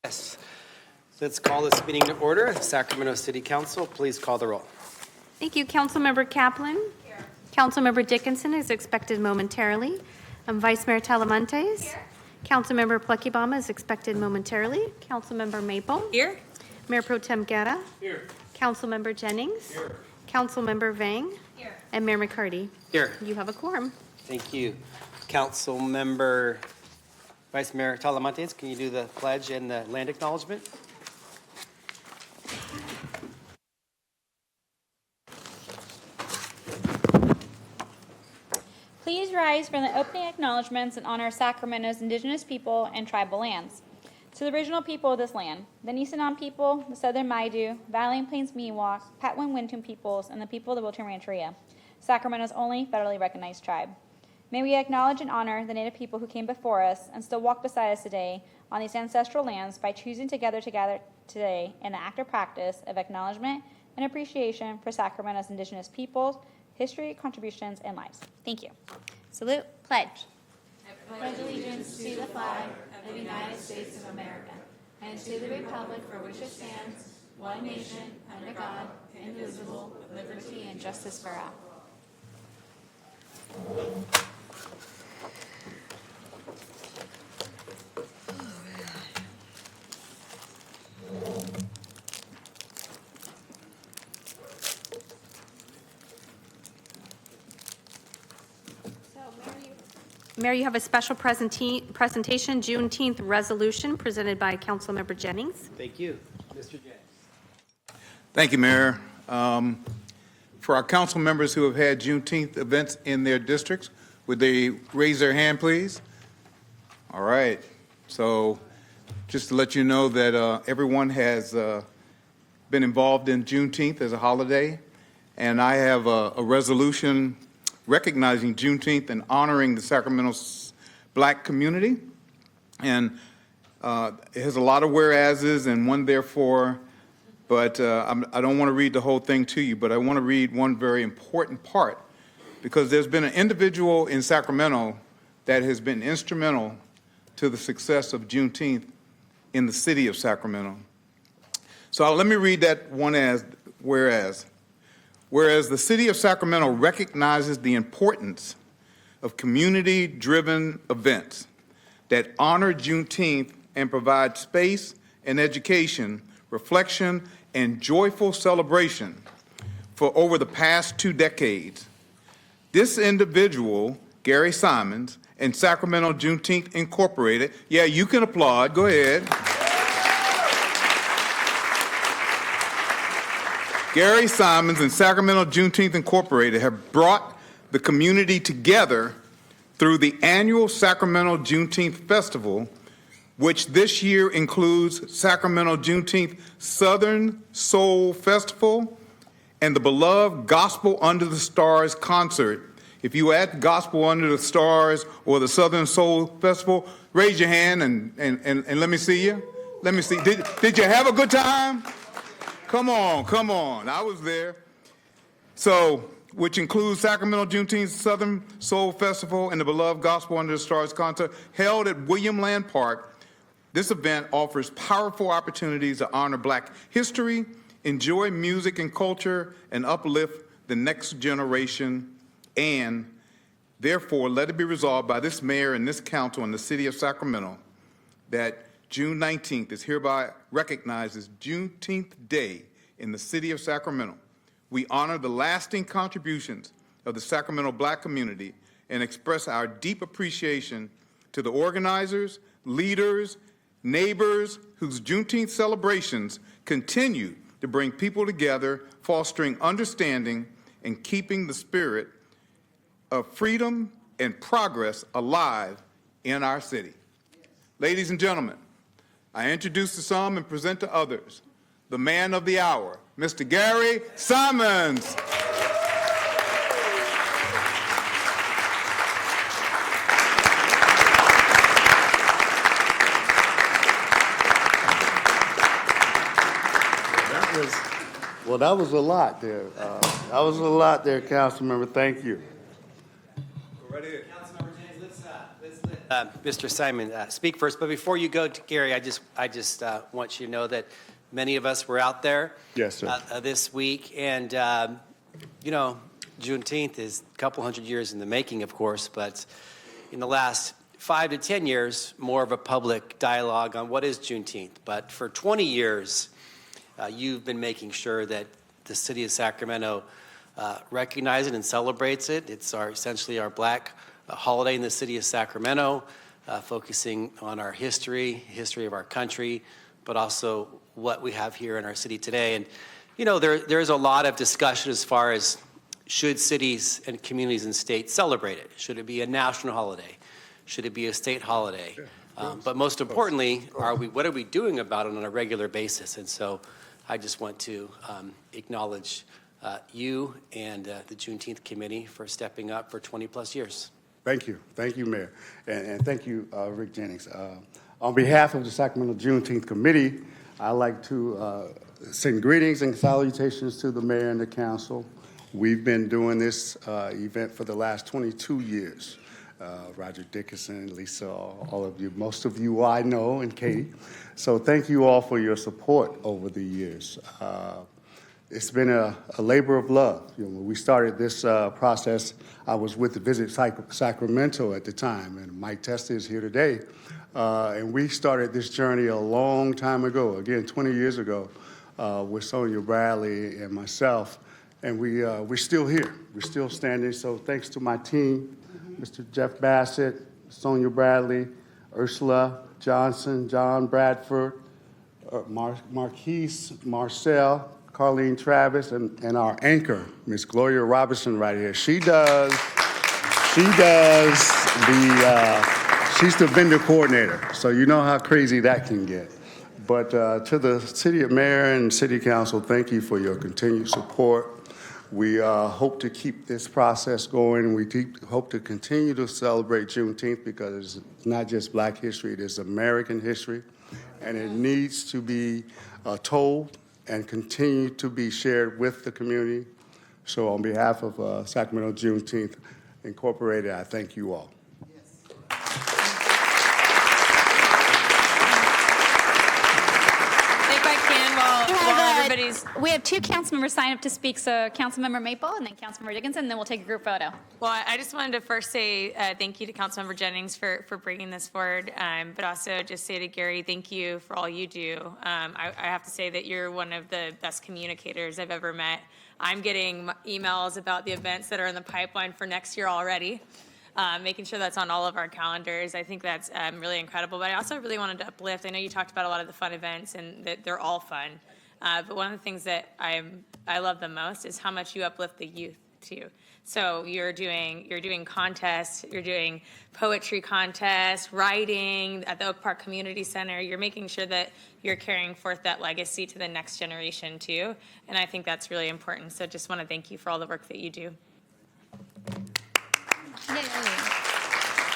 Yes. Let's call this meeting to order. Sacramento City Council, please call the roll. Thank you. Councilmember Kaplan. Here. Councilmember Dickinson is expected momentarily. Vice Mayor Talamantes. Here. Councilmember Pluckybama is expected momentarily. Councilmember Maple. Here. Mayor Pro Tem Guerra. Here. Councilmember Jennings. Here. Councilmember Vang. Here. And Mayor McCarty. Here. You have a quorum. Thank you. Councilmember Vice Mayor Talamantes, can you do the pledge and the land acknowledgement? Please rise for the opening acknowledgments in honor of Sacramento's indigenous people and tribal lands. To the original people of this land, the Nisenan people, the Southern Maidu, Valley and Plains Miwok, Patwin Wintun peoples, and the people of the Wilton Rancheria, Sacramento's only federally recognized tribe. May we acknowledge and honor the Native people who came before us and still walk beside us today on these ancestral lands by choosing to gather together today in the active practice of acknowledgement and appreciation for Sacramento's indigenous peoples, history, contributions, and lives. Thank you. Salute. Pledge. I pledge allegiance to the flag of the United States of America and to the republic for which it stands, one nation, under God, indivisible, with liberty and justice for all. Mayor, you have a special presentation, Juneteenth resolution presented by Councilmember Jennings. Thank you. Mr. Jennings. Thank you, Mayor. For our council members who have had Juneteenth events in their districts, would they raise their hand, please? All right. So just to let you know that everyone has been involved in Juneteenth as a holiday, and I have a resolution recognizing Juneteenth and honoring the Sacramento Black community. And it has a lot of whereases and one therefore, but I don't want to read the whole thing to you, but I want to read one very important part, because there's been an individual in Sacramento that has been instrumental to the success of Juneteenth in the city of Sacramento. So let me read that one as whereas. Whereas the city of Sacramento recognizes the importance of community-driven events that honor Juneteenth and provide space and education, reflection, and joyful celebration for over the past 2 decades. This individual, Gary Simons, and Sacramento Juneteenth Incorporated, yeah, you can applaud, go ahead. Gary Simons and Sacramento Juneteenth Incorporated have brought the community together through the annual Sacramento Juneteenth Festival, which this year includes Sacramento Juneteenth Southern Soul Festival and the beloved Gospel Under the Stars concert. If you at Gospel Under the Stars or the Southern Soul Festival, raise your hand and let me see you. Let me see. Did you have a good time? Come on, come on. I was there. So, which includes Sacramento Juneteenth Southern Soul Festival and the beloved Gospel Under the Stars concert held at William Land Park. This event offers powerful opportunities to honor Black history, enjoy music and culture, and uplift the next generation. And therefore, let it be resolved by this mayor and this council in the city of Sacramento that June 19th is hereby recognized as Juneteenth Day in the city of Sacramento. We honor the lasting contributions of the Sacramento Black community and express our deep appreciation to the organizers, leaders, neighbors whose Juneteenth celebrations continue to bring people together, fostering understanding and keeping the spirit of freedom and progress alive in our city. Ladies and gentlemen, I introduce to some and present to others the man of the hour, Mr. Gary Simons. That was a lot there. That was a lot there, Councilmember. Thank you. Go right ahead. Councilmember James, let's Mr. Simon speak first, but before you go to Gary, I just want you to know that many of us were out there Yes, sir. This week, and you know, Juneteenth is a couple hundred years in the making, of course, but in the last 5 to 10 years, more of a public dialogue on what is Juneteenth. But for 20 years, you've been making sure that the city of Sacramento recognizes it and celebrates it. It's essentially our black holiday in the city of Sacramento, focusing on our history of our country, but also what we have here in our city today. And you know, there's a lot of discussion as far as should cities and communities and states celebrate it? Should it be a national holiday? Should it be a state holiday? But most importantly, what are we doing about it on a regular basis? And so I just want to acknowledge you and the Juneteenth Committee for stepping up for 20 plus years. Thank you. Thank you, Mayor. And thank you, Rick Jennings. On behalf of the Sacramento Juneteenth Committee, I'd like to send greetings and salutations to the mayor and the council. We've been doing this event for the last 22 years. Roger Dickinson, Lisa, all of you, most of you I know, and Katie. So thank you all for your support over the years. It's been a labor of love. You know, when we started this process, I was with the Visit Sacramento at the time, and Mike Testa is here today. And we started this journey a long time ago, again, 20 years ago, with Sonia Bradley and myself. And we're still here. We're still standing. So thanks to my team, Mr. Jeff Bassett, Sonia Bradley, Ursula Johnson, John Bradford, Marquise, Marcel, Carlene Travis, and our anchor, Miss Gloria Robinson right here. She's the vendor coordinator. So you know how crazy that can get. But to the city mayor and city council, thank you for your continued support. We hope to keep this process going. We hope to continue to celebrate Juneteenth because it's not just Black history, it is American history, and it needs to be told and continue to be shared with the community. So on behalf of Sacramento Juneteenth Incorporated, I thank you all. We have two council members sign up to speak, so Councilmember Maple and then Councilmember Dickinson, and then we'll take a group photo. Well, I just wanted to first say thank you to Councilmember Jennings for bringing this forward, but also just say to Gary, thank you for all you do. I have to say that you're one of the best communicators I've ever met. I'm getting emails about the events that are in the pipeline for next year already. Making sure that's on all of our calendars. I think that's really incredible. But I also really wanted to uplift. I know you talked about a lot of the fun events and that they're all fun. But one of the things that I love the most is how much you uplift the youth too. So you're doing contests, you're doing poetry contests, writing at the Oak Park Community Center. You're making sure that you're carrying forth that legacy to the next generation too. And I think that's really important. So just want to thank you for all the work that you do. Yay.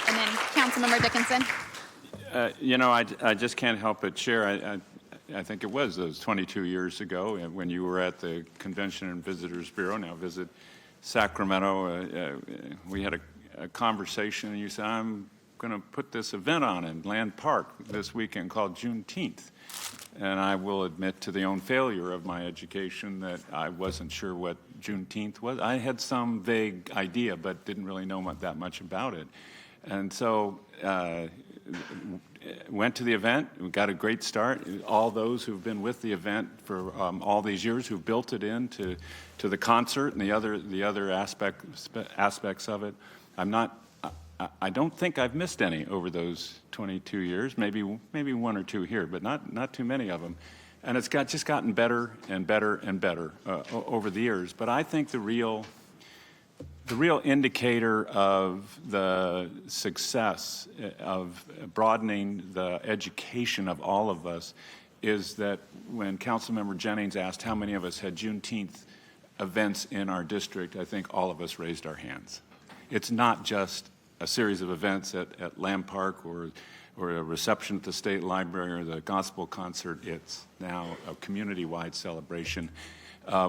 And then Councilmember Dickinson. You know, I just can't help but share. I think it was those 22 years ago when you were at the Convention and Visitors Bureau, now Visit Sacramento. We had a conversation, and you said, I'm going to put this event on in Land Park this weekend called Juneteenth. And I will admit to the own failure of my education that I wasn't sure what Juneteenth was. I had some vague idea, but didn't really know that much about it. And so went to the event. We got a great start. All those who've been with the event for all these years, who've built it into the concert and the other aspects of it. I don't think I've missed any over those 22 years. Maybe one or two here, but not too many of them. And it's just gotten better and better and better over the years. But I think the real indicator of the success of broadening the education of all of us is that when Councilmember Jennings asked how many of us had Juneteenth events in our district, I think all of us raised our hands. It's not just a series of events at Lamb Park or a reception at the State Library or the gospel concert. It's now a community-wide celebration.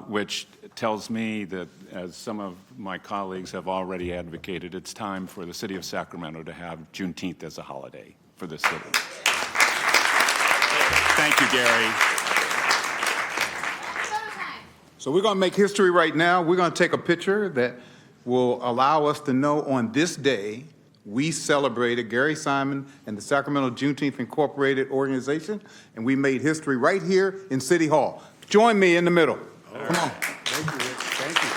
which tells me that, as some of my colleagues have already advocated, it's time for the city of Sacramento to have Juneteenth as a holiday for the city. Thank you, Gary. So we're going to make history right now. We're going to take a picture that will allow us to know on this day we celebrated Gary Simon and the Sacramento Juneteenth Incorporated organization, and we made history right here in City Hall. Join me in the middle. Come on. Thank you, Rick. Thank you.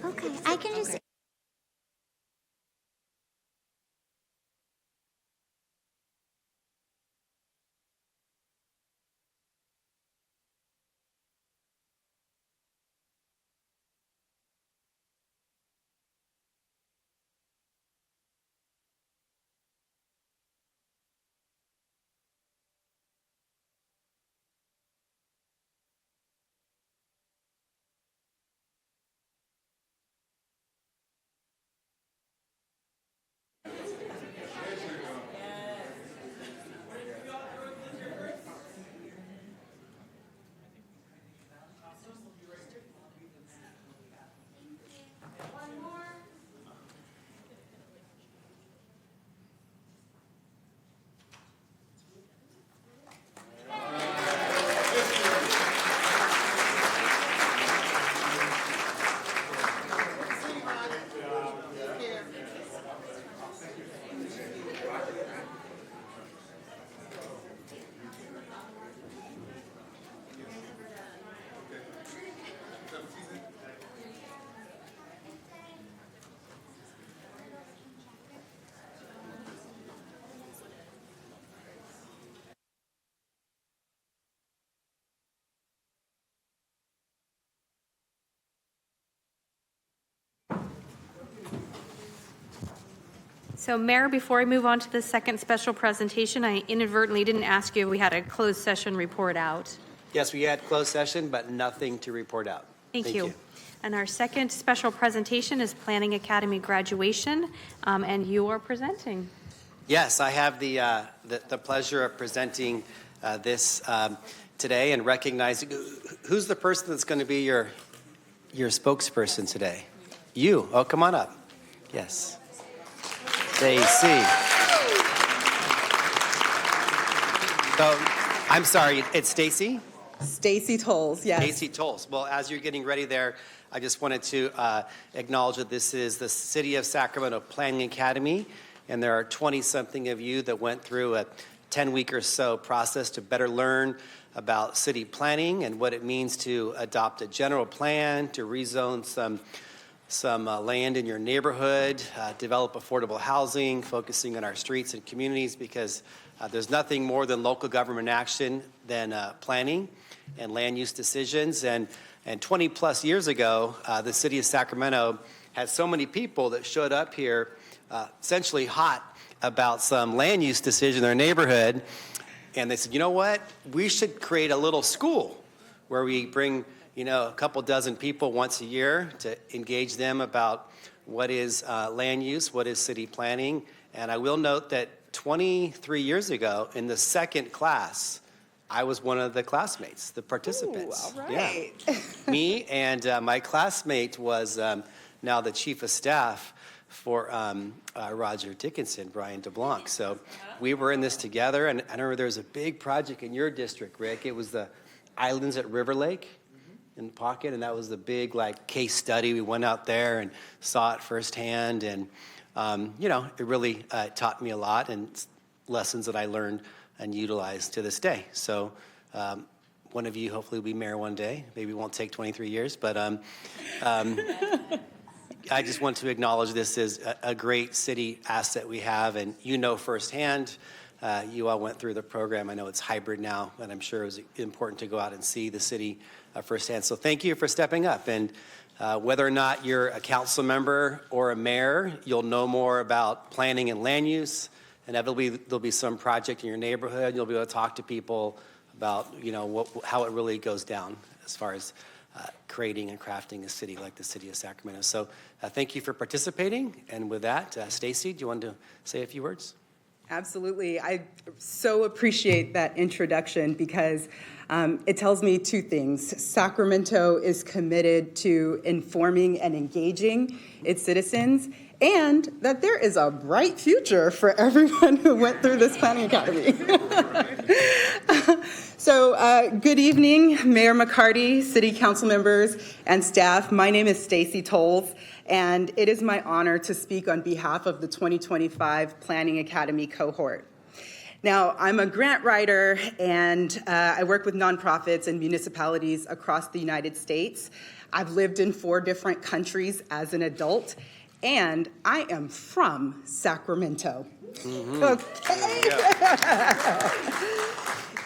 Okay, I can just. So Mayor, before I move on to the second special presentation, I inadvertently didn't ask you if we had a closed session report out. Yes, we had closed session, but nothing to report out. Thank you. And our second special presentation is Planning Academy graduation, and you are presenting. Yes, I have the pleasure of presenting this today and recognizing who's the person that's going to be your spokesperson today. You. Oh, come on up. Yes. Stacy. So, I'm sorry, it's Stacy? Stacy Tolles, yes. Stacy Tolles. Well, as you're getting ready there, I just wanted to acknowledge that this is the City of Sacramento Planning Academy, and there are 20-something of you that went through a 10-week or so process to better learn about city planning and what it means to adopt a general plan, to rezone some land in your neighborhood, develop affordable housing, focusing on our streets and communities, because there's nothing more than local government action than planning and land use decisions. And 20 plus years ago, the city of Sacramento had so many people that showed up here essentially hot about some land use decision in their neighborhood. And they said, you know what, we should create a little school where we bring a couple dozen people once a year to engage them about what is land use, what is city planning. And I will note that 23 years ago, in the second class, I was one of the classmates, the participants. Ooh, all right. Yeah. Me and my classmate was now the chief of staff for Roger Dickinson, Brian DeBlanc. So we were in this together, and I remember there was a big project in your district, Rick. It was the islands at River Lake in the pocket, and that was the big case study. We went out there and saw it firsthand, and it really taught me a lot, and lessons that I learned and utilized to this day. So one of you hopefully will be mayor one day. Maybe it won't take 23 years, but I just want to acknowledge this is a great city asset we have, and firsthand. You all went through the program. I know it's hybrid now, and I'm sure it was important to go out and see the city firsthand. So thank you for stepping up. And whether or not you're a council member or a mayor, you'll know more about planning and land use, inevitably there'll be some project in your neighborhood. You'll be able to talk to people about, how it really goes down as far as creating and crafting a city like the city of Sacramento. So thank you for participating. And with that, Stacy, do you want to say a few words? Absolutely. I so appreciate that introduction because it tells me two things. Sacramento is committed to informing and engaging its citizens, and that there is a bright future for everyone who went through this planning academy. So good evening, Mayor McCarty, city council members, and staff. My name is Stacy Tolles, and it is my honor to speak on behalf of the 2025 Planning Academy cohort. Now, I'm a grant writer, and I work with nonprofits and municipalities across the United States. I've lived in 4 different countries as an adult, and I am from Sacramento. Okay.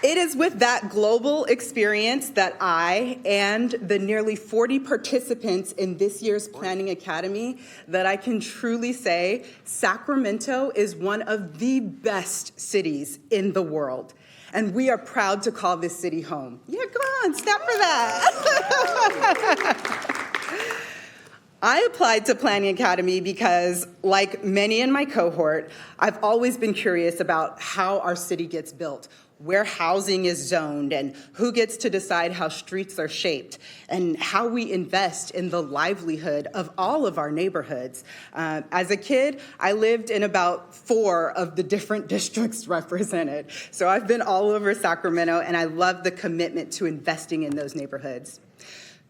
It is with that global experience that I and the nearly 40 participants in this year's Planning Academy that I can truly say Sacramento is one of the best cities in the world. And we are proud to call this city home. Yeah, come on, step for that. I applied to Planning Academy because, like many in my cohort, I've always been curious about how our city gets built, where housing is zoned, and who gets to decide how streets are shaped, and how we invest in the livelihood of all of our neighborhoods. As a kid, I lived in about 4 of the different districts represented. So I've been all over Sacramento, and I love the commitment to investing in those neighborhoods.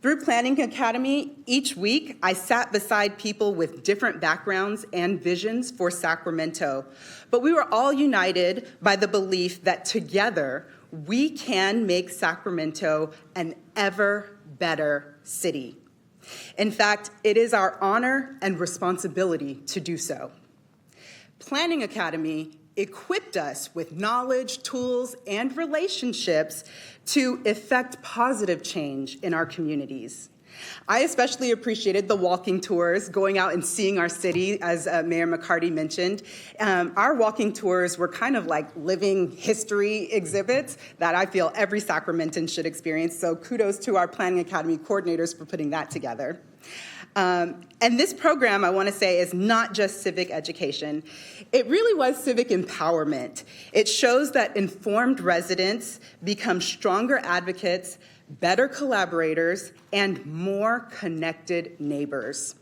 Through Planning Academy, each week I sat beside people with different backgrounds and visions for Sacramento, but we were all united by the belief that together we can make Sacramento an ever better city. In fact, it is our honor and responsibility to do so. Planning Academy equipped us with knowledge, tools, and relationships to effect positive change in our communities. I especially appreciated the walking tours, going out and seeing our city, as Mayor McCarty mentioned. Our walking tours were kind of like living history exhibits that I feel every Sacramentan should experience, so kudos to our Planning Academy coordinators for putting that together. And this program, I want to say, is not just civic education. It really was civic empowerment. It shows that informed residents become stronger advocates, better collaborators, and more connected neighbors.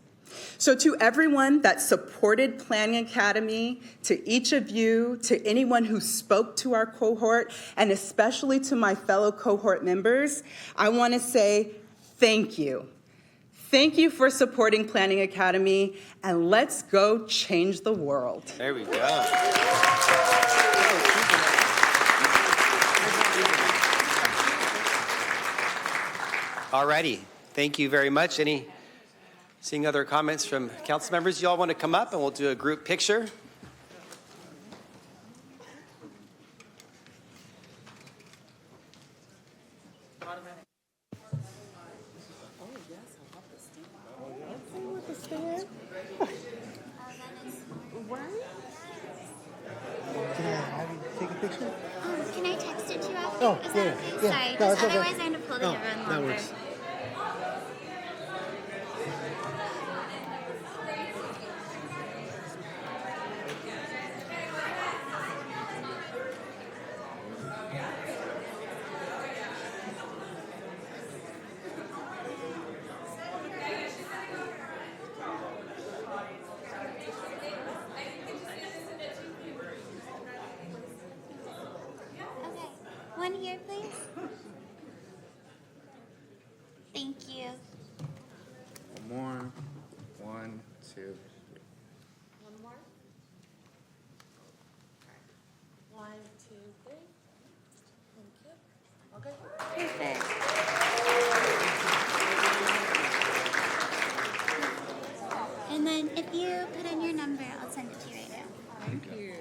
So to everyone that supported Planning Academy, to each of you, to anyone who spoke to our cohort, and especially to my fellow cohort members, I want to say thank you. Thank you for supporting Planning Academy, and let's go change the world. There we go. All righty. Thank you very much. Seeing other comments from council members? You all want to come up and we'll do a group picture? Can I text it to you after? Is that okay? Sorry, because otherwise I end up holding everyone longer. Okay, one here, please. Thank you. One more. 1, 2. One more. 1, 2, 3. Thank you. Okay. Perfect. And then if you put in your number, I'll send it to you right now. Thank you.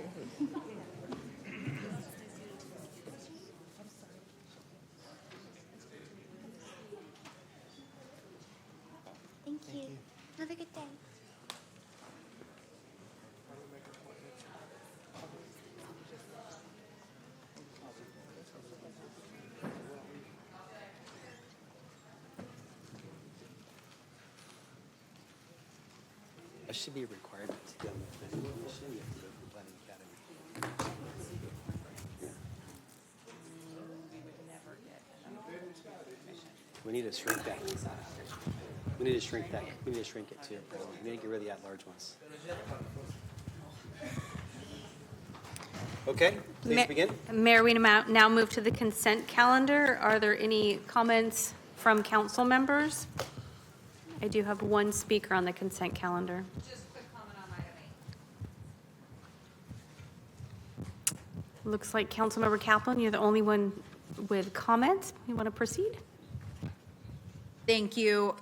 Thank you. Have a good day. That should be a requirement to go on the planning commission. You have to go to the planning academy. We need to shrink that. We need to shrink that. We need to shrink it too. We need to get rid of the at-large ones. Okay, please begin. Mayor, we now move to the consent calendar. Are there any comments from council members? I do have one speaker on the consent calendar. Just a quick comment on item 8. Looks like Councilmember Kaplan, you're the only one with comments. You want to proceed? Thank you.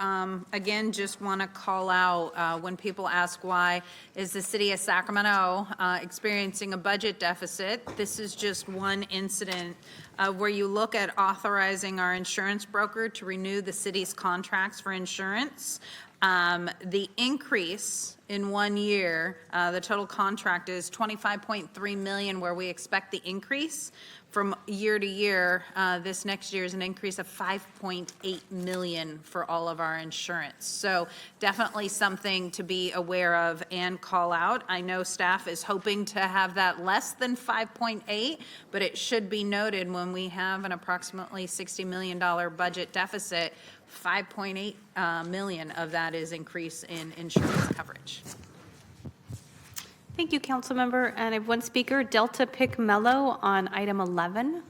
Again, just want to call out when people ask why is the city of Sacramento experiencing a budget deficit, this is just one incident where you look at authorizing our insurance broker to renew the city's contracts for insurance. The increase in 1 year, the total contract is $25.3 million, where we expect the increase from year to year. This next year is an increase of $5.8 million for all of our insurance. So definitely something to be aware of and call out. I know staff is hoping to have that less than 5.8, but it should be noted when we have an approximately $60 million budget deficit, 5.8 million of that is increase in insurance coverage. Thank you, Councilmember. And I have one speaker, Delta Pick Mello, on item 11.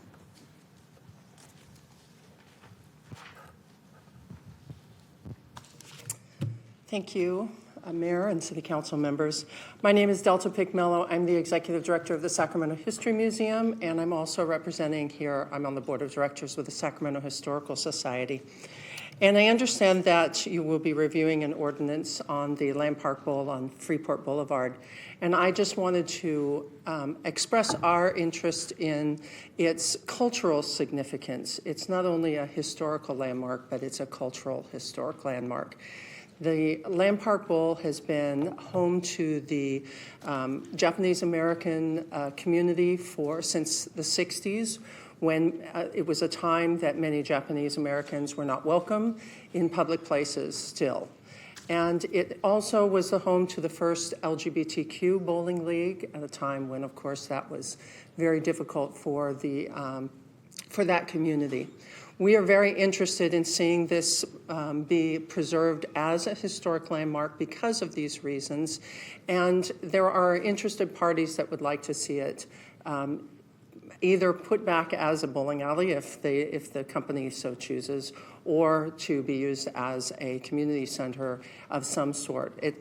Thank you, Mayor and City Council members. My name is Delta Pick Mello. I'm the Executive Director of the Sacramento History Museum, and I'm also representing here, I'm on the Board of Directors with the Sacramento Historical Society. And I understand that you will be reviewing an ordinance on the Land Park Bowl on Freeport Boulevard. And I just wanted to express our interest in its cultural significance. It's not only a historical landmark, but it's a cultural historic landmark. The Land Park Bowl has been home to the Japanese American community since the 60s, when it was a time that many Japanese Americans were not welcome in public places still. And it also was the home to the first LGBTQ bowling league at a time when, of course, that was very difficult for that community. We are very interested in seeing this be preserved as a historic landmark because of these reasons, and there are interested parties that would like to see it either put back as a bowling alley if the company so chooses, or to be used as a community center of some sort. It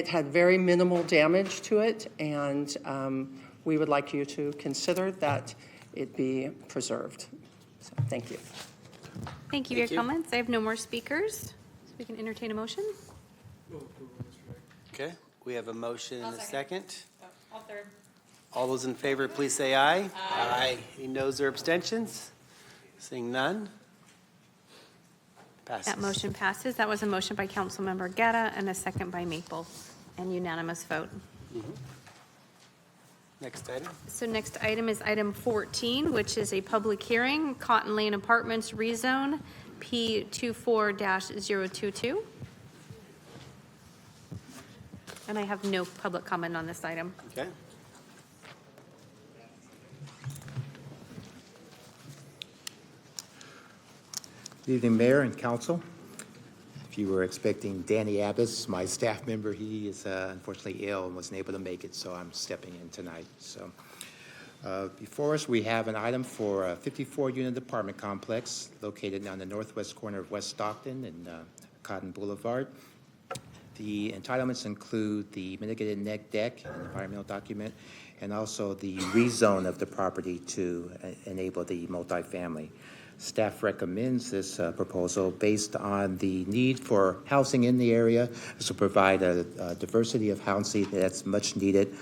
had very minimal damage to it, and we would like you to consider that it be preserved. So, thank you. Thank you for your comments. I have no more speakers, so we can entertain a motion. Okay, we have a motion and a second. All third. All those in favor, please say aye. Aye. Any noes or abstentions? Seeing none. Passes. That motion passes. That was a motion by Councilmember Guerra and a second by Maple, and unanimous vote. Next item. So next item is item 14, which is a public hearing, Cotton Lane Apartments rezone, P24-022. And I have no public comment on this item. Okay. Good evening, Mayor and Council. If you were expecting Danny Abbas, my staff member, he is unfortunately ill and wasn't able to make it, so I'm stepping in tonight. So before us, we have an item for a 54-unit apartment complex located on the northwest corner of West Stockton and Cotton Boulevard. The entitlements include the mitigated neck deck, an environmental document, and also the rezone of the property to enable the multifamily. Staff recommends this proposal based on the need for housing in the area to provide a diversity of housing that's much needed.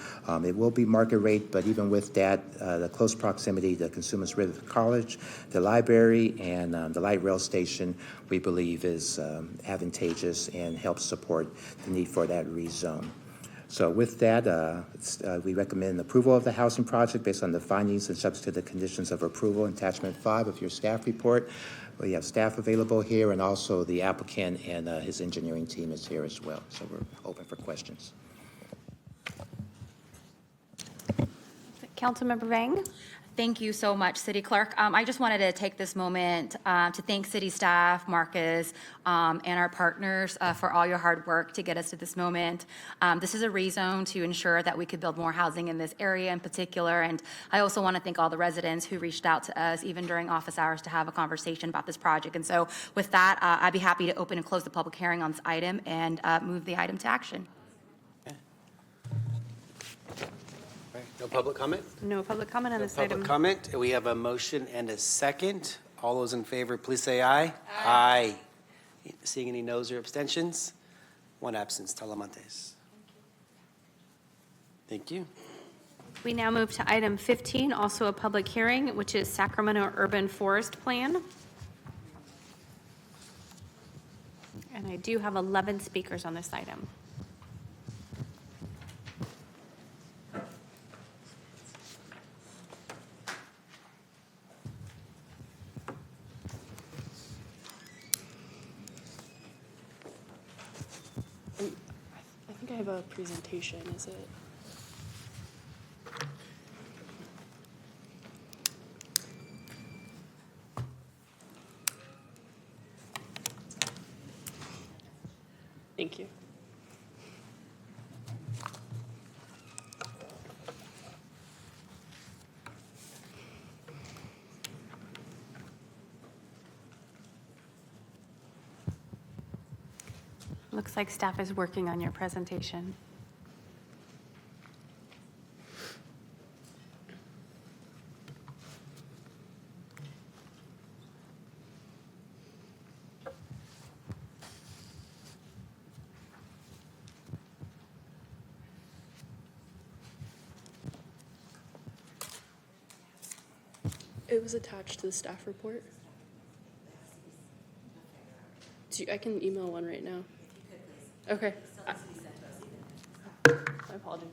It will be market rate, but even with that, the close proximity to Consumers River College, the library, and the light rail station, we believe is advantageous and helps support the need for that rezone. So with that, we recommend approval of the housing project based on the findings and subject to the conditions of approval, attachment 5 of your staff report. We have staff available here, and also the applicant and his engineering team is here as well. So we're open for questions. Councilmember Vang? Thank you so much, City Clerk. I just wanted to take this moment to thank city staff, Marcus, and our partners for all your hard work to get us to this moment. This is a rezone to ensure that we could build more housing in this area in particular. And I also want to thank all the residents who reached out to us, even during office hours, to have a conversation about this project. And so with that, I'd be happy to open and close the public hearing on this item and move the item to action. No public comment? No public comment on No this item. public comment. We have a motion and a second. All those in favor, please say aye. Aye. Seeing any noes or abstentions? One absence. Talamantes. Thank you. We now move to item 15, also a public hearing, which is Sacramento Urban Forest Plan. And I do have 11 speakers on this item. I think I have a presentation, is it? Thank you. Looks like staff is working on your presentation. It was attached to the staff report. I can email one right now. Okay. My apologies.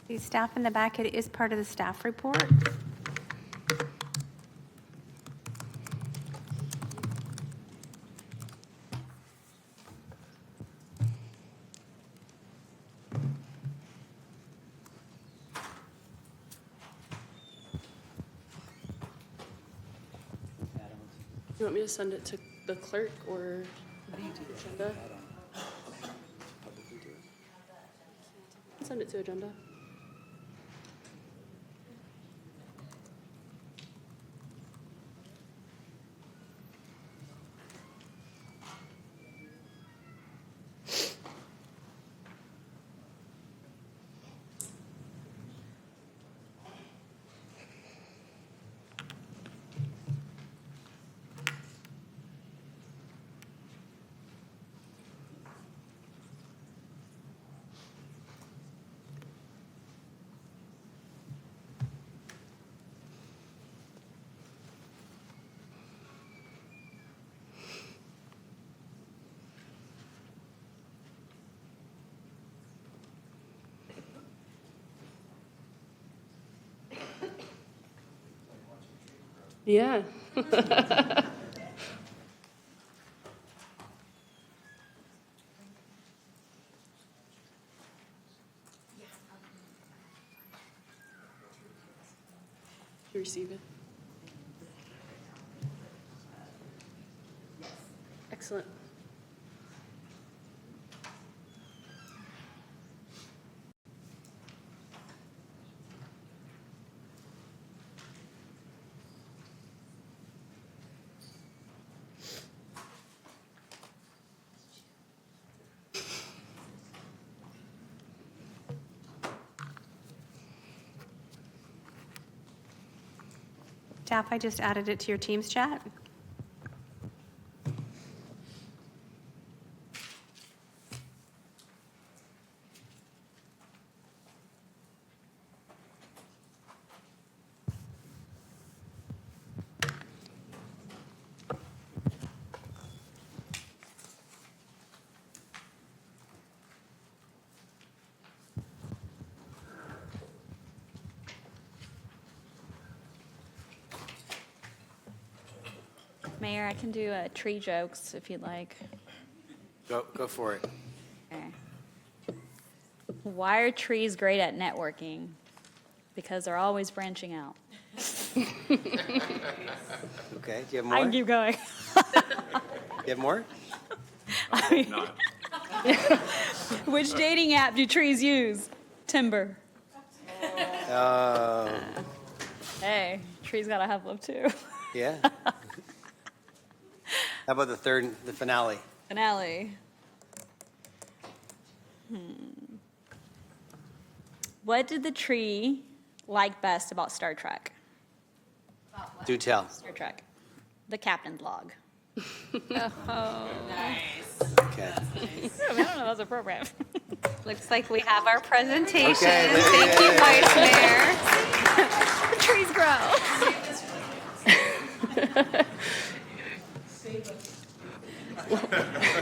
The staff in the back, it is part of the staff report. You want me to send it to the clerk or agenda? Send it to agenda. Yeah. You receive it? Excellent. Staff, I just added it to your Teams chat. Mayor, I can do tree jokes if you'd like. Go for it. Okay. Why are trees great at networking? Because they're always branching out. Okay, do you have more? I can keep going. You have more? I hope not. Which dating app do trees use? Timber. Hey, trees gotta have love too. Yeah. How about the finale? Finale. What did the tree like best about Star Trek? Do tell. Star Trek. The captain's log. Oh, Okay. I don't know, that's a program. looks like we have our presentation. Okay, Thank you, Vice Mayor. The trees grow.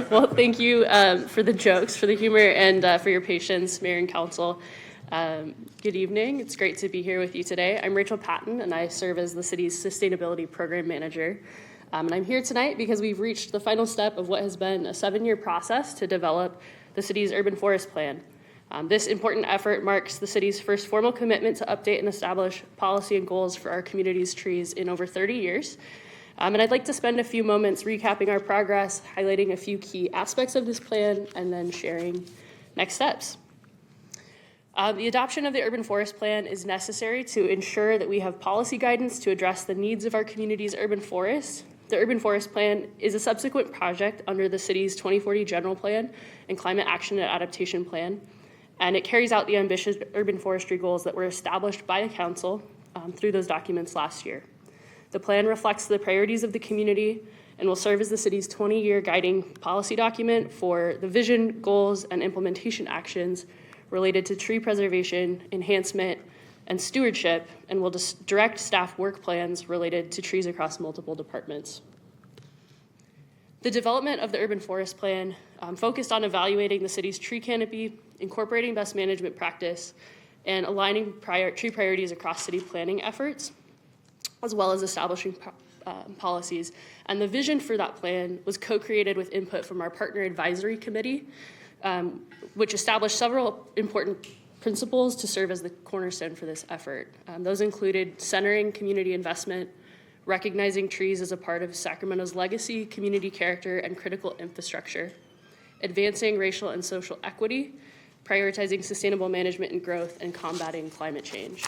Well, thank you for the jokes, for the humor, and for your patience, Mayor and Council. Good evening. It's great to be here with you today. I'm Rachel Patton, and I serve as the city's Sustainability Program Manager. And I'm here tonight because we've reached the final step of what has been a 7-year process to develop the city's urban forest plan. This important effort marks the city's first formal commitment to update and establish policy and goals for our community's trees in over 30 years. And I'd like to spend a few moments recapping our progress, highlighting a few key aspects of this plan, and then sharing next steps. The adoption of the Urban Forest Plan is necessary to ensure that we have policy guidance to address the needs of our community's urban forests. The Urban Forest Plan is a subsequent project under the city's 2040 General Plan and Climate Action and Adaptation Plan, and it carries out the ambitious urban forestry goals that were established by the council through those documents last year. The plan reflects the priorities of the community and will serve as the city's 20-year guiding policy document for the vision, goals, and implementation actions related to tree preservation, enhancement, and stewardship, and will direct staff work plans related to trees across multiple departments. The development of the Urban Forest Plan focused on evaluating the city's tree canopy, incorporating best management practice, and aligning tree priorities across city planning efforts, as well as establishing policies. And the vision for that plan was co-created with input from our partner advisory committee, which established several important principles to serve as the cornerstone for this effort. Those included centering community investment, recognizing trees as a part of Sacramento's legacy, community character, and critical infrastructure, advancing racial and social equity, prioritizing sustainable management and growth, and combating climate change.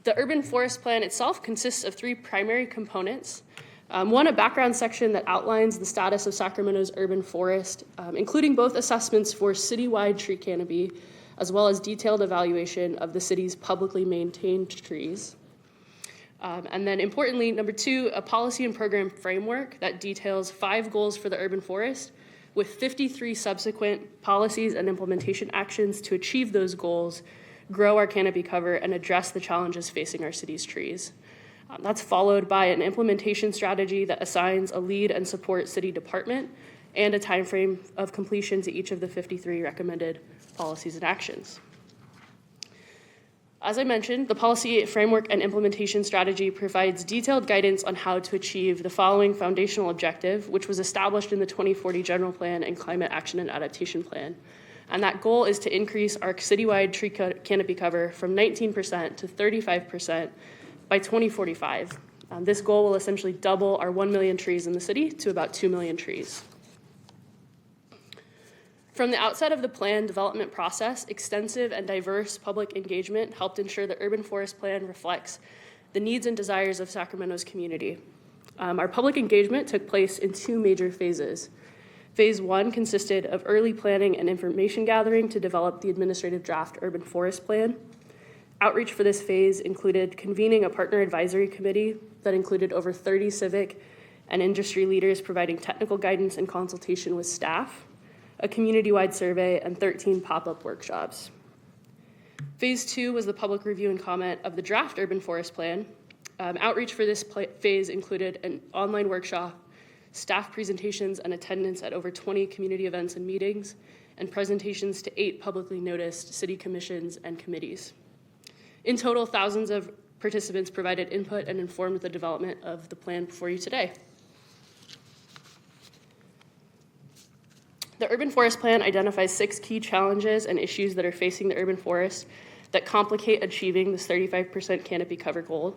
The Urban Forest Plan itself consists of 3 primary components. One, a background section that outlines the status of Sacramento's urban forest, including both assessments for citywide tree canopy, as well as detailed evaluation of the city's publicly maintained trees. And then importantly, number 2, a policy and program framework that details 5 goals for the urban forest, with 53 subsequent policies and implementation actions to achieve those goals, grow our canopy cover, and address the challenges facing our city's trees. That's followed by an implementation strategy that assigns a lead and support city department and a timeframe of completion to each of the 53 recommended policies and actions. As I mentioned, the policy framework and implementation strategy provides detailed guidance on how to achieve the following foundational objective, which was established in the 2040 General Plan and Climate Action and Adaptation Plan. And that goal is to increase our citywide tree canopy cover from 19% to 35% by 2045. This goal will essentially double our 1 million trees in the city to about 2 million trees. From the outset of the plan development process, extensive and diverse public engagement helped ensure the Urban Forest Plan reflects the needs and desires of Sacramento's community. Our public engagement took place in 2 major phases. Phase 1 consisted of early planning and information gathering to develop the administrative draft Urban Forest Plan. Outreach for this phase included convening a partner advisory committee that included over 30 civic and industry leaders providing technical guidance and consultation with staff, a community-wide survey, and 13 pop-up workshops. Phase 2 was the public review and comment of the draft Urban Forest Plan. Outreach for this phase included an online workshop, staff presentations, and attendance at over 20 community events and meetings, and presentations to 8 publicly noticed city commissions and committees. In total, thousands of participants provided input and informed the development of the plan before you today. The Urban Forest Plan identifies 6 key challenges and issues that are facing the urban forest that complicate achieving this 35% canopy cover goal.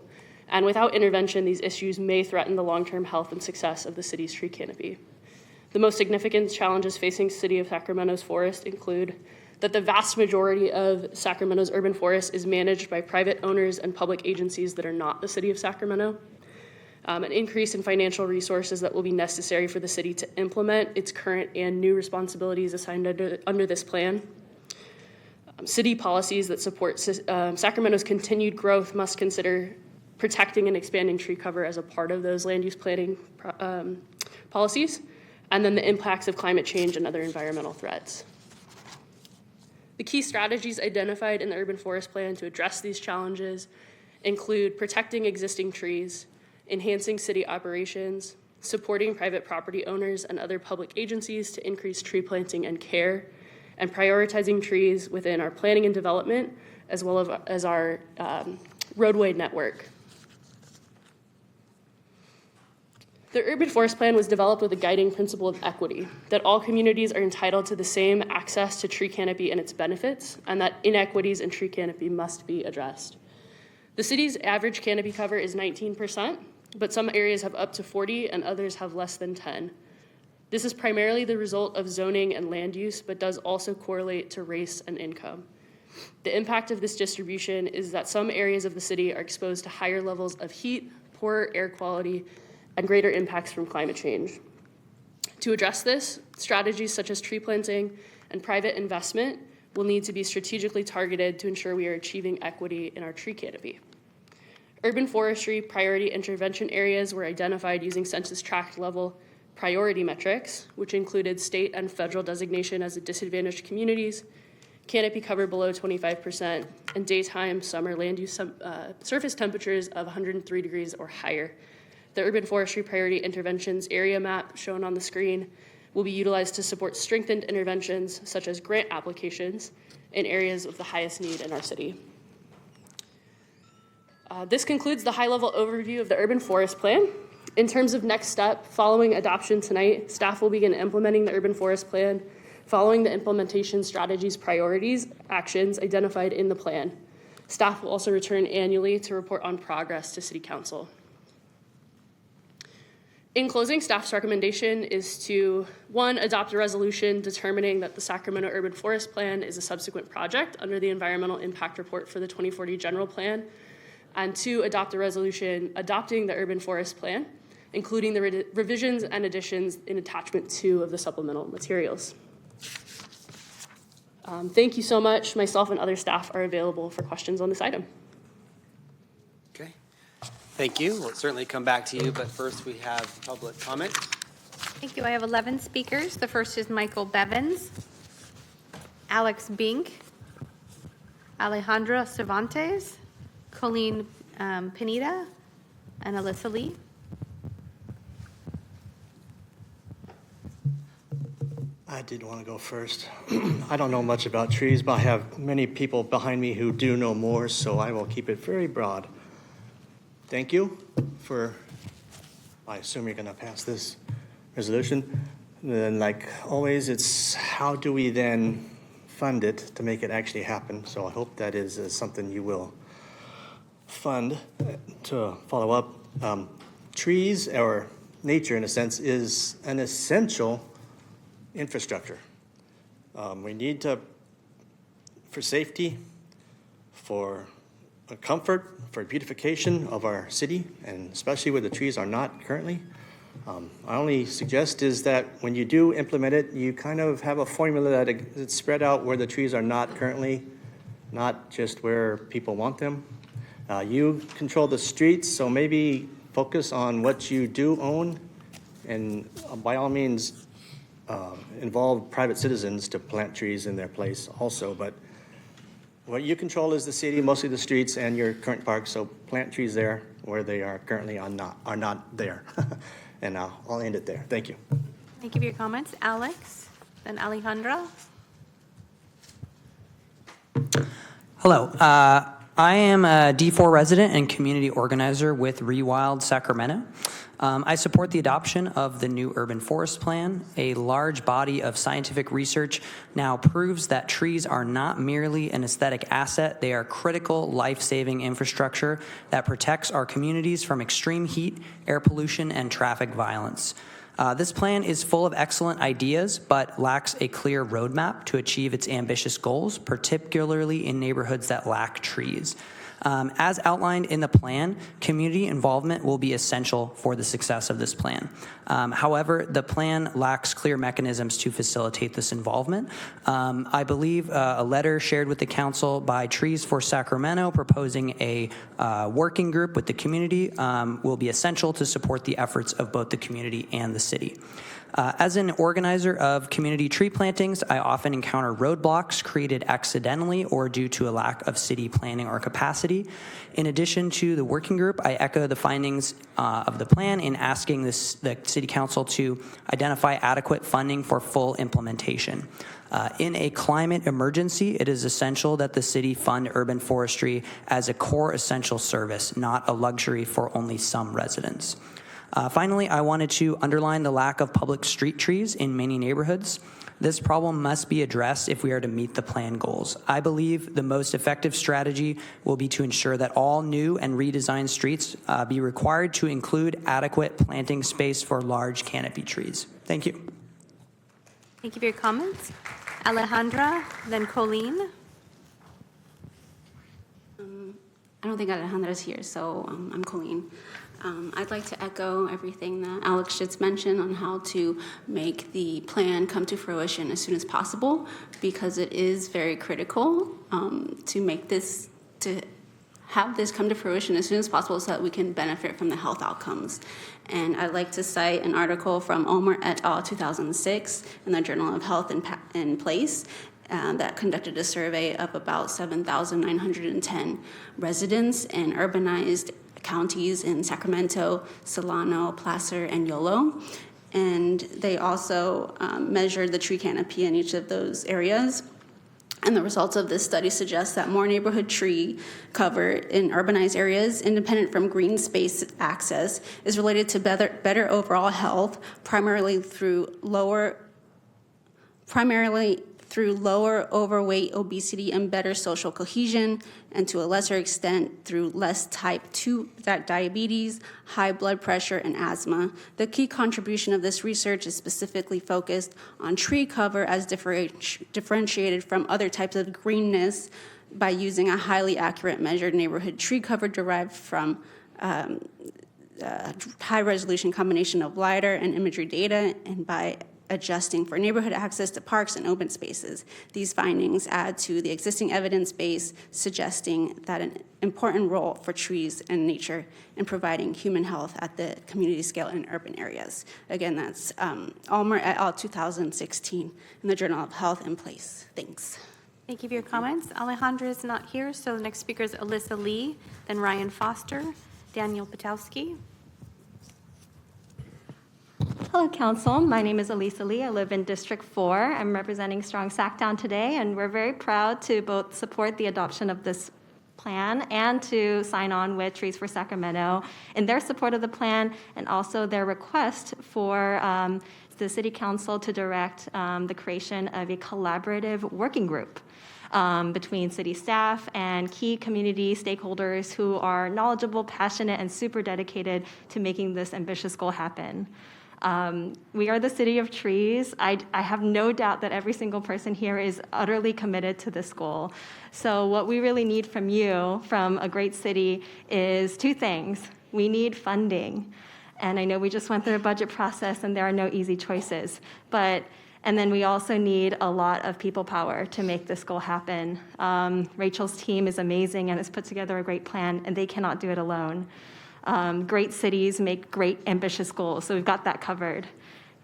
And without intervention, these issues may threaten the long-term health and success of the city's tree canopy. The most significant challenges facing the city of Sacramento's forest include that the vast majority of Sacramento's urban forest is managed by private owners and public agencies that are not the city of Sacramento. An increase in financial resources that will be necessary for the city to implement its current and new responsibilities assigned under this plan. City policies that support Sacramento's continued growth must consider protecting and expanding tree cover as a part of those land use planning policies, and then the impacts of climate change and other environmental threats. The key strategies identified in the Urban Forest Plan to address these challenges include protecting existing trees, enhancing city operations, supporting private property owners and other public agencies to increase tree planting and care, and prioritizing trees within our planning and development, as well as our roadway network. The Urban Forest Plan was developed with a guiding principle of equity, that all communities are entitled to the same access to tree canopy and its benefits, and that inequities in tree canopy must be addressed. The city's average canopy cover is 19%, but some areas have up to 40 and others have less than 10. This is primarily the result of zoning and land use, but does also correlate to race and income. The impact of this distribution is that some areas of the city are exposed to higher levels of heat, poorer air quality, and greater impacts from climate change. To address this, strategies such as tree planting and private investment will need to be strategically targeted to ensure we are achieving equity in our tree canopy. Urban forestry priority intervention areas were identified using census tract level priority metrics, which included state and federal designation as disadvantaged communities, canopy cover below 25%, and daytime summer land use surface temperatures of 103 degrees or higher. The urban forestry priority interventions area map shown on the screen will be utilized to support strengthened interventions such as grant applications in areas of the highest need in our city. This concludes the high-level overview of the Urban Forest Plan. In terms of next step, following adoption tonight, staff will begin implementing the Urban Forest Plan following the implementation strategies, priorities, actions identified in the plan. Staff will also return annually to report on progress to City Council. In closing, staff's recommendation is to, 1, adopt a resolution determining that the Sacramento Urban Forest Plan is a subsequent project under the Environmental Impact Report for the 2040 General Plan, and 2, adopt a resolution adopting the Urban Forest Plan, including the revisions and additions in attachment 2 of the supplemental materials. Thank you so much. Myself and other staff are available for questions on this item. Okay. Thank you. We'll certainly come back to you, but first we have public comment. Thank you. I have 11 speakers. The first is Michael Bevins, Alex Bink, Alejandra Cervantes, Colleen Pineda, and Alyssa Lee. I did want to go first. I don't know much about trees, but I have many people behind me who do know more, so I will keep it very broad. Thank you for, I assume you're going to pass this resolution. Then, like always, it's how do we then fund it to make it actually happen? So I hope that is something you will fund. To follow up, trees, or nature in a sense, is an essential infrastructure. We need to, for safety, for comfort, for beautification of our city, and especially where the trees are not currently. I only suggest is that when you do implement it, you kind of have a formula that it's spread out where the trees are not currently, not just where people want them. You control the streets, so maybe focus on what you do own, and by all means, involve private citizens to plant trees in their place also. But what you control is the city, mostly the streets and your current parks, so plant trees there where they are currently are not there. And I'll end it there. Thank you. Thank you for your comments. Alex, then Alejandra. Hello. I am a D4 resident and community organizer with Rewild Sacramento. I support the adoption of the new urban forest plan. A large body of scientific research now proves that trees are not merely an aesthetic asset, they are critical life-saving infrastructure that protects our communities from extreme heat, air pollution, and traffic violence. This plan is full of excellent ideas, but lacks a clear roadmap to achieve its ambitious goals, particularly in neighborhoods that lack trees. As outlined in the plan, community involvement will be essential for the success of this plan. However, the plan lacks clear mechanisms to facilitate this involvement. I believe a letter shared with the council by Trees for Sacramento proposing a working group with the community will be essential to support the efforts of both the community and the city. As an organizer of community tree plantings, I often encounter roadblocks created accidentally or due to a lack of city planning or capacity. In addition to the working group, I echo the findings of the plan in asking the City Council to identify adequate funding for full implementation. In a climate emergency, it is essential that the city fund urban forestry as a core essential service, not a luxury for only some residents. Finally, I wanted to underline the lack of public street trees in many neighborhoods. This problem must be addressed if we are to meet the plan goals. I believe the most effective strategy will be to ensure that all new and redesigned streets be required to include adequate planting space for large canopy trees. Thank you. Thank you for your comments. Alejandra, then Colleen. I don't think Alejandra's here, so I'm Colleen. I'd like to echo everything that Alex just mentioned on how to make the plan come to fruition as soon as possible, because it is very critical to make this, to have this come to fruition as soon as possible so that we can benefit from the health outcomes. And I'd like to cite an article from Ulmer et al. 2006 in the Journal of Health in Place that conducted a survey of about 7,910 residents in urbanized counties in Sacramento, Solano, Placer, and Yolo. And they also measured the tree canopy in each of those areas. And the results of this study suggest that more neighborhood tree cover in urbanized areas, independent from green space access, is related to better overall health, primarily through lower overweight, obesity, and better social cohesion, and to a lesser extent through less type 2 diabetes, high blood pressure, and asthma. The key contribution of this research is specifically focused on tree cover as differentiated from other types of greenness by using a highly accurate measured neighborhood tree cover derived from high-resolution combination of LiDAR and imagery data, and by adjusting for neighborhood access to parks and open spaces. These findings add to the existing evidence base, suggesting that an important role for trees and nature in providing human health at the community scale in urban areas. Again, that's Ulmer et al. 2016 in the Journal of Health in Place. Thanks. Thank you for your comments. Alejandra is not here, so the next speaker is Alyssa Lee, then Ryan Foster, Daniel Patowski. Hello, Council. My name is Elisa Lee. I live in District 4. I'm representing Strong Sacktown today, and we're very proud to both support the adoption of this plan and to sign on with Trees for Sacramento in their support of the plan, and also their request for the City Council to direct the creation of a collaborative working group between city staff and key community stakeholders who are knowledgeable, passionate, and super dedicated to making this ambitious goal happen. We are the City of Trees. I have no doubt that every single person here is utterly committed to this goal. So what we really need from you, from a great city, is two things. We need funding. And I know we just went through a budget process and there are no easy choices. And then we also need a lot of people power to make this goal happen. Rachel's team is amazing and has put together a great plan, and they cannot do it alone. Great cities make great ambitious goals, so we've got that covered.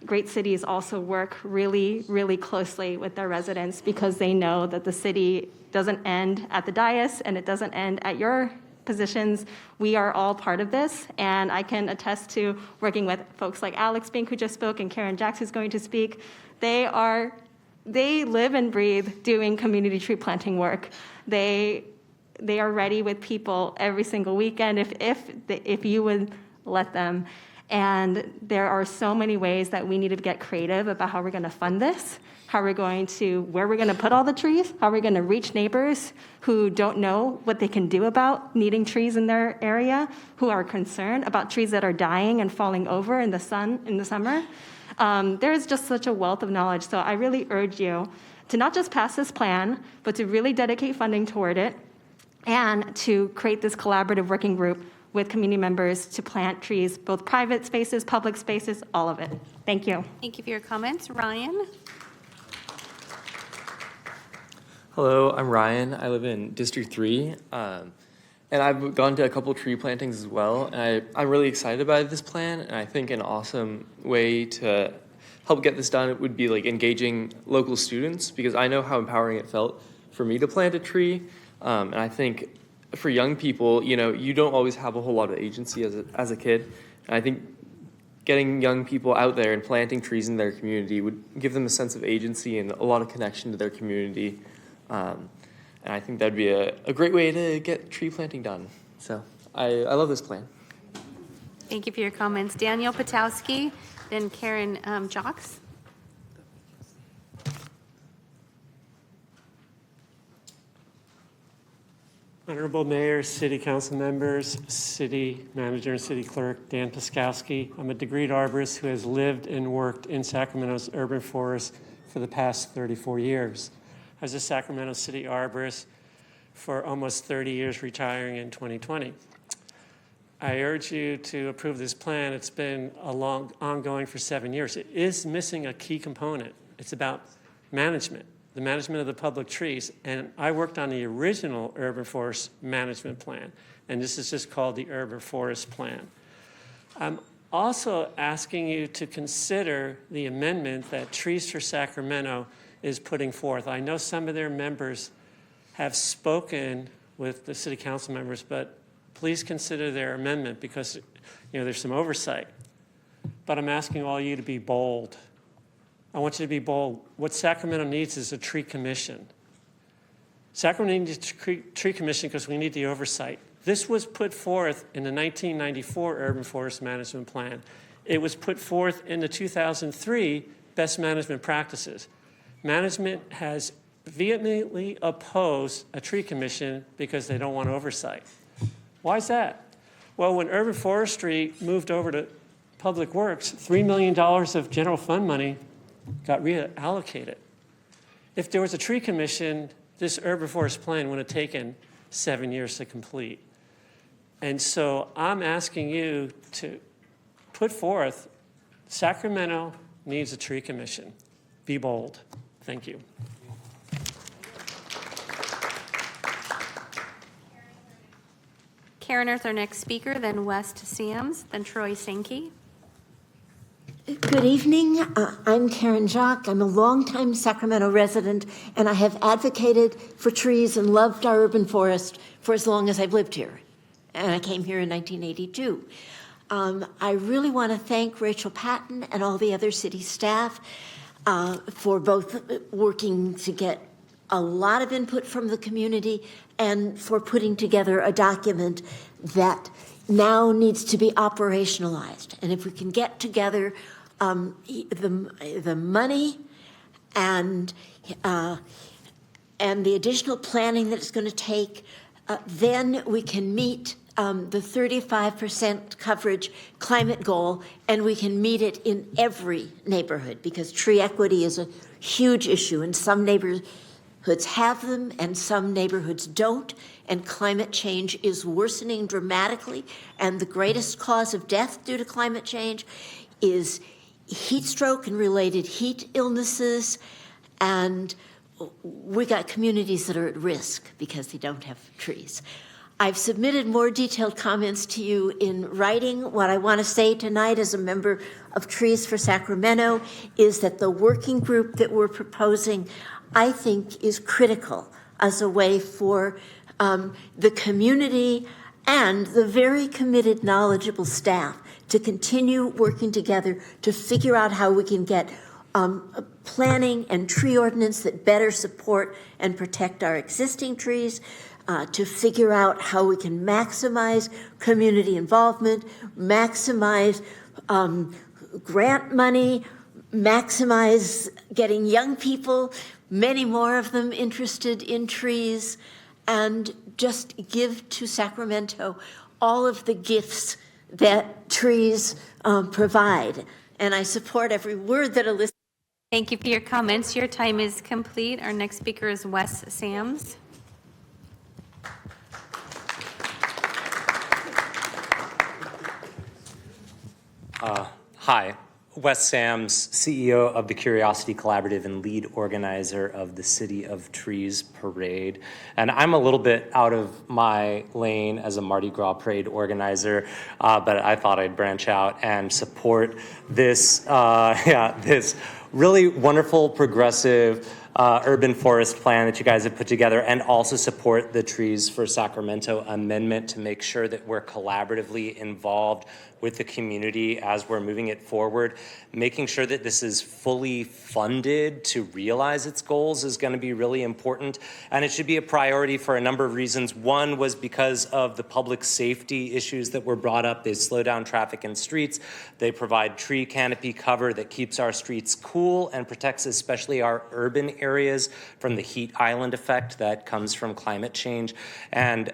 Great cities also work really, really closely with their residents because they know that the city doesn't end at the dais and it doesn't end at your positions. We are all part of this, and I can attest to working with folks like Alex Bink, who just spoke, and Karen Jacks, who's going to speak. They live and breathe doing community tree planting work. They are ready with people every single weekend if you would let them. And there are so many ways that we need to get creative about how we're going to fund this, where we're going to put all the trees, how we're going to reach neighbors who don't know what they can do about needing trees in their area, who are concerned about trees that are dying and falling over in the sun in the summer. There is just such a wealth of knowledge. So I really urge you to not just pass this plan, but to really dedicate funding toward it and to create this collaborative working group with community members to plant trees, both private spaces, public spaces, all of it. Thank you. Thank you for your comments. Ryan? Hello, I'm Ryan. I live in District 3, and I've gone to a couple tree plantings as well, and I'm really excited about this plan, and I think an awesome way to help get this done would be like engaging local students, because I know how empowering it felt for me to plant a tree, and I think for young people, you don't always have a whole lot of agency as a kid, and I think getting young people out there and planting trees in their community would give them a sense of agency and a lot of connection to their community. And I think that'd be a great way to get tree planting done. So I love this plan. Thank you for your comments. Daniel Potowski, then Karen Jocks. Honorable Mayor, City Council members, City Manager and City Clerk Dan Piskowski. I'm a degreed arborist who has lived and worked in Sacramento's urban forest for the past 34 years. I was a Sacramento City arborist for almost 30 years, retiring in 2020. I urge you to approve this plan. It's been ongoing for 7 years. It is missing a key component. It's about management, the management of the public trees. And I worked on the original urban forest management plan, and this is just called the urban forest plan. I'm also asking you to consider the amendment that Trees for Sacramento is putting forth. I know some of their members have spoken with the city council members, but please consider their amendment because there's some oversight. But I'm asking all you to be bold. I want you to be bold. What Sacramento needs is a tree commission. Sacramento needs a tree commission because we need the oversight. This was put forth in the 1994 Urban Forest Management Plan. It was put forth in the 2003 Best Management Practices. Management has vehemently opposed a tree commission because they don't want oversight. Why is that? Well, when urban forestry moved over to public works, $3 million of general fund money got reallocated. If there was a tree commission, this urban forest plan would have taken 7 years to complete. And so I'm asking you to put forth, Sacramento needs a tree commission. Be bold. Thank you. Karen Earth, our next speaker, then West Sams, then Troy Sankey. Good evening. I'm Karen Jock. I'm a longtime Sacramento resident, and I have advocated for trees and loved our urban forest for as long as I've lived here. And I came here in 1982. I really want to thank Rachel Patton and all the other city staff for both working to get a lot of input from the community and for putting together a document that now needs to be operationalized. And if we can get together the money and the additional planning that it's going to take, then we can meet the 35% coverage climate goal, and we can meet it in every neighborhood because tree equity is a huge issue, and some neighborhoods have them and some neighborhoods don't, and climate change is worsening dramatically, and the greatest cause of death due to climate change is heat stroke and related heat illnesses, and we got communities that are at risk because they don't have trees. I've submitted more detailed comments to you in writing. What I want to say tonight as a member of Trees for Sacramento is that the working group that we're proposing, I think, is critical as a way for the community and the very committed, knowledgeable staff to continue working together to figure out how we can get planning and tree ordinance that better support and protect our existing trees, to figure out how we can maximize community involvement, maximize grant money, maximize getting young people, many more of them interested in trees, and just give to Sacramento all of the gifts that trees provide. And I support every word that Alyssa. Thank you for your comments. Your time is complete. Our next speaker is Wes Sams. Hi, Wes Sams, CEO of the Curiosity Collaborative and lead organizer of the City of Trees Parade. And I'm a little bit out of my lane as a Mardi Gras parade organizer, but I thought I'd branch out and support this, this really wonderful, progressive urban forest plan that you guys have put together, and also support the Trees for Sacramento amendment to make sure that we're collaboratively involved with the community as we're moving it forward. Making sure that this is fully funded to realize its goals is going to be really important, and it should be a priority for a number of reasons. One was because of the public safety issues that were brought up. They slow down traffic in streets. They provide tree canopy cover that keeps our streets cool and protects especially our urban areas from the heat island effect that comes from climate change and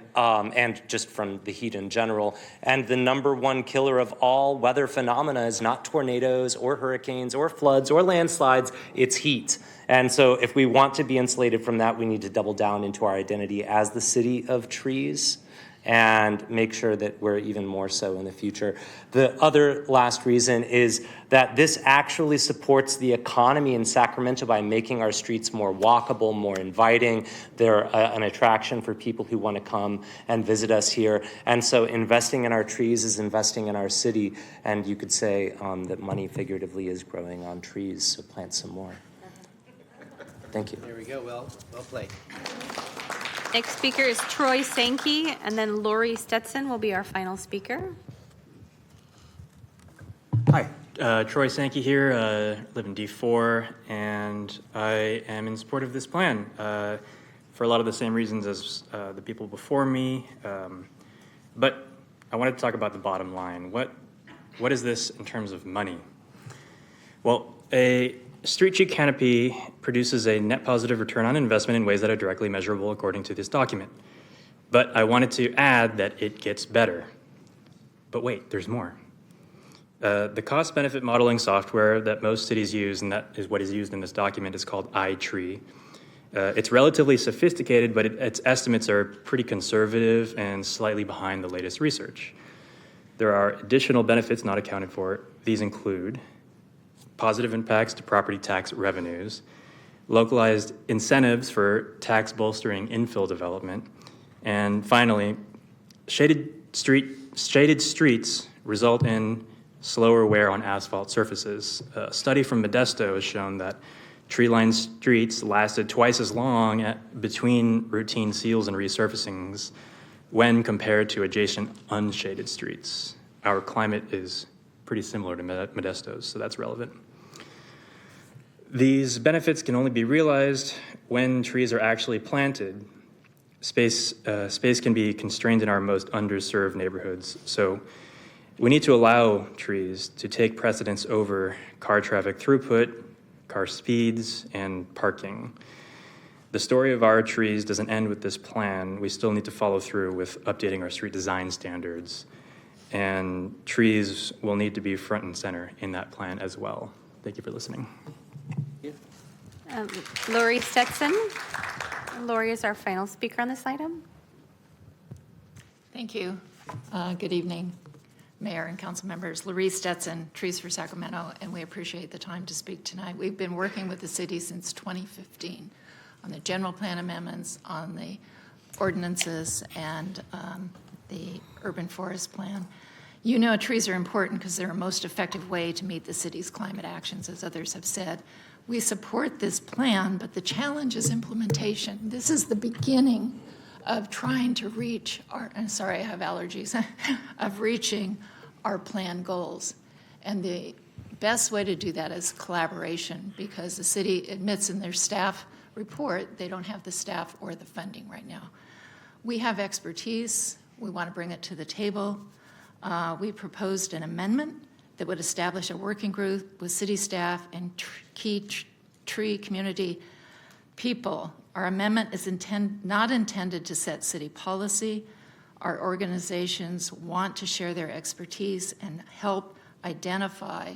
just from the heat in general. And the number one killer of all weather phenomena is not tornadoes or hurricanes or floods or landslides, it's heat. And so if we want to be insulated from that, we need to double down into our identity as the city of trees and make sure that we're even more so in the future. The other last reason is that this actually supports the economy in Sacramento by making our streets more walkable, more inviting. They're an attraction for people who want to come and visit us here. And so investing in our trees is investing in our city. And you could say that money figuratively is growing on trees, so plant some more. Thank you. There we go. Well played. Next speaker is Troy Sankey, and then Lori Stetson will be our final speaker. Hi, Troy Sankey here, live in D4, and I am in support of this plan for a lot of the same reasons as the people before me. But I wanted to talk about the bottom line. What is this in terms of money? Well, a street tree canopy produces a net positive return on investment in ways that are directly measurable according to this document. But I wanted to add that it gets better. But wait, there's more. The cost-benefit modeling software that most cities use, and that is what is used in this document, is called iTree. It's relatively sophisticated, but its estimates are pretty conservative and slightly behind the latest research. There are additional benefits not accounted for. These include positive impacts to property tax revenues, localized incentives for tax bolstering infill development, and finally, shaded streets result in slower wear on asphalt surfaces. A study from Modesto has shown that tree-lined streets lasted twice as long between routine seals and resurfacings when compared to adjacent unshaded streets. Our climate is pretty similar to Modesto's, so that's relevant. These benefits can only be realized when trees are actually planted. Space can be constrained in our most underserved neighborhoods, so we need to allow trees to take precedence over car traffic throughput, car speeds, and parking. The story of our trees doesn't end with this plan. We still need to follow through with updating our street design standards, and trees will need to be front and center in that plan as well. Thank you for listening. Lori Stetson. Lori is our final speaker on this item. Thank you. Good evening, Mayor and council members. Lori Stetson, Trees for Sacramento, and we appreciate the time to speak tonight. We've been working with the city since 2015 on the general plan amendments, on the ordinances, and the urban forest plan. You know, trees are important because they're a most effective way to meet the city's climate actions, as others have said. We support this plan, but the challenge is implementation. This is the beginning of trying to reach our, I'm sorry, I have allergies, of reaching our plan goals. And the best way to do that is collaboration, because the city admits in their staff report they don't have the staff or the funding right now. We have expertise. We want to bring it to the table. We proposed an amendment that would establish a working group with city staff and key tree community people. Our amendment is not intended to set city policy. Our organizations want to share their expertise and help identify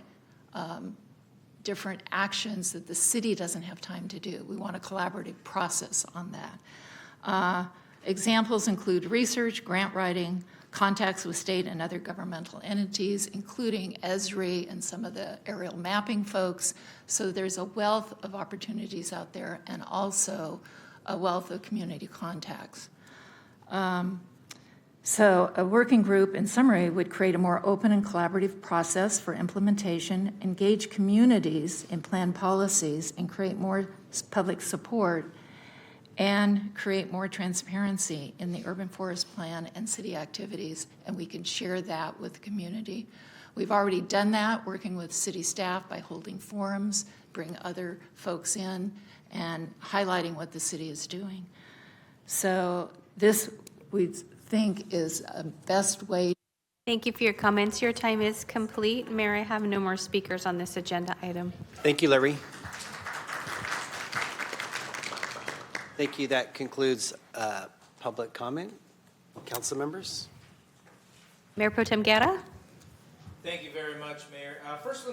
different actions that the city doesn't have time to do. We want a collaborative process on that. Examples include research, grant writing, contacts with state and other governmental entities, including ESRI and some of the aerial mapping folks. So there's a wealth of opportunities out there and also a wealth of community contacts. So a working group, in summary, would create a more open and collaborative process for implementation, engage communities in plan policies, and create more public support, and create more transparency in the urban forest plan and city activities, and we can share that with the community. We've already done that, working with city staff by holding forums, bring other folks in, and highlighting what the city is doing. So this, we think, is a best way. Thank you for your comments. Your time is complete. Mayor, I have no more speakers on this agenda item. Thank you, Larry. Thank you. That concludes public comment. Council members? Mayor Pro Tem Guerra? Thank you very much, Mayor. First,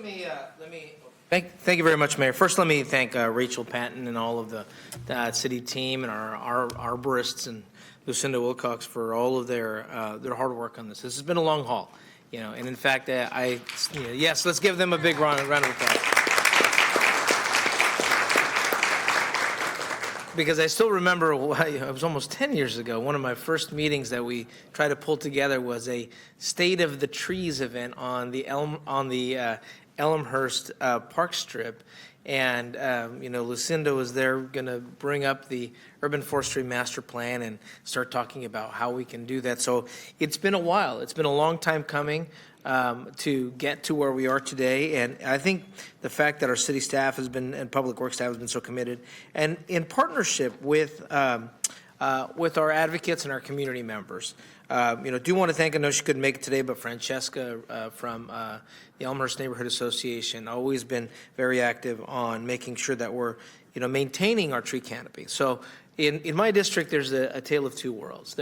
Thank you very much, Mayor. First, let me thank Rachel Patton and all of the city team and our arborists and Lucinda Wilcox for all of their hard work on this. This has been a long haul, and in fact, yes, let's give them a big round of applause. Because I still remember, it was almost 10 years ago, one of my first meetings that we tried to pull together was a State of the Trees event on the Elmhurst Park Strip. And, Lucinda was there going to bring up the Urban Forestry Master Plan and start talking about how we can do that. So it's been a while. It's been a long time coming to get to where we are today. And I think the fact that our city staff has been, and public works staff has been so committed, and in partnership with our advocates and our community members. Do want to thank, I know she couldn't make it today, but Francesca from the Elmhurst Neighborhood Association, always been very active on making sure that we're, maintaining our tree canopy. So in my district, there's a tale of two worlds.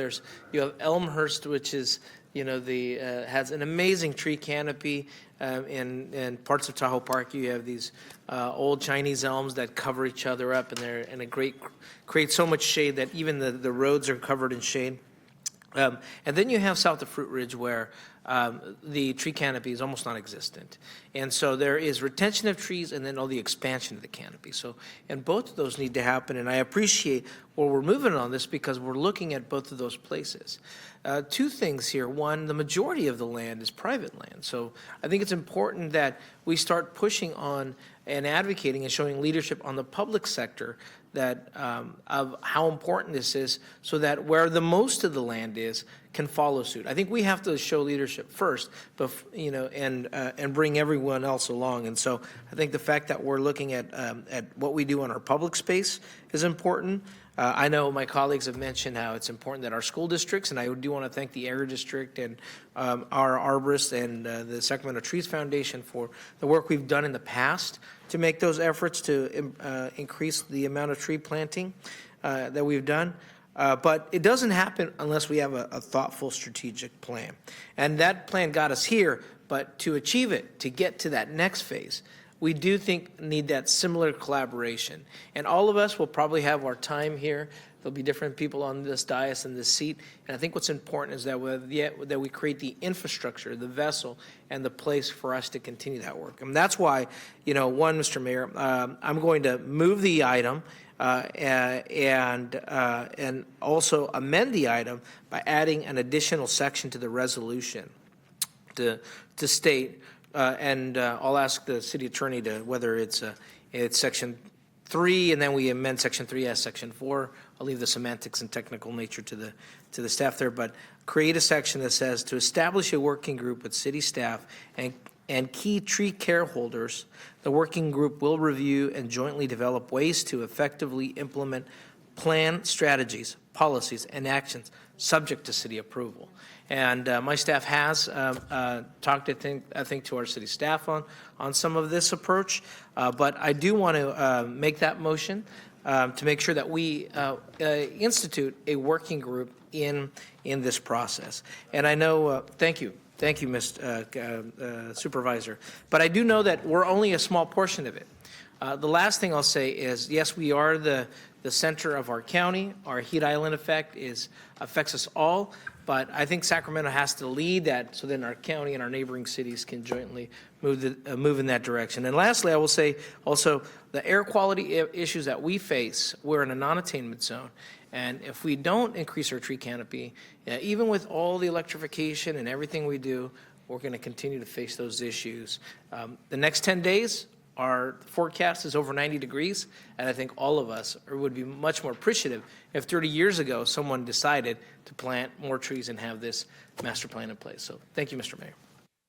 You have Elmhurst, which is, has an amazing tree canopy. In parts of Tahoe Park, you have these old Chinese elms that cover each other up, and they're in create so much shade that even the roads are covered in shade. And then you have south of Fruit Ridge, where the tree canopy is almost non-existent. And so there is retention of trees and then all the expansion of the canopy. So, and both of those need to happen. And I appreciate where we're moving on this because we're looking at both of those places. Two things here. One, the majority of the land is private land. So I think it's important that we start pushing on and advocating and showing leadership on the public sector that of how important this is, so that where the most of the land is can follow suit. I think we have to show leadership first, but and bring everyone else along. And so I think the fact that we're looking at what we do on our public space is important. I know my colleagues have mentioned how it's important that our school districts, and I do want to thank the Air District and our arborists and the Sacramento Trees Foundation for the work we've done in the past to make those efforts to increase the amount of tree planting that we've done. But it doesn't happen unless we have a thoughtful strategic plan. And that plan got us here, but to achieve it, to get to that next phase, we do need that similar collaboration. And all of us will probably have our time here. There'll be different people on this dais and this seat. And I think what's important is that we create the infrastructure, the vessel, and the place for us to continue that work. And that's why, Mr. Mayor, I'm going to move the item and also amend the item by adding an additional section to the resolution to state, and I'll ask the city attorney to whether it's section 3, and then we amend section 3 as section 4. I'll leave the semantics and technical nature to the staff there, but create a section that says to establish a working group with city staff and key tree care holders. The working group will review and jointly develop ways to effectively implement plan, strategies, policies, and actions subject to city approval. And my staff has talked, I think, to our city staff on some of this approach. But I do want to make that motion to make sure that we institute a working group in this process. And I know, thank you, Ms. Supervisor. But I do know that we're only a small portion of it. The last thing I'll say is, yes, we are the center of our county. Our heat island effect affects us all. But I think Sacramento has to lead that so then our county and our neighboring cities can jointly move in that direction. And lastly, I will say also the air quality issues that we face, we're in a non-attainment zone. And if we don't increase our tree canopy, even with all the electrification and everything we do, we're going to continue to face those issues. The next 10 days, our forecast is over 90 degrees, and I think all of us would be much more appreciative if 30 years ago someone decided to plant more trees and have this master plan in place. So thank you, Mr. Mayor.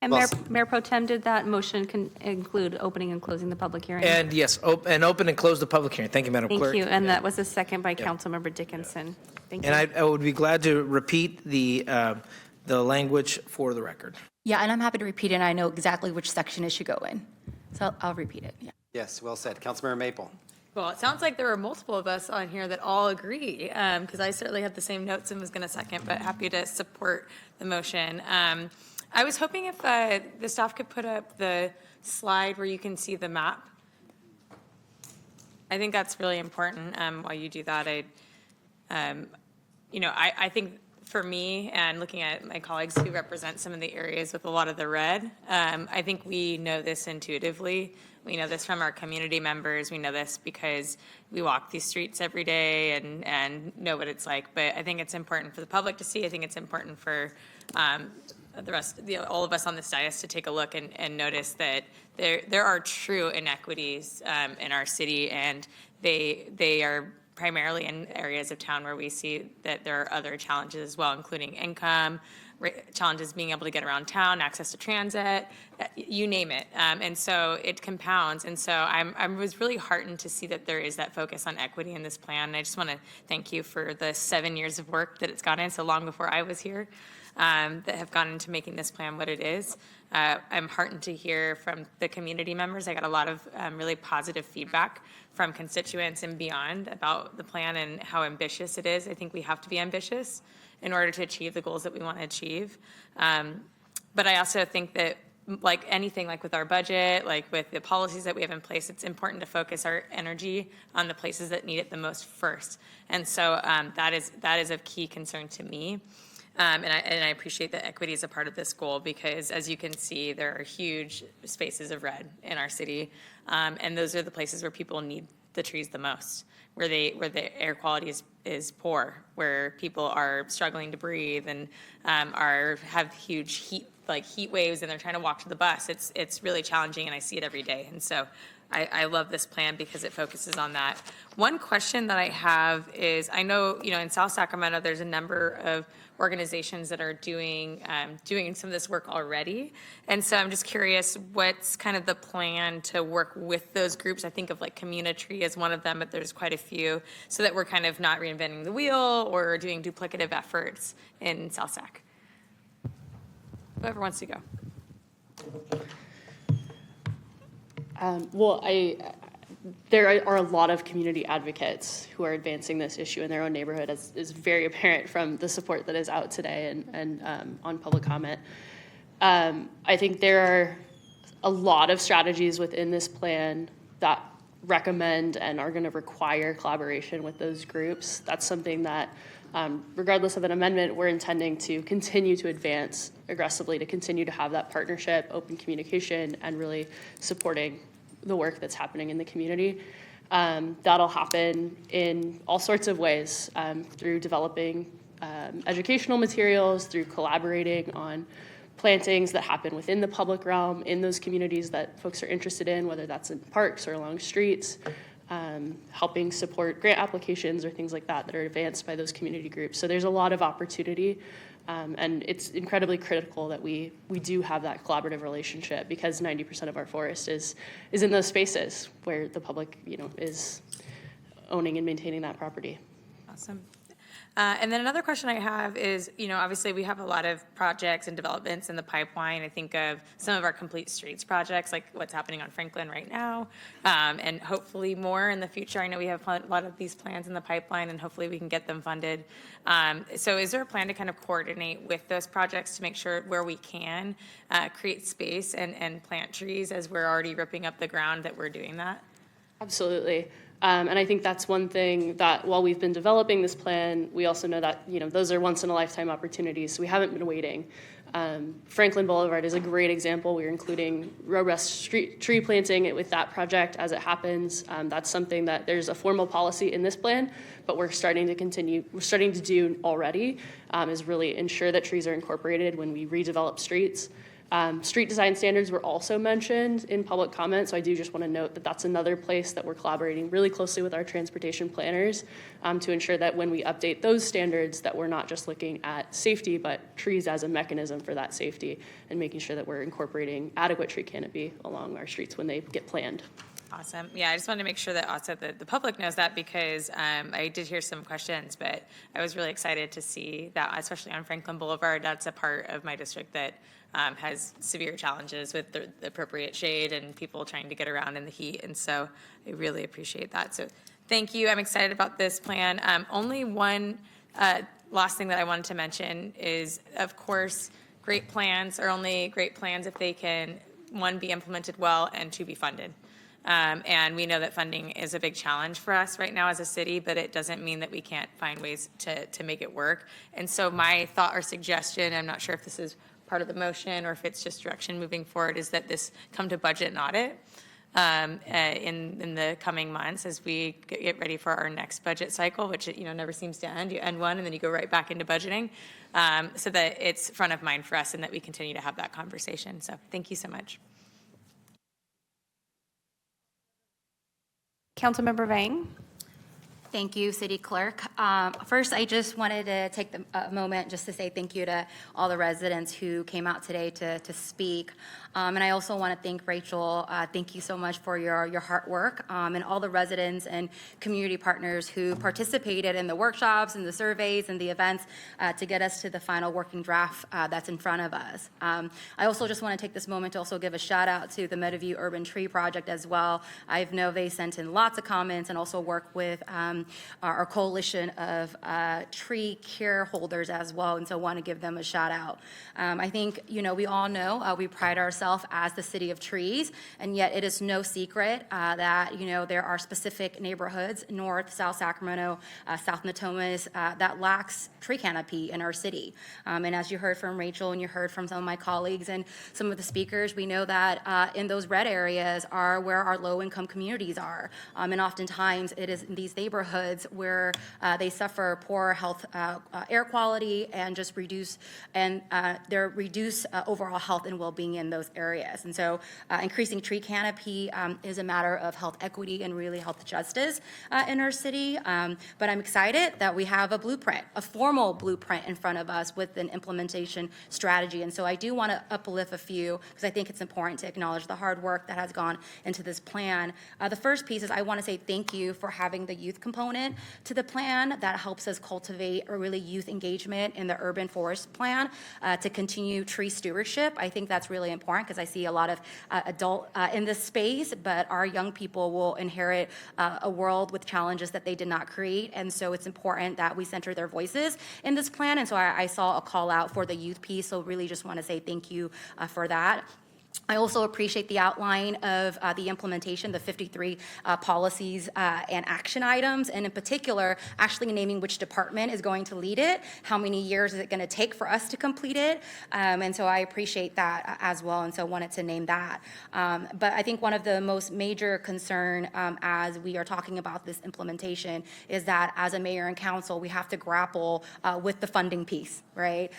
And Mayor Pro Tem, did that motion include opening and closing the public hearing? And yes, and open and close the public hearing. Thank you, Madam Clerk. Thank you, and that was a second by Councilmember Dickinson. Thank you. And I would be glad to repeat the language for the record. Yeah, and I'm happy to repeat it, and I know exactly which section it should go in. So I'll repeat it, yeah. Yes, well said. Councilmember Maple. Well, it sounds like there are multiple of us on here that all agree, because I certainly have the same notes and was going to second, but happy to support the motion. I was hoping if the staff could put up the slide where you can see the map. I think that's really important. While you do that, I think for me and looking at my colleagues who represent some of the areas with a lot of the red, I think we know this intuitively. We know this from our community members. We know this because we walk these streets every day and know what it's like. But I think it's important for the public to see. I think it's important for the rest, all of us on this dais to take a look and notice that there are true inequities in our city, and they are primarily in areas of town where we see that there are other challenges as well, including income, challenges being able to get around town, access to transit, you name it. And so it compounds. And so I was really heartened to see that there is that focus on equity in this plan. And I just want to thank you for the 7 years of work that it's gone in, so long before I was here, that have gone into making this plan what it is. I'm heartened to hear from the community members. I got a lot of really positive feedback from constituents and beyond about the plan and how ambitious it is. I think we have to be ambitious in order to achieve the goals that we want to achieve. But I also think that like anything, like with our budget, like with the policies that we have in place, it's important to focus our energy on the places that need it the most first. And so that is of key concern to me. And I appreciate that equity is a part of this goal because, as you can see, there are huge spaces of red in our city, and those are the places where people need the trees the most, where the air quality is poor, where people are struggling to breathe and have huge heat waves, and they're trying to walk to the bus. It's really challenging, and I see it every day. And so I love this plan because it focuses on that. One question that I have is, I know, in South Sacramento, there's a number of organizations that are doing some of this work already. And so I'm just curious, what's kind of the plan to work with those groups? I think of like Community as one of them, but there's quite a few, so that we're kind of not reinventing the wheel or doing duplicative efforts in South Sac. Whoever wants to go. There are a lot of community advocates who are advancing this issue in their own neighborhood, as is very apparent from the support that is out today and on public comment. I think there are a lot of strategies within this plan that recommend and are going to require collaboration with those groups. That's something that, regardless of an amendment, we're intending to continue to advance aggressively, to continue to have that partnership, open communication, and really supporting the work that's happening in the community. That'll happen in all sorts of ways, through developing educational materials, through collaborating on plantings that happen within the public realm in those communities that folks are interested in, whether that's in parks or along streets, helping support grant applications or things like that are advanced by those community groups. So there's a lot of opportunity. And it's incredibly critical that we do have that collaborative relationship, because 90% of our forest is in those spaces where the public, is owning and maintaining that property. Awesome. And then another question I have is, obviously we have a lot of projects and developments in the pipeline. I think of some of our complete streets projects, like what's happening on Franklin right now, and hopefully more in the future. I know we have a lot of these plans in the pipeline, and hopefully we can get them funded. So is there a plan to kind of coordinate with those projects to make sure where we can create space and plant trees as we're already ripping up the ground that we're doing that? Absolutely. And I think that's one thing that while we've been developing this plan, we also know that, those are once in a lifetime opportunities. So we haven't been waiting. Franklin Boulevard is a great example. We're including robust tree planting with that project as it happens. That's something that there's a formal policy in this plan, but we're starting to do already, is really ensure that trees are incorporated when we redevelop streets. Street design standards were also mentioned in public comment, so I do just want to note that that's another place that we're collaborating really closely with our transportation planners to ensure that when we update those standards that we're not just looking at safety, but trees as a mechanism for that safety and making sure that we're incorporating adequate tree canopy along our streets when they get planned. Awesome. Yeah, I just wanted to make sure that also the public knows that because I did hear some questions, but I was really excited to see that, especially on Franklin Boulevard. That's a part of my district that has severe challenges with the appropriate shade and people trying to get around in the heat. And so I really appreciate that. So thank you. I'm excited about this plan. Only one last thing that I wanted to mention is, of course, great plans are only great plans if they can, one, be implemented well and two, be funded. And we know that funding is a big challenge for us right now as a city, but it doesn't mean that we can't find ways to make it work. And so my thought or suggestion, I'm not sure if this is part of the motion or if it's just direction moving forward, is that this come to budget and audit in the coming months as we get ready for our next budget cycle, which never seems to end. You end one and then you go right back into budgeting, so that it's front of mind for us and that we continue to have that conversation. So thank you so much. Councilmember Vang. Thank you, City Clerk. First, I just wanted to take a moment just to say thank you to all the residents who came out today to speak. And I also want to thank Rachel. Thank you so much for your hard work, and all the residents and community partners who participated in the workshops and the surveys and the events to get us to the final working draft that's in front of us. I also just want to take this moment to also give a shout out to the Meadowview Urban Tree Project as well. I know they sent in lots of comments and also work with our coalition of tree care holders as well, and so I want to give them a shout out. I think, we all know we pride ourselves as the city of trees, and yet it is no secret that, there are specific neighborhoods, North, South Sacramento, South Natomas, that lacks tree canopy in our city. And as you heard from Rachel and you heard from some of my colleagues and some of the speakers, we know that in those red areas are where our low-income communities are. And oftentimes it is in these neighborhoods where they suffer poor health, air quality, and just reduce overall health and well-being in those areas. And so increasing tree canopy is a matter of health equity and really health justice in our city. But I'm excited that we have a blueprint, a formal blueprint in front of us with an implementation strategy. And so I do want to uplift a few because I think it's important to acknowledge the hard work that has gone into this plan. The first piece is I want to say thank you for having the youth component to the plan that helps us cultivate a really youth engagement in the urban forest plan to continue tree stewardship. I think that's really important because I see a lot of adult in this space, but our young people will inherit a world with challenges that they did not create. And so it's important that we center their voices in this plan. And so I saw a call out for the youth piece. So really just want to say thank you for that. I also appreciate the outline of the implementation, the 53 policies and action items, and in particular, actually naming which department is going to lead it, how many years is it going to take for us to complete it, and so I appreciate that as well, and so wanted to name that. But I think one of the most major concern as we are talking about this implementation is that as a mayor and council, we have to grapple with the funding piece, right?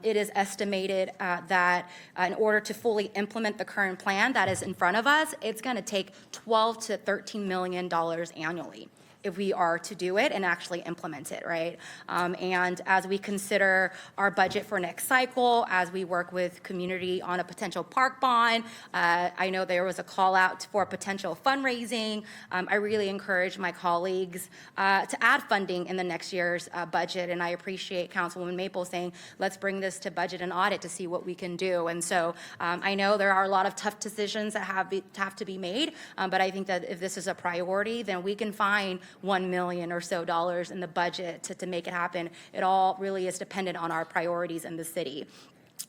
It is estimated that in order to fully implement the current plan that is in front of us, it's going to take $12 to $13 million annually. if we are to do it and actually implement it, right? And as we consider our budget for next cycle, as we work with community on a potential park bond, I know there was a call out for potential fundraising. I really encourage my colleagues to add funding in the next year's budget, and I appreciate Councilwoman Maple saying, let's bring this to budget and audit to see what we can do. And so I know there are a lot of tough decisions that have to be made, but I think that if this is a priority, then we can find $1 million or so in the budget to make it happen. It all really is dependent on our priorities in the city.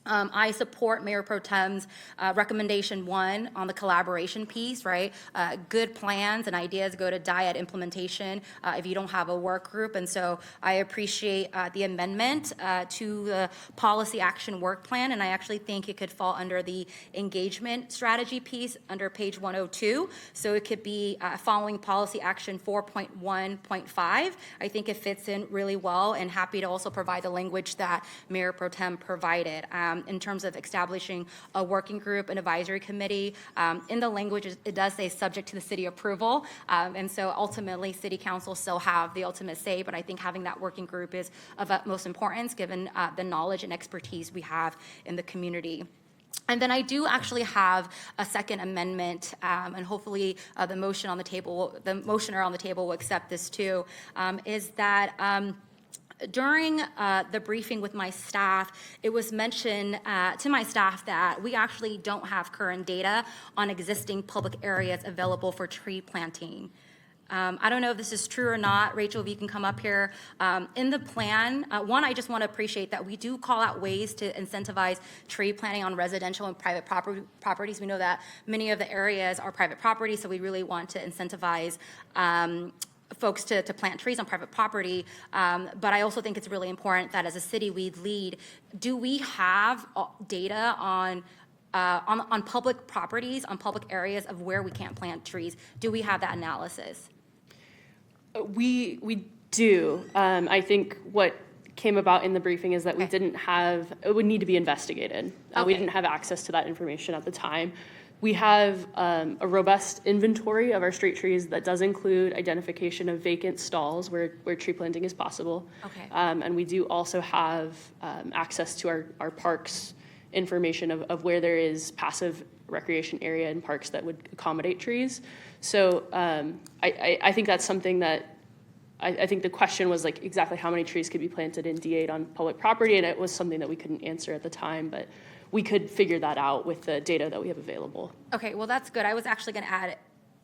I support Mayor Pro Tem's recommendation 1 on the collaboration piece, right? Good plans and ideas go to die at implementation if you don't have a work group. And so I appreciate the amendment to the policy action work plan. And I actually think it could fall under the engagement strategy piece under page 102. So it could be following policy action 4.1.5. I think it fits in really well, and happy to also provide the language that Mayor Pro Tem provided. In terms of establishing a working group, an advisory committee. In the language, it does say subject to the city approval. And so ultimately, city council still have the ultimate say, but I think having that working group is of utmost importance given the knowledge and expertise we have in the community. And then I do actually have a second amendment, and hopefully the motioner on the table will accept this too, is that during the briefing with my staff, it was mentioned to my staff that we actually don't have current data on existing public areas available for tree planting. I don't know if this is true or not. Rachel, if you can come up here. In the plan, one, I just want to appreciate that we do call out ways to incentivize tree planting on residential and private properties. We know that many of the areas are private property, so we really want to incentivize folks to plant trees on private property, but I also think it's really important that as a city we lead. Do we have data on public properties, on public areas of where we can't plant trees? Do we have that analysis? We do. I think what came about in the briefing is that we didn't have, it would need to be investigated. We didn't have access to that information at the time. We have a robust inventory of our street trees that does include identification of vacant stalls where tree planting is possible. Okay. And we do also have access to our parks information of where there is passive recreation area and parks that would accommodate trees. So I think that's something that I think the question was like exactly how many trees could be planted in D8 on public property, and it was something that we couldn't answer at the time, but we could figure that out with the data that we have available. Okay, well, that's good. I was actually going to add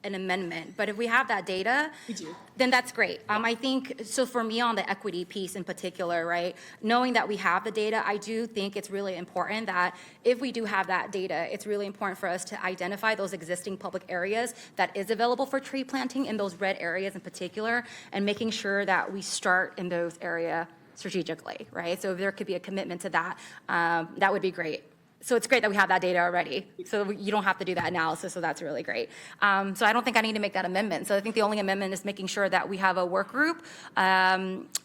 an amendment, but if we have that data, we do. Then that's great. I think, so for me on the equity piece in particular, right, knowing that we have the data, I do think it's really important that if we do have that data, it's really important for us to identify those existing public areas that is available for tree planting in those red areas in particular, and making sure that we start in those areas strategically, right? So if there could be a commitment to that, that would be great. So it's great that we have that data already. So you don't have to do that analysis, so that's really great. So I don't think I need to make that amendment. So I think the only amendment is making sure that we have a work group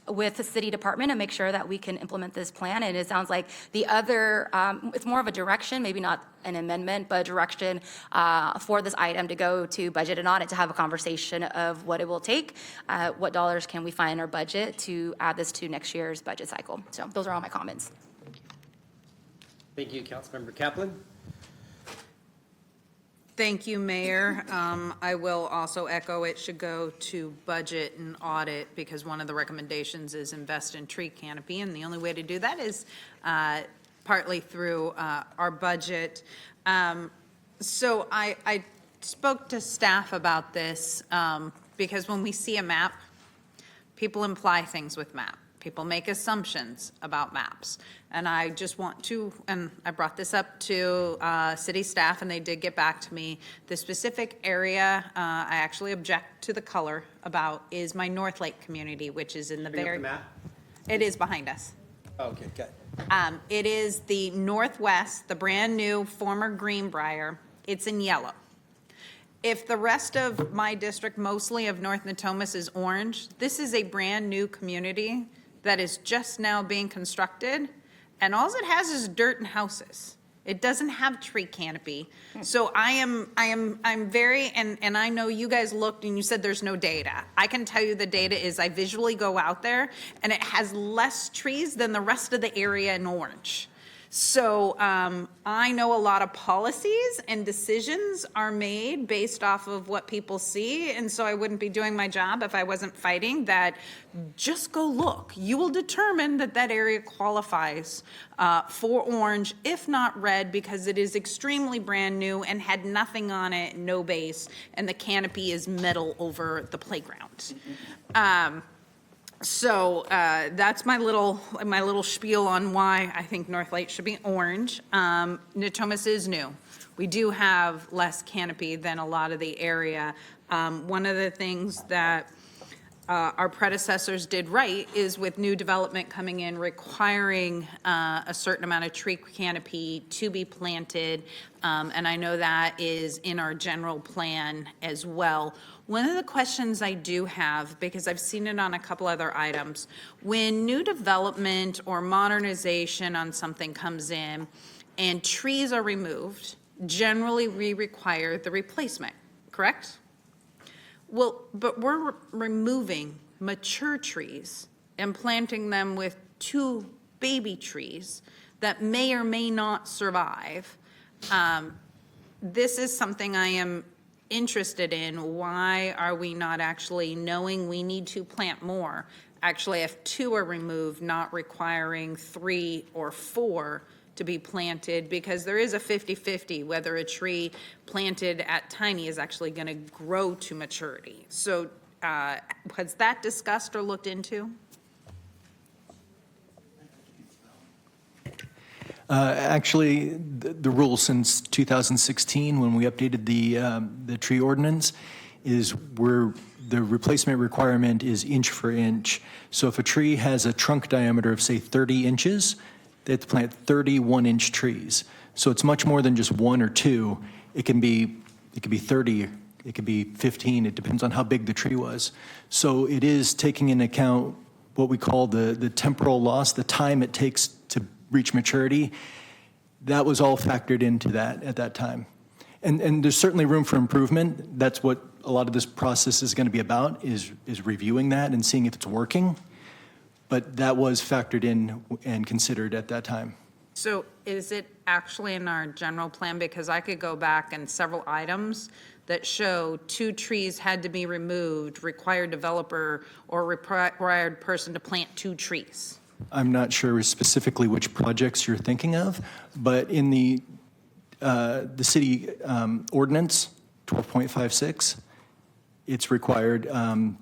with the city department and make sure that we can implement this plan. And it sounds like the other, it's more of a direction, maybe not an amendment, but a direction for this item to go to budget and audit to have a conversation of what it will take, what dollars can we find in our budget to add this to next year's budget cycle. So those are all my comments. Thank you, Councilmember Kaplan. Thank you, Mayor. I will also echo it should go to budget and audit because one of the recommendations is invest in tree canopy, and the only way to do that is partly through our budget. So I spoke to staff about this because when we see a map, people imply things with map. People make assumptions about maps. And I just want to, and I brought this up to city staff and they did get back to me. The specific area I actually object to the color about is my North Lake community, which is in the very, map? It is behind us. Oh, okay, good. It is the northwest, the brand new former Greenbrier. It's in yellow. If the rest of my district, mostly of North Natomas, is orange, this is a brand new community that is just now being constructed, and all it has is dirt and houses. It doesn't have tree canopy. So I'm very, and I know you guys looked and you said there's no data. I can tell you the data is I visually go out there and it has less trees than the rest of the area in Orange. So I know a lot of policies and decisions are made based off of what people see, and so I wouldn't be doing my job if I wasn't fighting that. Just go look. You will determine that that area qualifies for orange, if not red, because it is extremely brand new and had nothing on it, no base, and the canopy is metal over the playground. So that's my little spiel on why I think North Lake should be orange. Natomas is new. We do have less canopy than a lot of the area. One of the things that our predecessors did right is with new development coming in requiring a certain amount of tree canopy to be planted, and I know that is in our general plan as well. One of the questions I do have, because I've seen it on a couple other items, when new development or modernization on something comes in and trees are removed, generally we require the replacement, correct? Well, but we're removing mature trees and planting them with 2 baby trees that may or may not survive. This is something I am interested in. Why are we not actually knowing we need to plant more? Actually, if 2 are removed, not requiring 3 or 4 to be planted, because there is a 50-50 whether a tree planted at tiny is actually going to grow to maturity. So has that discussed or looked into? Actually, the rule since 2016, when we updated the tree ordinance, is where the replacement requirement is inch for inch. So if a tree has a trunk diameter of, say, 30 inches, they have to plant 31-inch trees. So it's much more than just 1 or 2. It can be 30, it could be 15. It depends on how big the tree was. So it is taking into account what we call the temporal loss, the time it takes to reach maturity. That was all factored into that at that time. And there's certainly room for improvement. That's what a lot of this process is going to be about, is reviewing that and seeing if it's working. But that was factored in and considered at that time. So is it actually in our general plan? Because I could go back and several items that show 2 trees had to be removed, required developer or required person to plant 2 trees. I'm not sure specifically which projects you're thinking of, but in the city ordinance 12.56, it's required,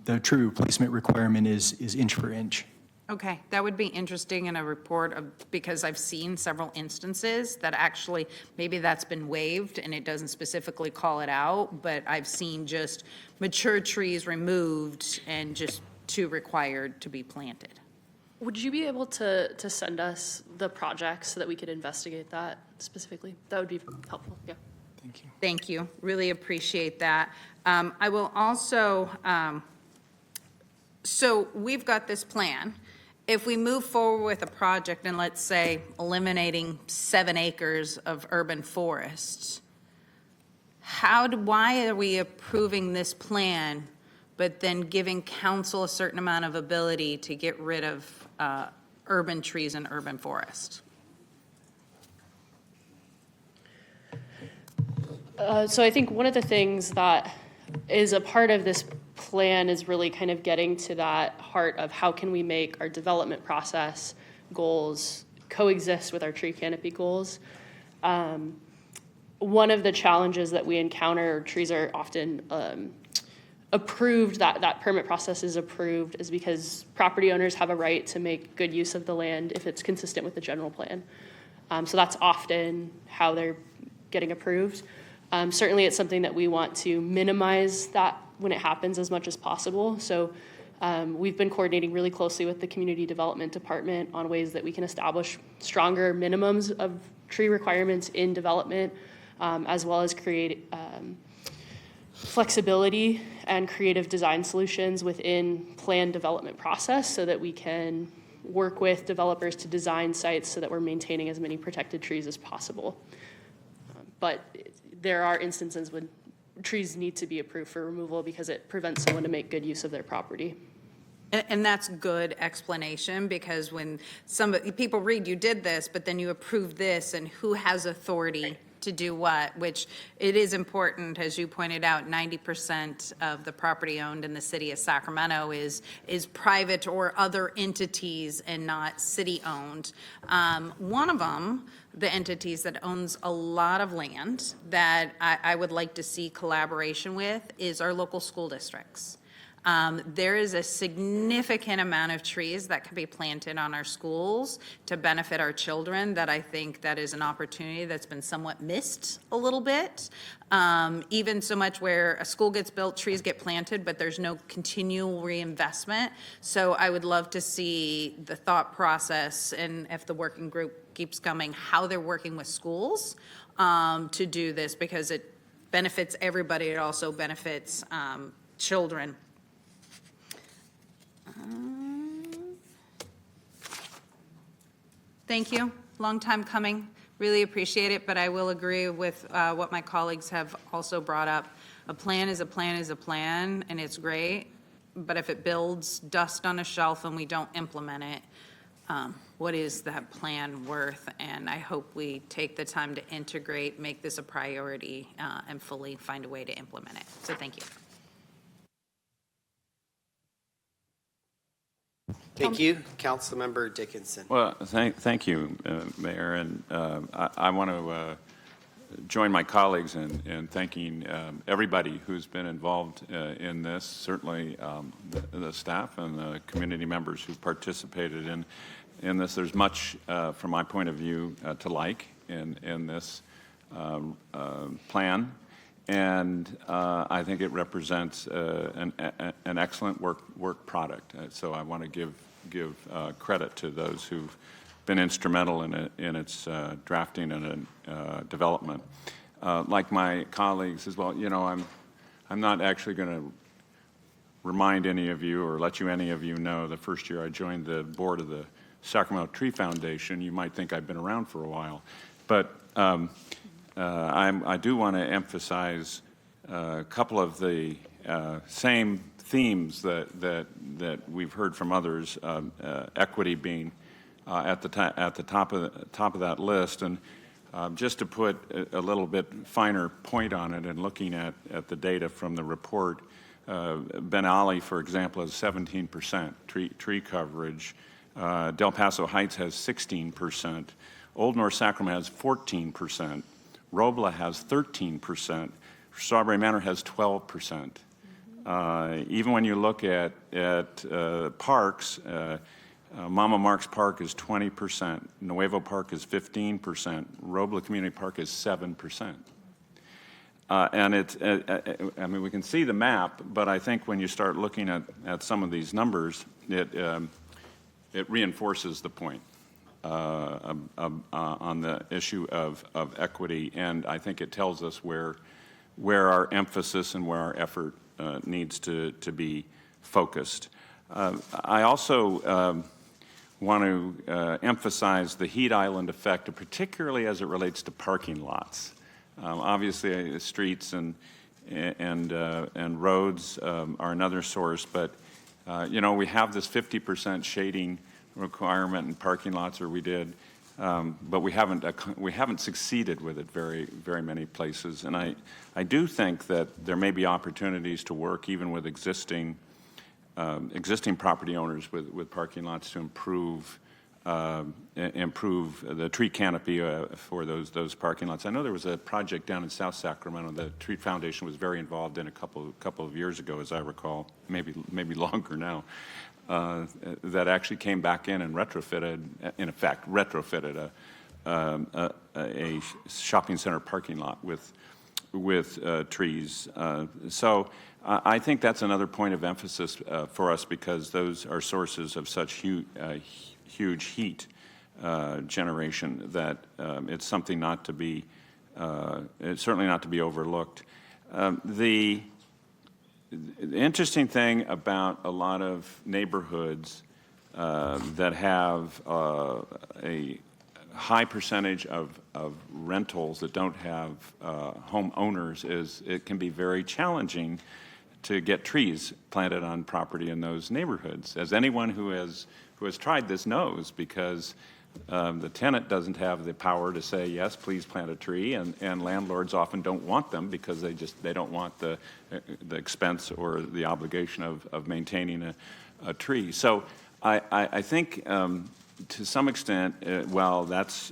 the tree replacement requirement is inch for inch. Okay, that would be interesting in a report because I've seen several instances that actually, maybe that's been waived and it doesn't specifically call it out, but I've seen just mature trees removed and just 2 required to be planted. Would you be able to send us the projects so that we could investigate that specifically? That would be helpful, yeah. Thank you. Thank you, really appreciate that. I will also, so we've got this plan. If we move forward with a project and let's say eliminating 7 acres of urban forests, why are we approving this plan, but then giving council a certain amount of ability to get rid of urban trees and urban forest? So I think one of the things that is a part of this plan is really kind of getting to that heart of how can we make our development process goals coexist with our tree canopy goals. One of the challenges that we encounter, trees are often approved, that permit process is approved, is because property owners have a right to make good use of the land if it's consistent with the general plan. So that's often how they're getting approved. Certainly it's something that we want to minimize that when it happens as much as possible. So we've been coordinating really closely with the Community Development Department on ways that we can establish stronger minimums of tree requirements in development, as well as create flexibility and creative design solutions within planned development process so that we can work with developers to design sites so that we're maintaining as many protected trees as possible. But there are instances when trees need to be approved for removal because it prevents someone to make good use of their property. And that's good explanation, because when people read, you did this, but then you approved this, and who has authority to do what, which it is important, as you pointed out, 90% of the property owned in the city of Sacramento is private or other entities and not city-owned. One of them, the entities that owns a lot of land that I would like to see collaboration with, is our local school districts. There is a significant amount of trees that can be planted on our schools to benefit our children that I think that is an opportunity that's been somewhat missed a little bit. Even so much where a school gets built, trees get planted, but there's no continual reinvestment. So I would love to see the thought process, and if the working group keeps coming, how they're working with schools to do this, because it benefits everybody. It also benefits children. Thank you. Long time coming. Really appreciate it, but I will agree with what my colleagues have also brought up. A plan is a plan is a plan, and it's great, but if it builds dust on a shelf and we don't implement it, what is that plan worth? And I hope we take the time to integrate, make this a priority, and fully find a way to implement it. So thank you. Thank you. Councilmember Dickinson. Well, thank you, Mayor, and I want to join my colleagues in thanking everybody who's been involved in this, certainly the staff and the community members who participated in this. There's much, from my point of view, to like in this plan, and I think it represents an excellent work product. So I want to give credit to those who've been instrumental in its drafting and development. Like my colleagues as well, you know, I'm not actually going to remind any of you or let any of you know the first year I joined the board of the Sacramento Tree Foundation. You might think I've been around for a while, but I do want to emphasize a couple of the same themes that we've heard from others, equity being at the top of that list, and just to put a little bit finer point on it, and looking at the data from the report, Ben Ali, for example, has 17% tree coverage. Del Paso Heights has 16%. Old North Sacramento has 14%. Robla has 13%. Strawberry Manor has 12%. Even when you look at parks, Mama Mark's Park is 20%, Nuevo Park is 15%, Robla Community Park is 7%. And it's, I mean, we can see the map, but I think when you start looking at some of these numbers, it reinforces the point on the issue of equity, and I think it tells us where our emphasis and where our effort needs to be focused. I also want to emphasize the heat island effect, particularly as it relates to parking lots. Obviously, streets and roads are another source, but you know, we have this 50% shading requirement in parking lots, or we did, but we haven't succeeded with it very many places. And I do think that there may be opportunities to work even with existing property owners with parking lots to improve the tree canopy for those parking lots. I know there was a project down in South Sacramento the Tree Foundation was very involved in a couple of years ago, as I recall, maybe longer now, that actually came back in and retrofitted a shopping center parking lot with trees. So I think that's another point of emphasis for us, because those are sources of such huge heat generation that it's something not to be, it's certainly not to be overlooked. The interesting thing about a lot of neighborhoods that have a high percentage of rentals that don't have homeowners, it can be very challenging to get trees planted on property in those neighborhoods, as anyone who has tried this knows, because the tenant doesn't have the power to say, yes, please plant a tree, and landlords often don't want them because they don't want the expense or the obligation of maintaining a tree. So I think to some extent, while that's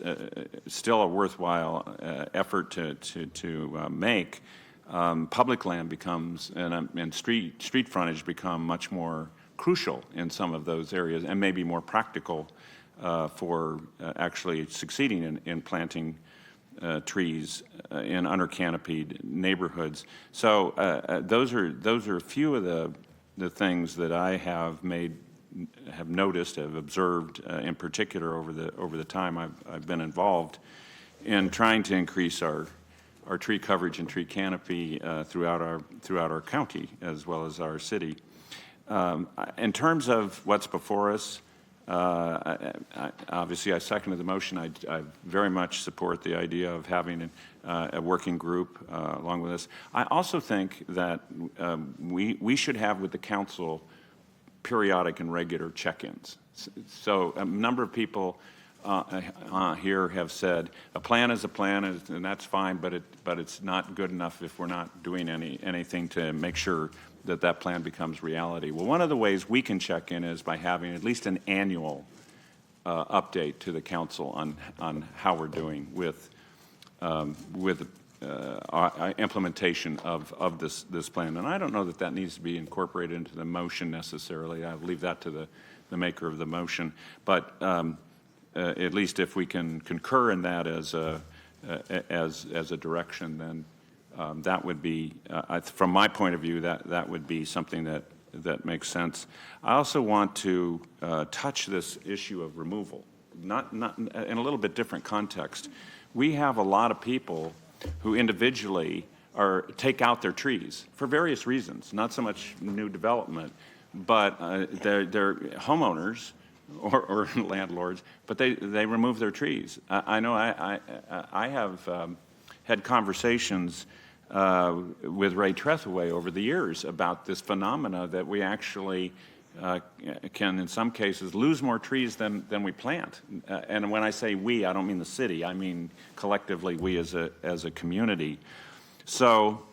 still a worthwhile effort to make, public land becomes, and street frontage become much more crucial in some of those areas, and maybe more practical for actually succeeding in planting trees in under-canopied neighborhoods. So those are a few of the things that I have noticed, have observed in particular over the time I've been involved in trying to increase our tree coverage and tree canopy throughout our county as well as our city. In terms of what's before us, obviously I seconded the motion. I very much support the idea of having a working group along with us. I also think that we should have with the council periodic and regular check-ins. So a number of people here have said a plan is a plan, and that's fine, but it's not good enough if we're not doing anything to make sure that plan becomes reality. Well, one of the ways we can check in is by having at least an annual update to the council on how we're doing with our implementation of this plan. And I don't know that needs to be incorporated into the motion necessarily. I leave that to the maker of the motion. But at least if we can concur in that as a direction, then that would be, from my point of view, that would be something that makes sense. I also want to touch this issue of removal, not in a little bit different context. We have a lot of people who individually take out their trees for various reasons, not so much new development, but they're homeowners or landlords, but they remove their trees. I know I have had conversations with Ray Trethaway over the years about this phenomena that we actually can, in some cases, lose more trees than we plant. And when I say we, I don't mean the city. I mean collectively we as a community. So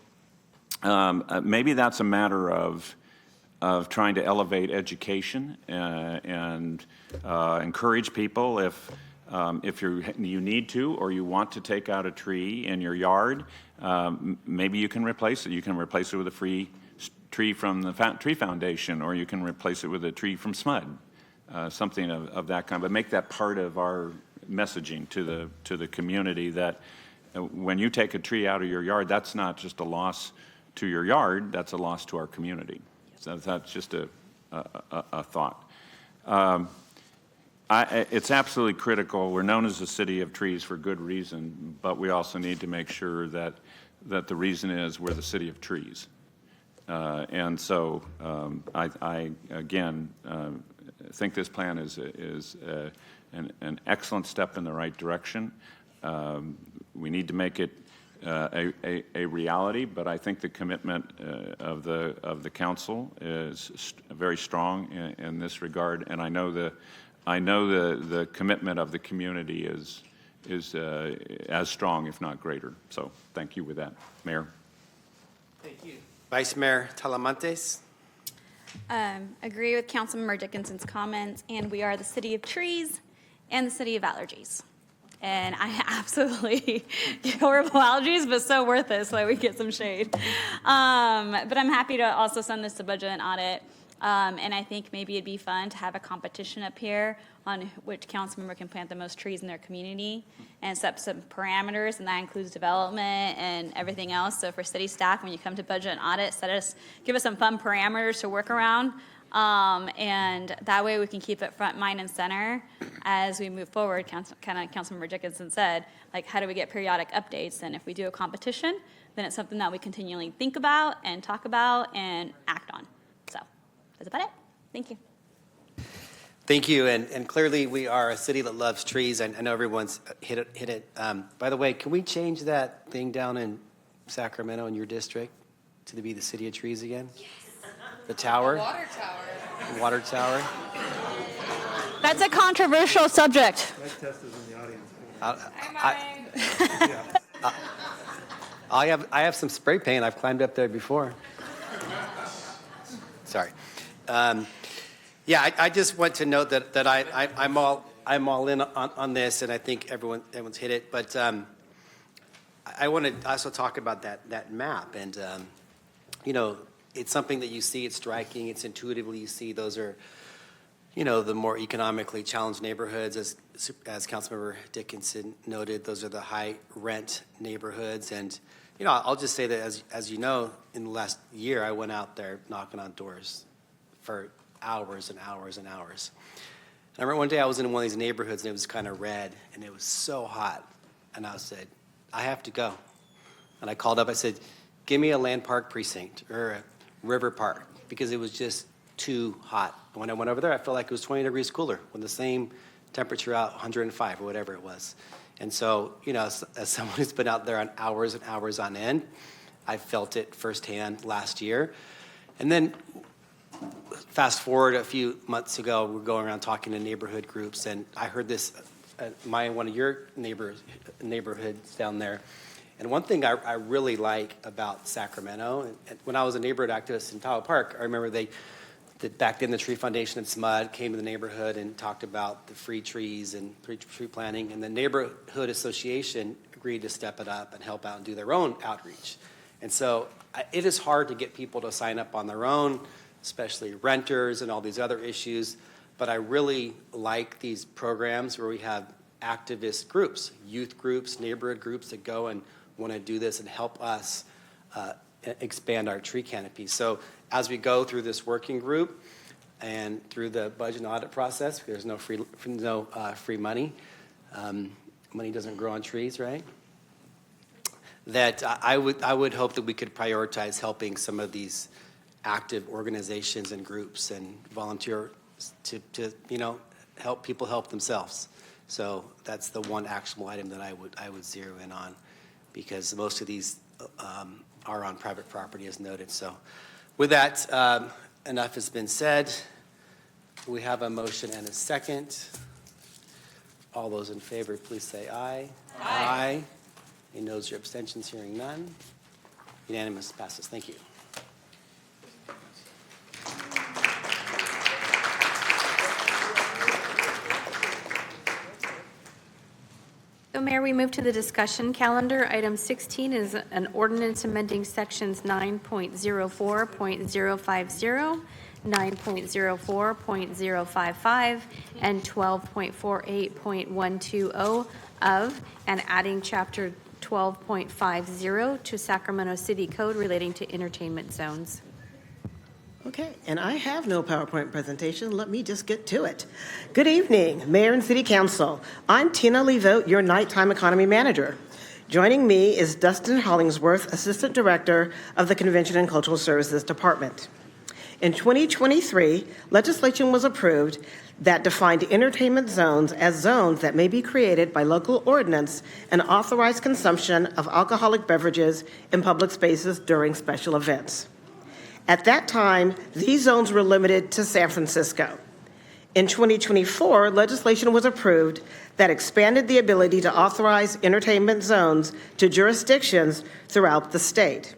maybe that's a matter of trying to elevate education and encourage people if you need to or you want to take out a tree in your yard, maybe you can replace it. You can replace it with a free tree from the Tree Foundation, or you can replace it with a tree from SMUD, something of that kind. But make that part of our messaging to the community that when you take a tree out of your yard, that's not just a loss to your yard, that's a loss to our community. So that's just a thought. It's absolutely critical. We're known as the city of trees for good reason, but we also need to make sure that the reason is we're the city of trees. And so I again think this plan is an excellent step in the right direction. We need to make it a reality, but I think the commitment of the council is very strong in this regard, and I know the commitment of the community is as strong, if not greater. So thank you with that, Mayor. Thank you. Vice Mayor Talamantes. Agree with Councilmember Dickinson's comments, and we are the city of trees and the city of allergies. And I absolutely get horrible allergies, but so worth it so that we get some shade. But I'm happy to also send this to Budget and Audit. And I think maybe it'd be fun to have a competition up here on which council member can plant the most trees in their community and set up some parameters, and that includes development and everything else. So for city staff, when you come to Budget and Audit, give us some fun parameters to work around. And that way we can keep it front, mind, and center as we move forward. Councilmember Dickinson said, like, how do we get periodic updates? And if we do a competition, then it's something that we continually think about and talk about and act on. So that's about it. Thank you. Thank you, and clearly we are a city that loves trees. I know everyone's hit it. By the way, can we change that thing down in Sacramento in your district to be the city of trees again? Yes. The tower? Water tower. The water tower? That's a controversial subject. I have some spray paint. I've climbed up there before. Sorry. Yeah, I just want to note that I'm all in on this, and I think everyone's hit it. But I want to also talk about that map, and you know, it's something that you see. It's striking. It's intuitively you see those are, you know, the more economically challenged neighborhoods, as Councilmember Dickinson noted. Those are the high rent neighborhoods, and you know, I'll just say that as you know, in the last year, I went out there knocking on doors for hours and hours and hours. And I remember one day I was in one of these neighborhoods and it was kind of red and it was so hot. And I said, I have to go. And I called up, I said, give me a land park precinct or a river park, because it was just too hot. And when I went over there, I felt like it was 20 degrees cooler when the same temperature out, 105 or whatever it was. And so, you know, as someone who's been out there on hours and hours on end, I felt it firsthand last year. And then fast forward a few months ago, we're going around talking to neighborhood groups, and I heard this at one of your neighborhoods down there. And one thing I really like about Sacramento, and when I was a neighborhood activist in Tahoe Park, I remember back then the Tree Foundation and SMUD came to the neighborhood and talked about the free trees and tree planting, and the neighborhood association agreed to step it up and help out and do their own outreach. And so it is hard to get people to sign up on their own, especially renters and all these other issues. But I really like these programs where we have activist groups, youth groups, neighborhood groups that go and want to do this and help us expand our tree canopy. So as we go through this working group and through the budget and audit process, there's no free money. Money doesn't grow on trees, right? That I would hope that we could prioritize helping some of these active organizations and groups and volunteer to you know, help people help themselves. So that's the one actionable item that I would zero in on, because most of these are on private property as noted. So with that, enough has been said. We have a motion and a second. All those in favor, please say aye. Aye. Any noes or abstentions? Hearing none. Unanimous, passes. Thank you. So, Mayor, we move to the discussion calendar. Item 16 is an ordinance amending sections 9.04.050, 9.04.055, and 12.48.120 of, and adding Chapter 12.50 to Sacramento City Code relating to entertainment zones. Okay, and I have no PowerPoint presentation. Let me just get to it. Good evening, Mayor and City Council. I'm Tina Levote, your Nighttime Economy Manager. Joining me is Dustin Hollingsworth, Assistant Director of the Convention and Cultural Services Department. In 2023, legislation was approved that defined entertainment zones as zones that may be created by local ordinance and authorize consumption of alcoholic beverages in public spaces during special events. At that time, these zones were limited to San Francisco. In 2024, legislation was approved that expanded the ability to authorize entertainment zones to jurisdictions throughout the state.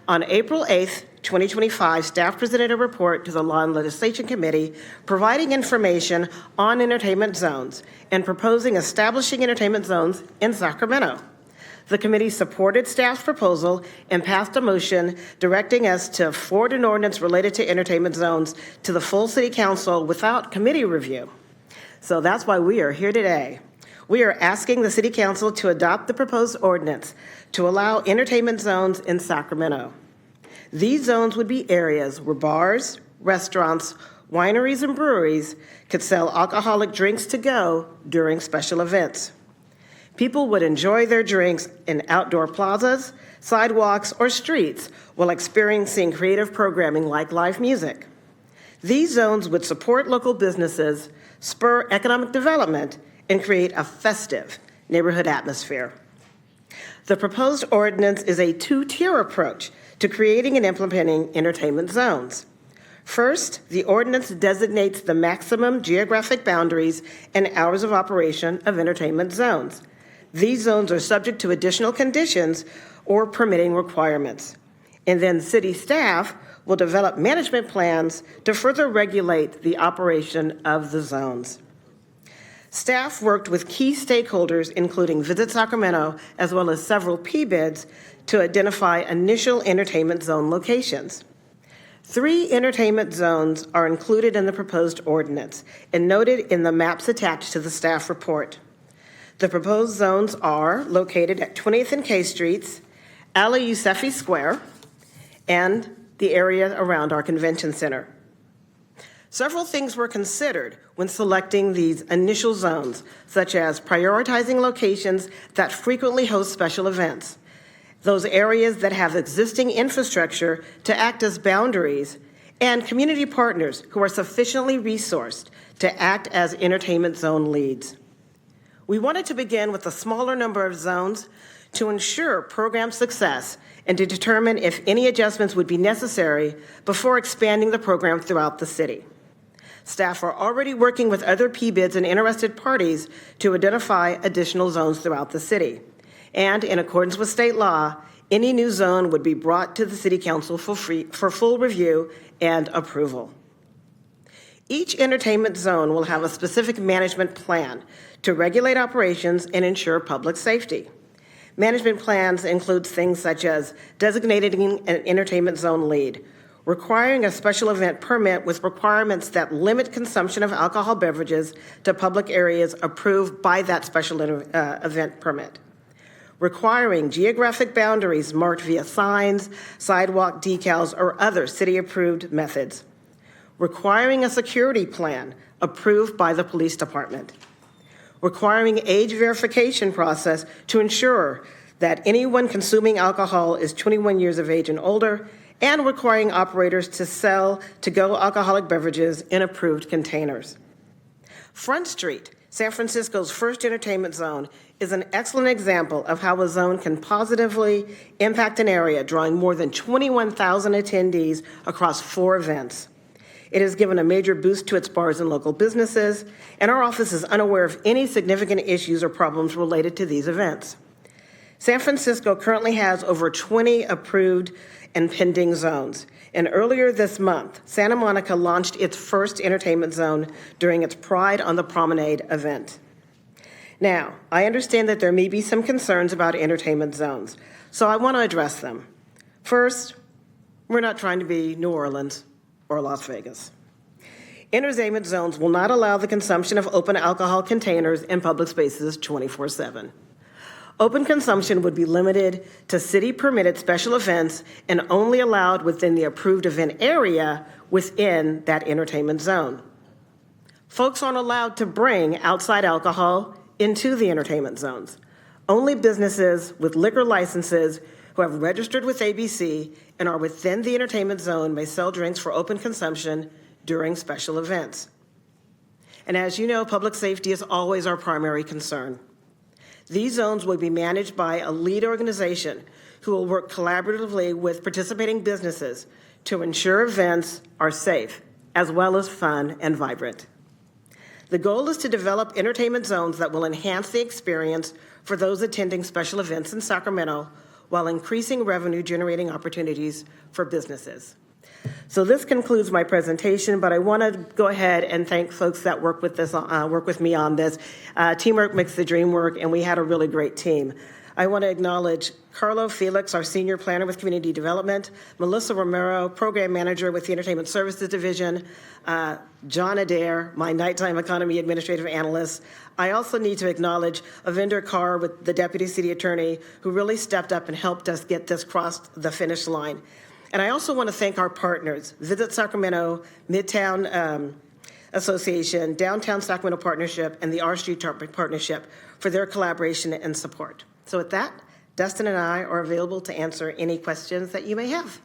On April 8th, 2025, staff presented a report to the Law and Legislation Committee providing information on entertainment zones and proposing establishing entertainment zones in Sacramento. The committee supported staff's proposal and passed a motion directing us to forward an ordinance related to entertainment zones to the full City Council without committee review. So that's why we are here today. We are asking the City Council to adopt the proposed ordinance to allow entertainment zones in Sacramento. These zones would be areas where bars, restaurants, wineries, and breweries could sell alcoholic drinks to go during special events. People would enjoy their drinks in outdoor plazas, sidewalks, or streets while experiencing creative programming like live music. These zones would support local businesses, spur economic development, and create a festive neighborhood atmosphere. The proposed ordinance is a two-tier approach to creating and implementing entertainment zones. First, the ordinance designates the maximum geographic boundaries and hours of operation of entertainment zones. These zones are subject to additional conditions or permitting requirements. And then city staff will develop management plans to further regulate the operation of the zones. Staff worked with key stakeholders, including Visit Sacramento, as well as several PBIDs, to identify initial entertainment zone locations. 3 entertainment zones are included in the proposed ordinance and noted in the maps attached to the staff report. The proposed zones are located at 20th and K Streets, Ali Yousefi Square, and the area around our convention center. Several things were considered when selecting these initial zones, such as prioritizing locations that frequently host special events, those areas that have existing infrastructure to act as boundaries, and community partners who are sufficiently resourced to act as entertainment zone leads. We wanted to begin with a smaller number of zones to ensure program success and to determine if any adjustments would be necessary before expanding the program throughout the city. Staff are already working with other PBIDs and interested parties to identify additional zones throughout the city. And in accordance with state law, any new zone would be brought to the City Council for full review and approval. Each entertainment zone will have a specific management plan to regulate operations and ensure public safety. Management plans include things such as designating an entertainment zone lead, requiring a special event permit with requirements that limit consumption of alcohol beverages to public areas approved by that special event permit, requiring geographic boundaries marked via signs, sidewalk decals, or other city-approved methods, requiring a security plan approved by the police department, requiring age verification process to ensure that anyone consuming alcohol is 21 years of age and older, and requiring operators to sell to-go alcoholic beverages in approved containers. Front Street, San Francisco's first entertainment zone, is an excellent example of how a zone can positively impact an area, drawing more than 21,000 attendees across 4 events. It has given a major boost to its bars and local businesses, and our office is unaware of any significant issues or problems related to these events. San Francisco currently has over 20 approved and pending zones. And earlier this month, Santa Monica launched its first entertainment zone during its Pride on the Promenade event. Now, I understand that there may be some concerns about entertainment zones, so I want to address them. First, we're not trying to be New Orleans or Las Vegas. Entertainment zones will not allow the consumption of open alcohol containers in public spaces 24/7. Open consumption would be limited to city-permitted special events and only allowed within the approved event area within that entertainment zone. Folks aren't allowed to bring outside alcohol into the entertainment zones. Only businesses with liquor licenses who have registered with ABC and are within the entertainment zone may sell drinks for open consumption during special events. And as you know, public safety is always our primary concern. These zones will be managed by a lead organization who will work collaboratively with participating businesses to ensure events are safe, as well as fun and vibrant. The goal is to develop entertainment zones that will enhance the experience for those attending special events in Sacramento while increasing revenue-generating opportunities for businesses. So this concludes my presentation, but I want to go ahead and thank folks that work with me on this. Teamwork makes the dream work, and we had a really great team. I want to acknowledge Carlo Felix, our Senior Planner with Community Development, Melissa Romero, Program Manager with the Entertainment Services Division, John Adair, my Nighttime Economy Administrative Analyst. I also need to acknowledge Avinder Kaur, with the Deputy City Attorney, who really stepped up and helped us get this crossed the finish line. And I also want to thank our partners, Visit Sacramento, Midtown Association, Downtown Sacramento Partnership, and the R Street Partnership for their collaboration and support. So with that, Dustin and I are available to answer any questions that you may have.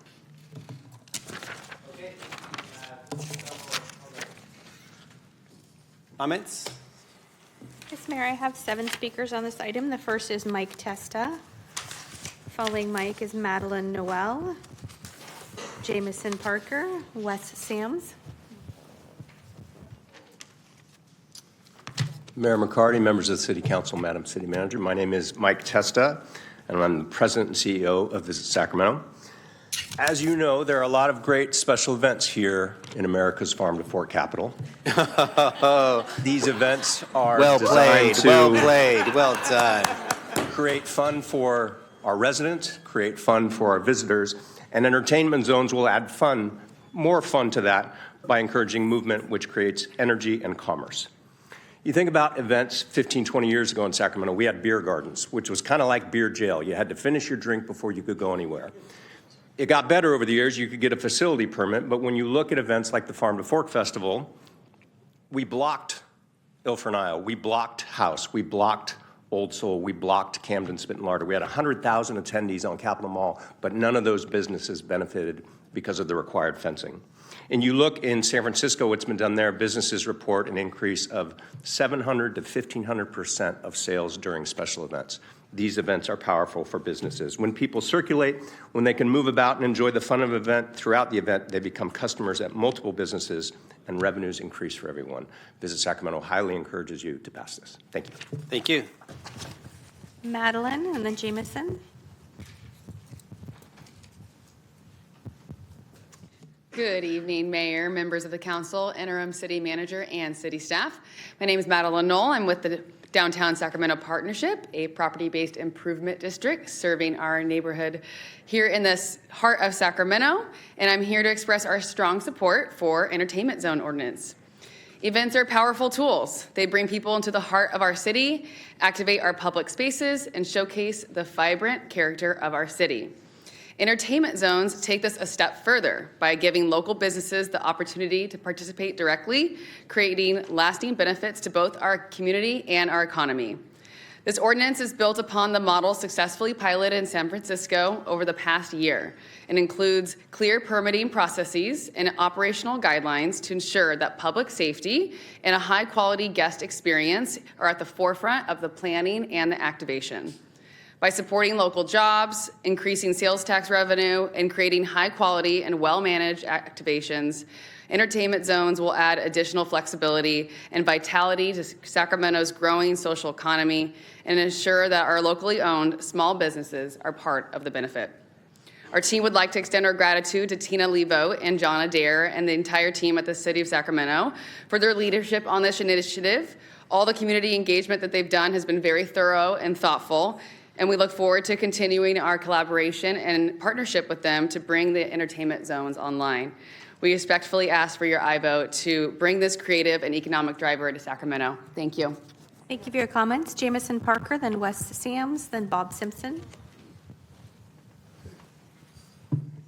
Okay. Comments? Yes, Mayor, I have 7 speakers on this item. The first is Mike Testa. Following Mike is Madeline Noel, Jamison Parker, Wes Sams. Mayor McCarty, members of the City Council, Madam City Manager, my name is Mike Testa, and I'm the President and CEO of Visit Sacramento. As you know, there are a lot of great special events here in America's Farm to Fork capital. These events are Well designed played, to well played, well done. create fun for our residents, create fun for our visitors, and entertainment zones will add fun, more fun to that by encouraging movement, which creates energy and commerce. You think about events 15, 20 years ago in Sacramento, we had beer gardens, which was kind of like beer jail. You had to finish your drink before you could go anywhere. It got better over the years. You could get a facility permit, but when you look at events like the Farm to Fork Festival, we blocked Ilford Isle, we blocked House, we blocked Old Soul, we blocked Camden Spit and Larder. We had 100,000 attendees on Capitol Mall, but none of those businesses benefited because of the required fencing. And you look in San Francisco, what's been done there, businesses report an increase of 700 to 1,500% of sales during special events. These events are powerful for businesses. When people circulate, when they can move about and enjoy the fun of an event throughout the event, they become customers at multiple businesses and revenues increase for everyone. Visit Sacramento highly encourages you to pass this. Thank you. Thank you. Madeline and then Jamison. Good evening, Mayor, members of the council, interim city manager, and city staff. My name is Madeline Knoll. I'm with the Downtown Sacramento Partnership, a property-based improvement district serving our neighborhood here in the heart of Sacramento, and I'm here to express our strong support for entertainment zone ordinance. Events are powerful tools. They bring people into the heart of our city, activate our public spaces, and showcase the vibrant character of our city. Entertainment zones take this a step further by giving local businesses the opportunity to participate directly, creating lasting benefits to both our community and our economy. This ordinance is built upon the model successfully piloted in San Francisco over the past year and includes clear permitting processes and operational guidelines to ensure that public safety and a high-quality guest experience are at the forefront of the planning and the activation. By supporting local jobs, increasing sales tax revenue, and creating high-quality and well-managed activations, entertainment zones will add additional flexibility and vitality to Sacramento's growing social economy and ensure that our locally owned small businesses are part of the benefit. Our team would like to extend our gratitude to Tina Levo and John Adair and the entire team at the City of Sacramento for their leadership on this initiative. All the community engagement that they've done has been very thorough and thoughtful, and we look forward to continuing our collaboration and partnership with them to bring the entertainment zones online. We respectfully ask for your aye vote to bring this creative and economic driver to Sacramento. Thank you. Thank you for your comments. Jamison Parker, then Wes Sams, then Bob Simpson.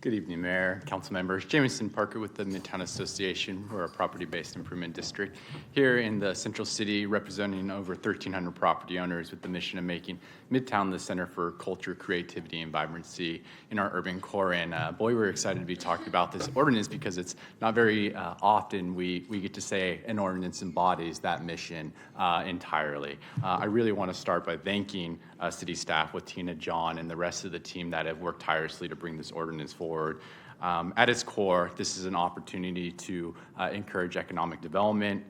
Good evening, Mayor, council members. Jamison Parker with the Midtown Association. We're a property-based improvement district here in the Central City, representing over 1,300 property owners with the mission of making Midtown the center for culture, creativity, and vibrancy in our urban core. And boy, we're excited to be talking about this ordinance because it's not very often we get to say an ordinance embodies that mission entirely. I really want to start by thanking city staff with Tina, John, and the rest of the team that have worked tirelessly to bring this ordinance forward. At its core, this is an opportunity to encourage economic development,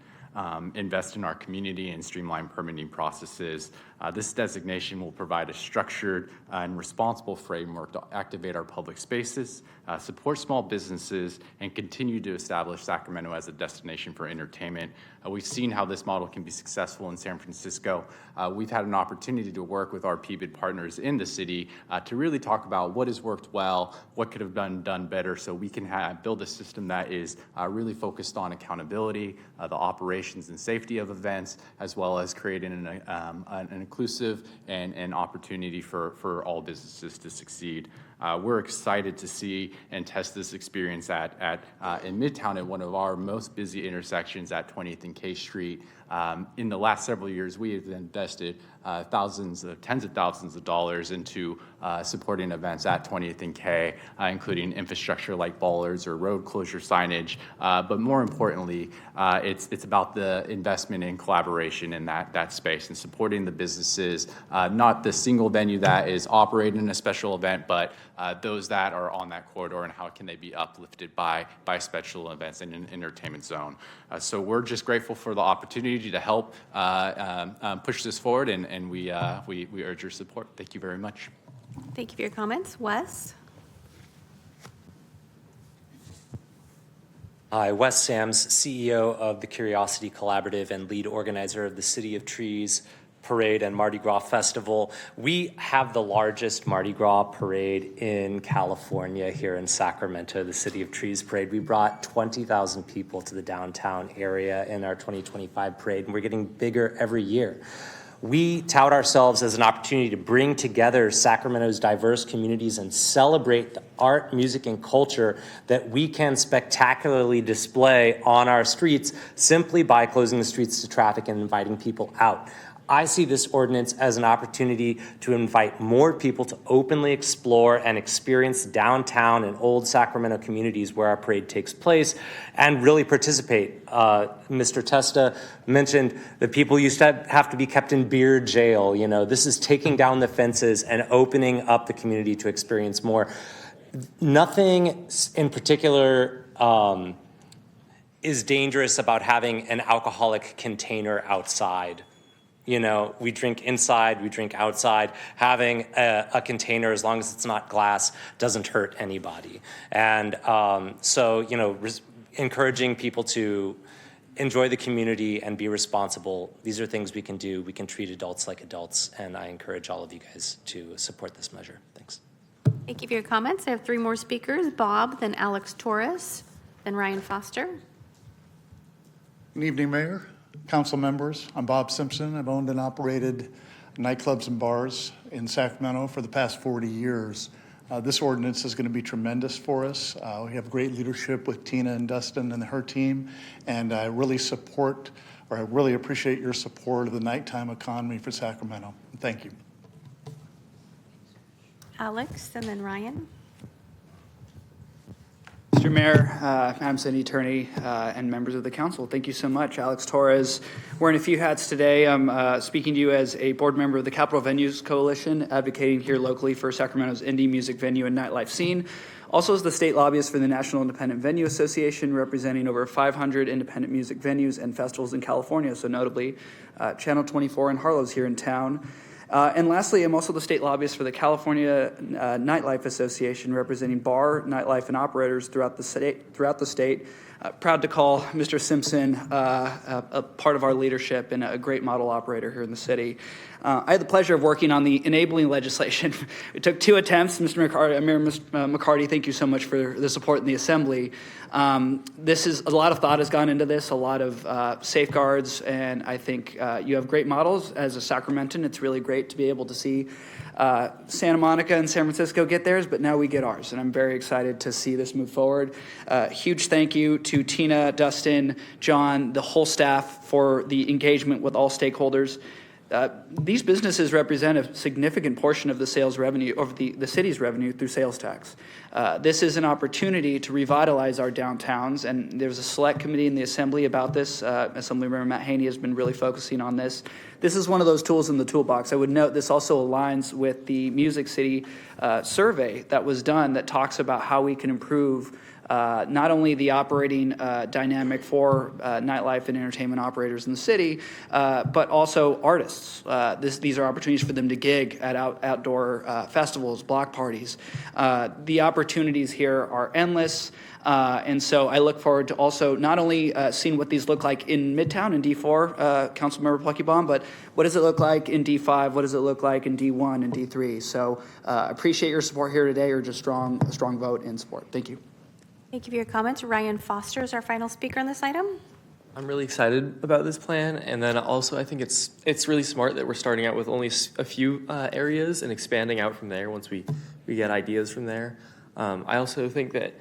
invest in our community, and streamline permitting processes. This designation will provide a structured and responsible framework to activate our public spaces, support small businesses, and continue to establish Sacramento as a destination for entertainment. We've seen how this model can be successful in San Francisco. We've had an opportunity to work with our PBID partners in the city to really talk about what has worked well, what could have been done better, so we can build a system that is really focused on accountability, the operations and safety of events, as well as creating an inclusive and opportunity for all businesses to succeed. We're excited to see and test this experience in Midtown at one of our most busy intersections at 20th and K Street. In the last several years, we have invested tens of thousands of dollars into supporting events at 20th and K, including infrastructure like bollards or road closure signage. But more importantly, it's about the investment in collaboration in that space and supporting the businesses, not the single venue that is operating a special event, but those that are on that corridor and how can they be uplifted by special events in an entertainment zone. So we're just grateful for the opportunity to help push this forward, and we urge your support. Thank you very much. Thank you for your comments. Wes? Hi, Wes Sams, CEO of the Curiosity Collaborative and lead organizer of the City of Trees Parade and Mardi Gras Festival. We have the largest Mardi Gras parade in California here in Sacramento, the City of Trees Parade. We brought 20,000 people to the downtown area in our 2025 parade, and we're getting bigger every year. We tout ourselves as an opportunity to bring together Sacramento's diverse communities and celebrate the art, music, and culture that we can spectacularly display on our streets simply by closing the streets to traffic and inviting people out. I see this ordinance as an opportunity to invite more people to openly explore and experience downtown and old Sacramento communities where our parade takes place and really participate. Mr. Testa mentioned that people used to have to be kept in beer jail. You know, this is taking down the fences and opening up the community to experience more. Nothing in particular is dangerous about having an alcoholic container outside. You know, we drink inside, we drink outside. Having a container, as long as it's not glass, doesn't hurt anybody. And so, you know, encouraging people to enjoy the community and be responsible. These are things we can do. We can treat adults like adults, and I encourage all of you guys to support this measure. Thanks. Thank you for your comments. I have three more speakers, Bob, then Alex Torres, then Ryan Foster. Good evening, Mayor, council members. I'm Bob Simpson. I've owned and operated nightclubs and bars in Sacramento for the past 40 years. This ordinance is going to be tremendous for us. We have great leadership with Tina and Dustin and her team, and I really appreciate your support of the nighttime economy for Sacramento. Thank you. Alex, and then Ryan. Mr. Mayor, Madam City Attorney, and members of the council, thank you so much. Alex Torres, wearing a few hats today. I'm speaking to you as a board member of the Capital Venues Coalition, advocating here locally for Sacramento's indie music venue and nightlife scene. Also as the state lobbyist for the National Independent Venue Association, representing over 500 independent music venues and festivals in California, so notably Channel 24 and Harlow's here in town. And lastly, I'm also the state lobbyist for the California Nightlife Association, representing bar, nightlife, and operators throughout the state. Proud to call Mr. Simpson a part of our leadership and a great model operator here in the city. I had the pleasure of working on the enabling legislation. It took 2 attempts. Mr. McCarty, Mayor McCarty, thank you so much for the support in the Assembly. This is a lot of thought has gone into this, a lot of safeguards, and I think you have great models as a Sacramentan. It's really great to be able to see Santa Monica and San Francisco get theirs, but now we get ours, and I'm very excited to see this move forward. Huge thank you to Tina, Dustin, John, the whole staff for the engagement with all stakeholders. These businesses represent a significant portion of the sales revenue, of the city's revenue through sales tax. This is an opportunity to revitalize our downtowns, and there's a select committee in the Assembly about this. Assemblymember Matt Haney has been really focusing on this. This is one of those tools in the toolbox. I would note this also aligns with the Music City survey that was done that talks about how we can improve not only the operating dynamic for nightlife and entertainment operators in the city, but also artists. These are opportunities for them to gig at outdoor festivals, block parties. The opportunities here are endless. And so I look forward to also not only seeing what these look like in Midtown in D4, Councilmember Pluckybaum, but what does it look like in D5? What does it look like in D1 and D3? So appreciate your support here today, or just a strong vote in support. Thank you. Thank you for your comments. Ryan Foster is our final speaker on this item. I'm really excited about this plan, and then also I think it's really smart that we're starting out with only a few areas and expanding out from there once we get ideas from there. I also think that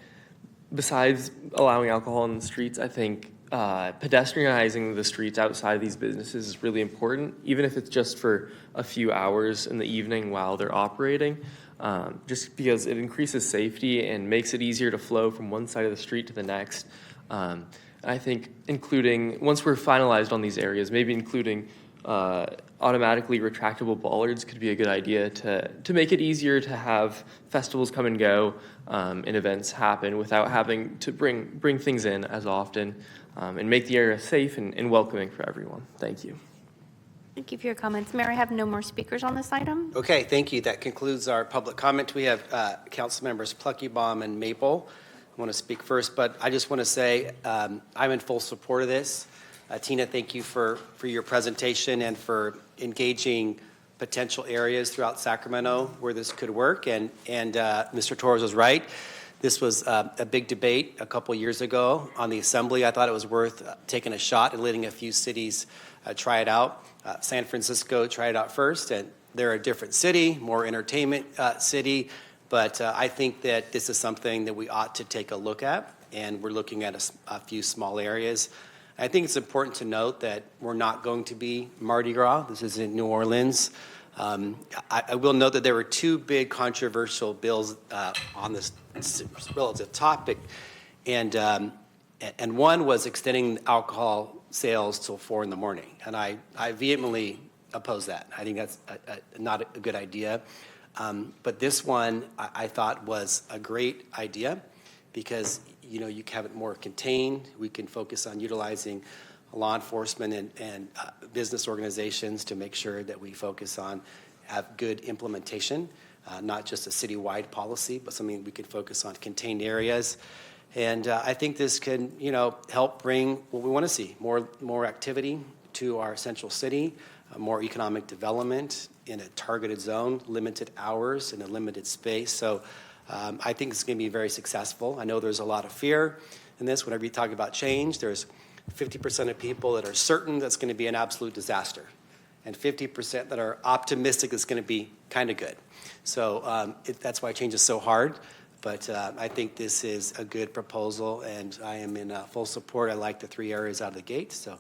besides allowing alcohol in the streets, I think pedestrianizing the streets outside of these businesses is really important, even if it's just for a few hours in the evening while they're operating, just because it increases safety and makes it easier to flow from one side of the street to the next. I think including, once we're finalized on these areas, maybe including automatically retractable bollards could be a good idea to make it easier to have festivals come and go and events happen without having to bring things in as often, and make the area safe and welcoming for everyone. Thank you. Thank you for your comments. Mayor, I have no more speakers on this item. Okay, thank you. That concludes our public comment. We have council members Pluckybaum and Maple. I want to speak first, but I just want to say I'm in full support of this. Tina, thank you for your presentation and for engaging potential areas throughout Sacramento where this could work. And Mr. Torres was right. This was a big debate a couple years ago on the Assembly. I thought it was worth taking a shot and letting a few cities try it out. San Francisco tried it out first, and they're a different city, more entertainment city. But I think that this is something that we ought to take a look at, and we're looking at a few small areas. I think it's important to note that we're not going to be Mardi Gras. This is in New Orleans. I will note that there were two big controversial bills on this relative topic, and one was extending alcohol sales till 4 in the morning, and I vehemently oppose that. I think that's not a good idea. But this one I thought was a great idea because you can have it more contained. We can focus on utilizing law enforcement and business organizations to make sure that we focus on have good implementation, not just a citywide policy, but something we can focus on contained areas. And I think this can help bring what we want to see, more activity to our central city, more economic development in a targeted zone, limited hours in a limited space. So I think it's going to be very successful. I know there's a lot of fear in this. Whenever you talk about change, there's 50% of people that are certain that's going to be an absolute disaster, and 50% that are optimistic it's going to be kind of good. So that's why change is so hard. But I think this is a good proposal, and I am in full support. I like the 3 areas out of the gate. So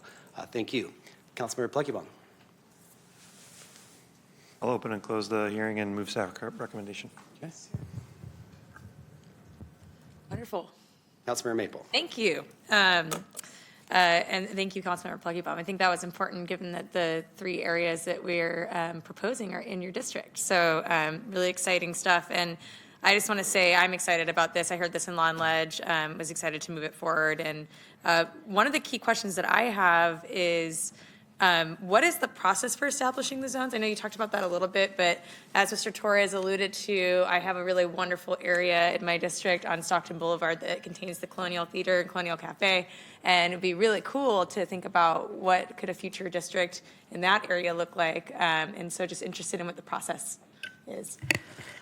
thank you. Councilmember Pluckybaum. I'll open and close the hearing and move staff recommendation. Yes. Wonderful. Councilmember Maple. Thank you. And thank you, Councilmember Pluckybaum. I think that was important given that the 3 areas that we're proposing are in your district. So really exciting stuff. And I just want to say I'm excited about this. I heard this in Law and Ledge, was excited to move it forward. And one of the key questions that I have is, what is the process for establishing the zones? I know you talked about that a little bit, but as Mr. Torres alluded to, I have a really wonderful area in my district on Stockton Boulevard that contains the Colonial Theater and Colonial Cafe, and it'd be really cool to think about what could a future district in that area look like, and so just interested in what the process is.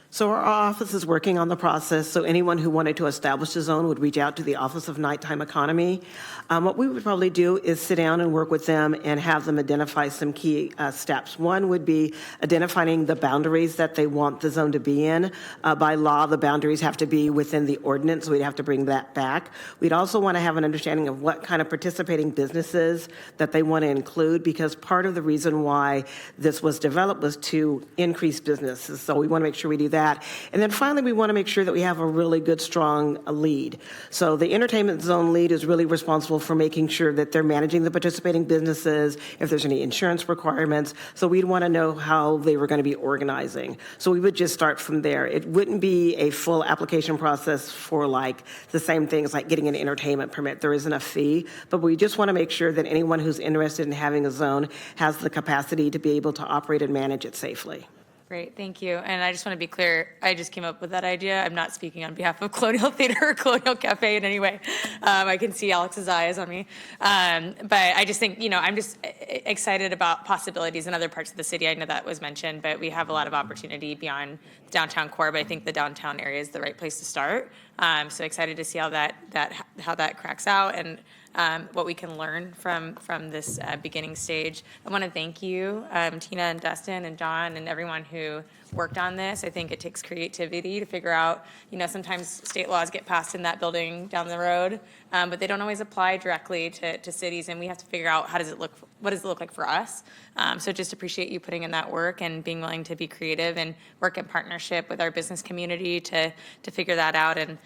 So our office is working on the process, so anyone who wanted to establish a zone would reach out to the Office of Nighttime Economy. What we would probably do is sit down and work with them and have them identify some key steps. One would be identifying the boundaries that they want the zone to be in. By law, the boundaries have to be within the ordinance, so we'd have to bring that back. We'd also want to have an understanding of what kind of participating businesses that they want to include, because part of the reason why this was developed was to increase businesses, so we want to make sure we do that. And then finally, we want to make sure that we have a really good, strong lead. So the entertainment zone lead is really responsible for making sure that they're managing the participating businesses, if there's any insurance requirements. So we'd want to know how they were going to be organizing. So we would just start from there. It wouldn't be a full application process for like the same things like getting an entertainment permit. There isn't a fee, but we just want to make sure that anyone who's interested in having a zone has the capacity to be able to operate and manage it safely. Great, thank you. And I just want to be clear, I just came up with that idea. I'm not speaking on behalf of Colonial Theater or Colonial Cafe in any way. I can see Alex's eyes on me. But I just think, excited about possibilities in other parts of the city. I know that was mentioned, but we have a lot of opportunity beyond the downtown core, but I think the downtown area is the right place to start. So excited to see how that cracks out and what we can learn from this beginning stage. I want to thank you, Tina and Dustin and John and everyone who worked on this. I think it takes creativity to figure out, sometimes state laws get passed in that building down the road, but they don't always apply directly to cities, and we have to figure out what does it look like for us. So just appreciate you putting in that work and being willing to be creative and work in partnership with our business community to figure that out. And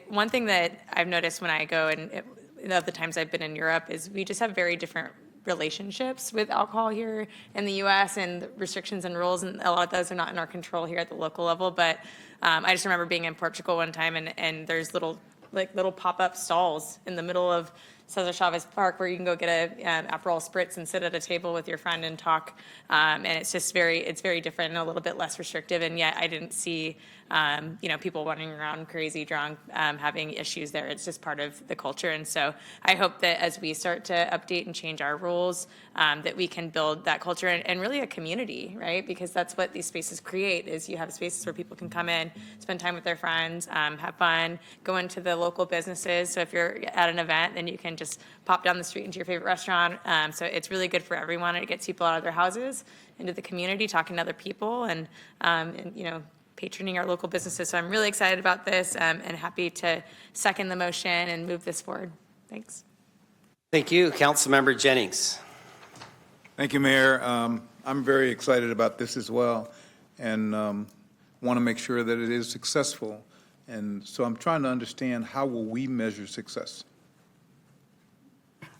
one thing that I've noticed when I go and the times I've been in Europe is we just have very different relationships with alcohol here in the U.S. and the restrictions and rules, and a lot of those are not in our control here at the local level. But I just remember being in Portugal one time, and there's little pop-up stalls in the middle of Cesar Chavez Park where you can go get an Aperol Spritz and sit at a table with your friend and talk. And it's just it's very different and a little bit less restrictive. And yet I didn't see, people running around crazy drunk, having issues there. It's just part of the culture. And so I hope that as we start to update and change our rules, that we can build that culture and really a community, right? Because that's what these spaces create, is you have spaces where people can come in, spend time with their friends, have fun, go into the local businesses. So if you're at an event, then you can just pop down the street into your favorite restaurant. So it's really good for everyone. It gets people out of their houses, into the community, talking to other people, and patroning our local businesses. So I'm really excited about this and happy to second the motion and move this forward. Thanks. Thank you. Councilmember Jennings. Thank you, Mayor. I'm very excited about this as well, and want to make sure that it is successful. And so I'm trying to understand, how will we measure success?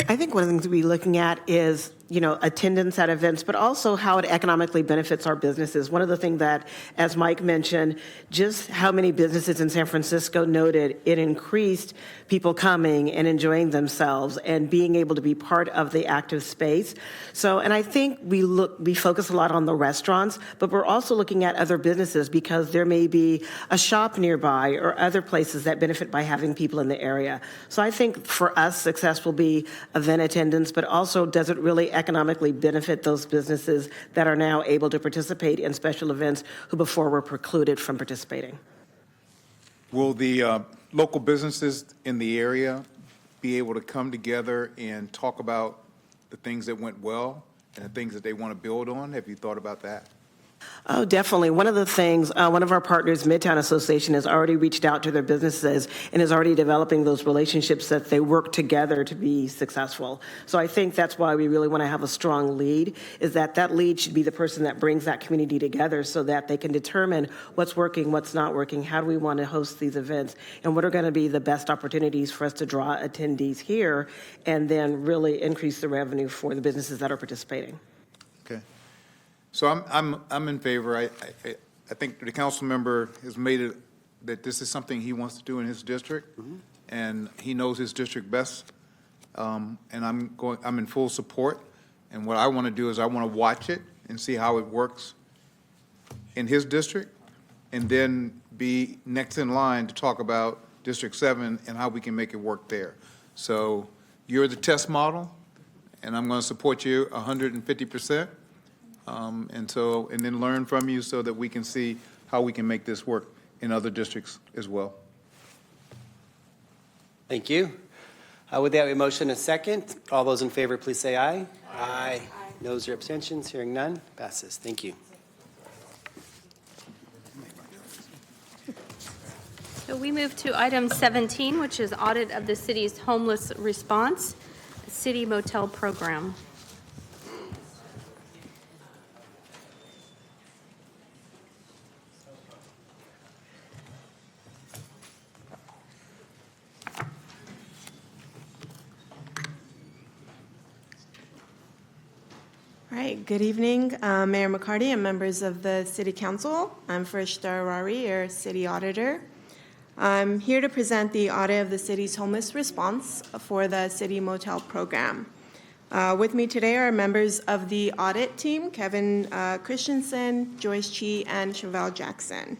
I think one of the things we'll be looking at is, attendance at events, but also how it economically benefits our businesses. One of the things that, as Mike mentioned, just how many businesses in San Francisco noted it increased people coming and enjoying themselves and being able to be part of the active space. So, and I think we focus a lot on the restaurants, but we're also looking at other businesses because there may be a shop nearby or other places that benefit by having people in the area. So I think for us, success will be event attendance, but also does it really economically benefit those businesses that are now able to participate in special events who before were precluded from participating? Will the local businesses in the area be able to come together and talk about the things that went well and the things that they want to build on? Have you thought about that? Oh, definitely. One of the things, one of our partners, Midtown Association, has already reached out to their businesses and is already developing those relationships that they work together to be successful. So I think that's why we really want to have a strong lead, is that lead should be the person that brings that community together so that they can determine what's working, what's not working, how do we want to host these events, and what are going to be the best opportunities for us to draw attendees here and then really increase the revenue for the businesses that are participating. Okay. So I'm in favor. I think the council member has made it that this is something he wants to do in his district, and he knows his district best. And I'm in full support. And what I want to do is I want to watch it and see how it works in his district, and then be next in line to talk about District 7 and how we can make it work there. So you're the test model, and I'm going to support you 150%. And then learn from you so that we can see how we can make this work in other districts as well. Thank you. With that, we motion a second. All those in favor, please say aye. Aye. Noes or abstentions? Hearing none, passes. Thank you. So we move to item 17, which is audit of the city's homeless response city motel program. All right, good evening, Mayor McCarty and members of the City Council. I'm Farishta Arari, your City Auditor. I'm here to present the audit of the city's homeless response for the City Motel Program. With me today are members of the audit team, Kevin Christensen, Joyce Chi, and Chevelle Jackson.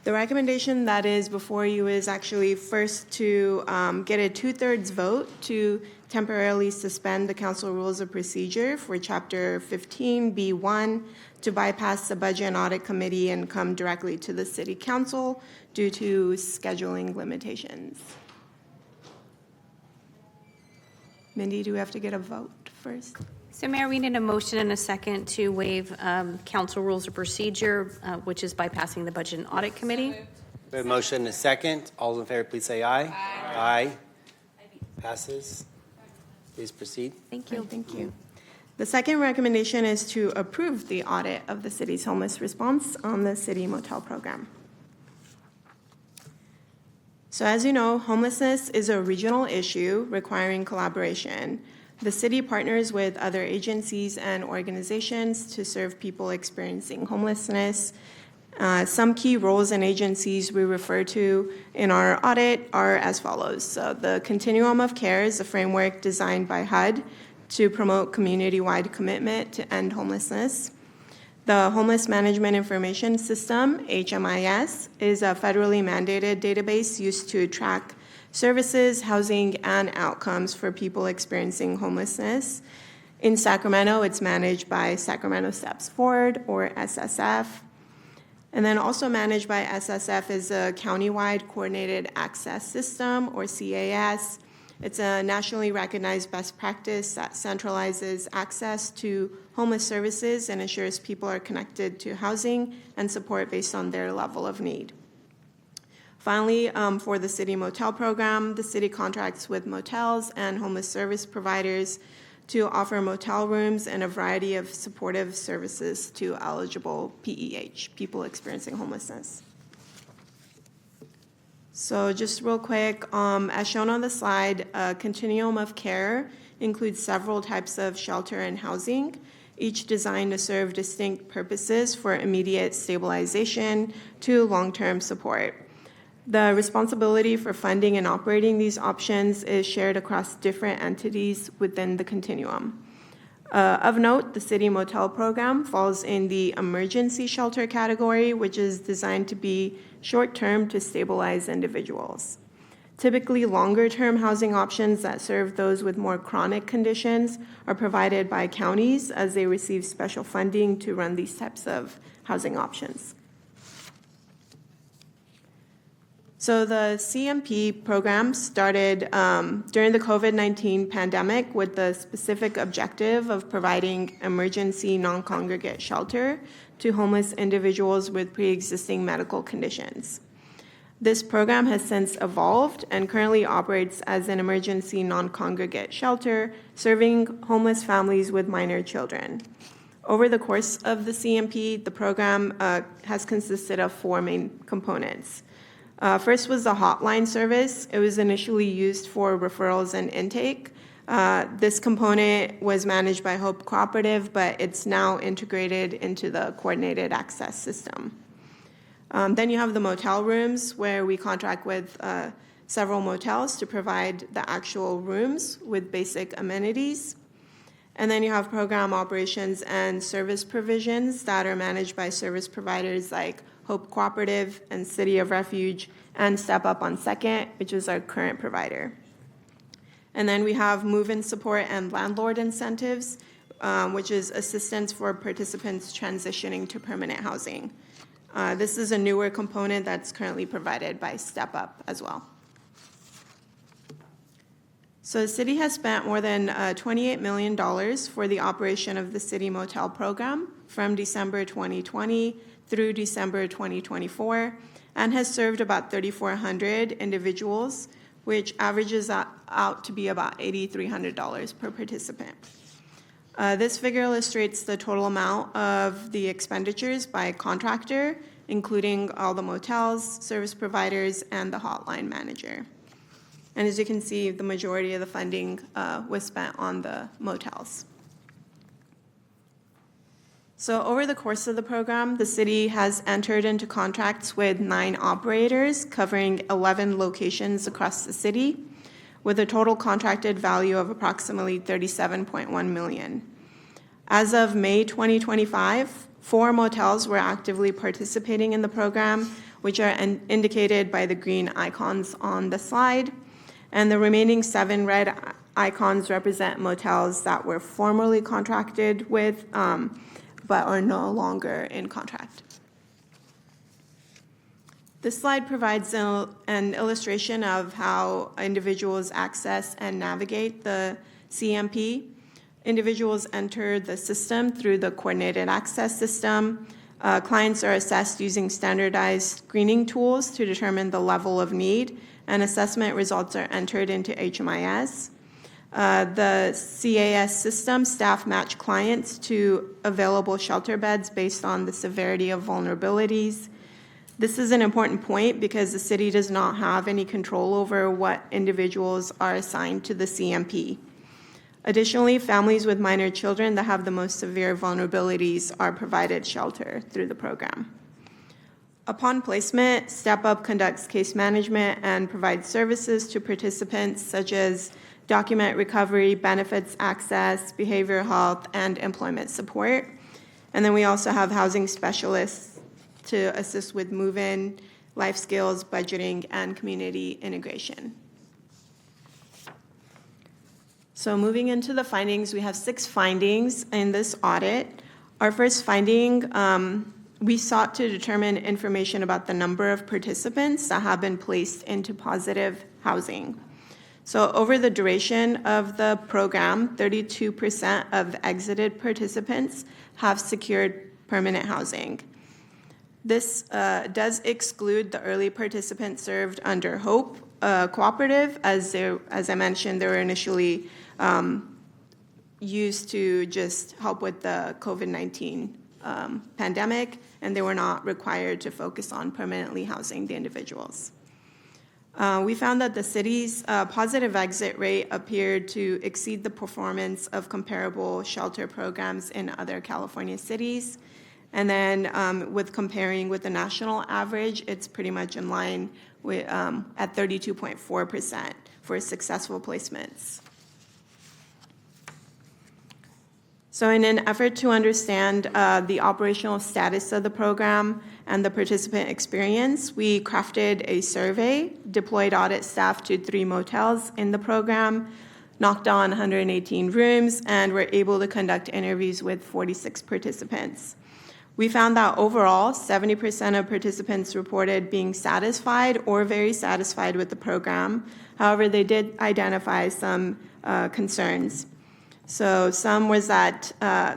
The recommendation that is before you is actually first to get a 2/3 vote to temporarily suspend the council rules of procedure for Chapter 15B1 to bypass the Budget and Audit Committee and come directly to the City Council due to scheduling limitations. Mindy, do we have to get a vote first? So Mayor, we need a motion and a second to waive council rules of procedure, which is bypassing the Budget and Audit Committee. We have a motion and a second. All in favor, please say aye. Aye. Passes. Please proceed. Thank you. Thank you. The second recommendation is to approve the audit of the city's homeless response on the city motel program. So as you know, homelessness is a regional issue requiring collaboration. The city partners with other agencies and organizations to serve people experiencing homelessness. Some key roles and agencies we refer to in our audit are as follows. So the Continuum of Care is a framework designed by HUD to promote community-wide commitment to end homelessness. The Homeless Management Information System, HMIS, is a federally mandated database used to track services, housing, and outcomes for people experiencing homelessness. In Sacramento, it's managed by Sacramento Steps Forward, or SSF. And then also managed by SSF is a countywide coordinated access system, or CAS. It's a nationally recognized best practice that centralizes access to homeless services and ensures people are connected to housing and support based on their level of need. Finally, for the city motel program, the city contracts with motels and homeless service providers to offer motel rooms and a variety of supportive services to eligible PEH, people experiencing homelessness. So just real quick, as shown on the slide, a continuum of care includes several types of shelter and housing, each designed to serve distinct purposes for immediate stabilization to long-term support. The responsibility for funding and operating these options is shared across different entities within the continuum. Of note, the city motel program falls in the emergency shelter category, which is designed to be short-term to stabilize individuals. Typically, longer-term housing options that serve those with more chronic conditions are provided by counties as they receive special funding to run these types of housing options. So the CMP program started during the COVID-19 pandemic with the specific objective of providing emergency non-congregate shelter to homeless individuals with pre-existing medical conditions. This program has since evolved and currently operates as an emergency non-congregate shelter serving homeless families with minor children. Over the course of the CMP, the program has consisted of 4 main components. First was the hotline service. It was initially used for referrals and intake. This component was managed by Hope Cooperative, but it's now integrated into the coordinated access system. Then you have the motel rooms, where we contract with several motels to provide the actual rooms with basic amenities. And then you have program operations and service provisions that are managed by service providers like Hope Cooperative and City of Refuge, and Step Up on Second, which is our current provider. And then we have move-in support and landlord incentives, which is assistance for participants transitioning to permanent housing. This is a newer component that's currently provided by Step Up as well. So the city has spent more than $28 million for the operation of the city motel program from December 2020 through December 2024, and has served about 3,400 individuals, which averages out to be about $8,300 per participant. This figure illustrates the total amount of the expenditures by contractor, including all the motels, service providers, and the hotline manager. And as you can see, the majority of the funding was spent on the motels. So over the course of the program, the city has entered into contracts with 9 operators covering 11 locations across the city, with a total contracted value of approximately $37.1 million. As of May 2025, 4 motels were actively participating in the program, which are indicated by the green icons on the slide. And the remaining 7 red icons represent motels that were formerly contracted with, but are no longer in contract. This slide provides an illustration of how individuals access and navigate the CMP. Individuals enter the system through the coordinated access system. Clients are assessed using standardized screening tools to determine the level of need, and assessment results are entered into HMIS. The CAS system staff match clients to available shelter beds based on the severity of vulnerabilities. This is an important point because the city does not have any control over what individuals are assigned to the CMP. Additionally, families with minor children that have the most severe vulnerabilities are provided shelter through the program. Upon placement, Step Up conducts case management and provides services to participants such as document recovery, benefits access, behavioral health, and employment support. And then we also have housing specialists to assist with move-in, life skills, budgeting, and community integration. So moving into the findings, we have 6 findings in this audit. Our first finding, we sought to determine information about the number of participants that have been placed into positive housing. So over the duration of the program, 32% of exited participants have secured permanent housing. This does exclude the early participants served under HOPE cooperative, as I mentioned, they were initially used to just help with the COVID-19 pandemic, and they were not required to focus on permanently housing the individuals. We found that the city's positive exit rate appeared to exceed the performance of comparable shelter programs in other California cities. And then with comparing with the national average, it's pretty much in line with, at 32.4% for successful placements. So in an effort to understand the operational status of the program and the participant experience, we crafted a survey, deployed audit staff to 3 motels in the program, knocked on 118 rooms, and were able to conduct interviews with 46 participants. We found that overall, 70% of participants reported being satisfied or very satisfied with the program. However, they did identify some concerns. So some was that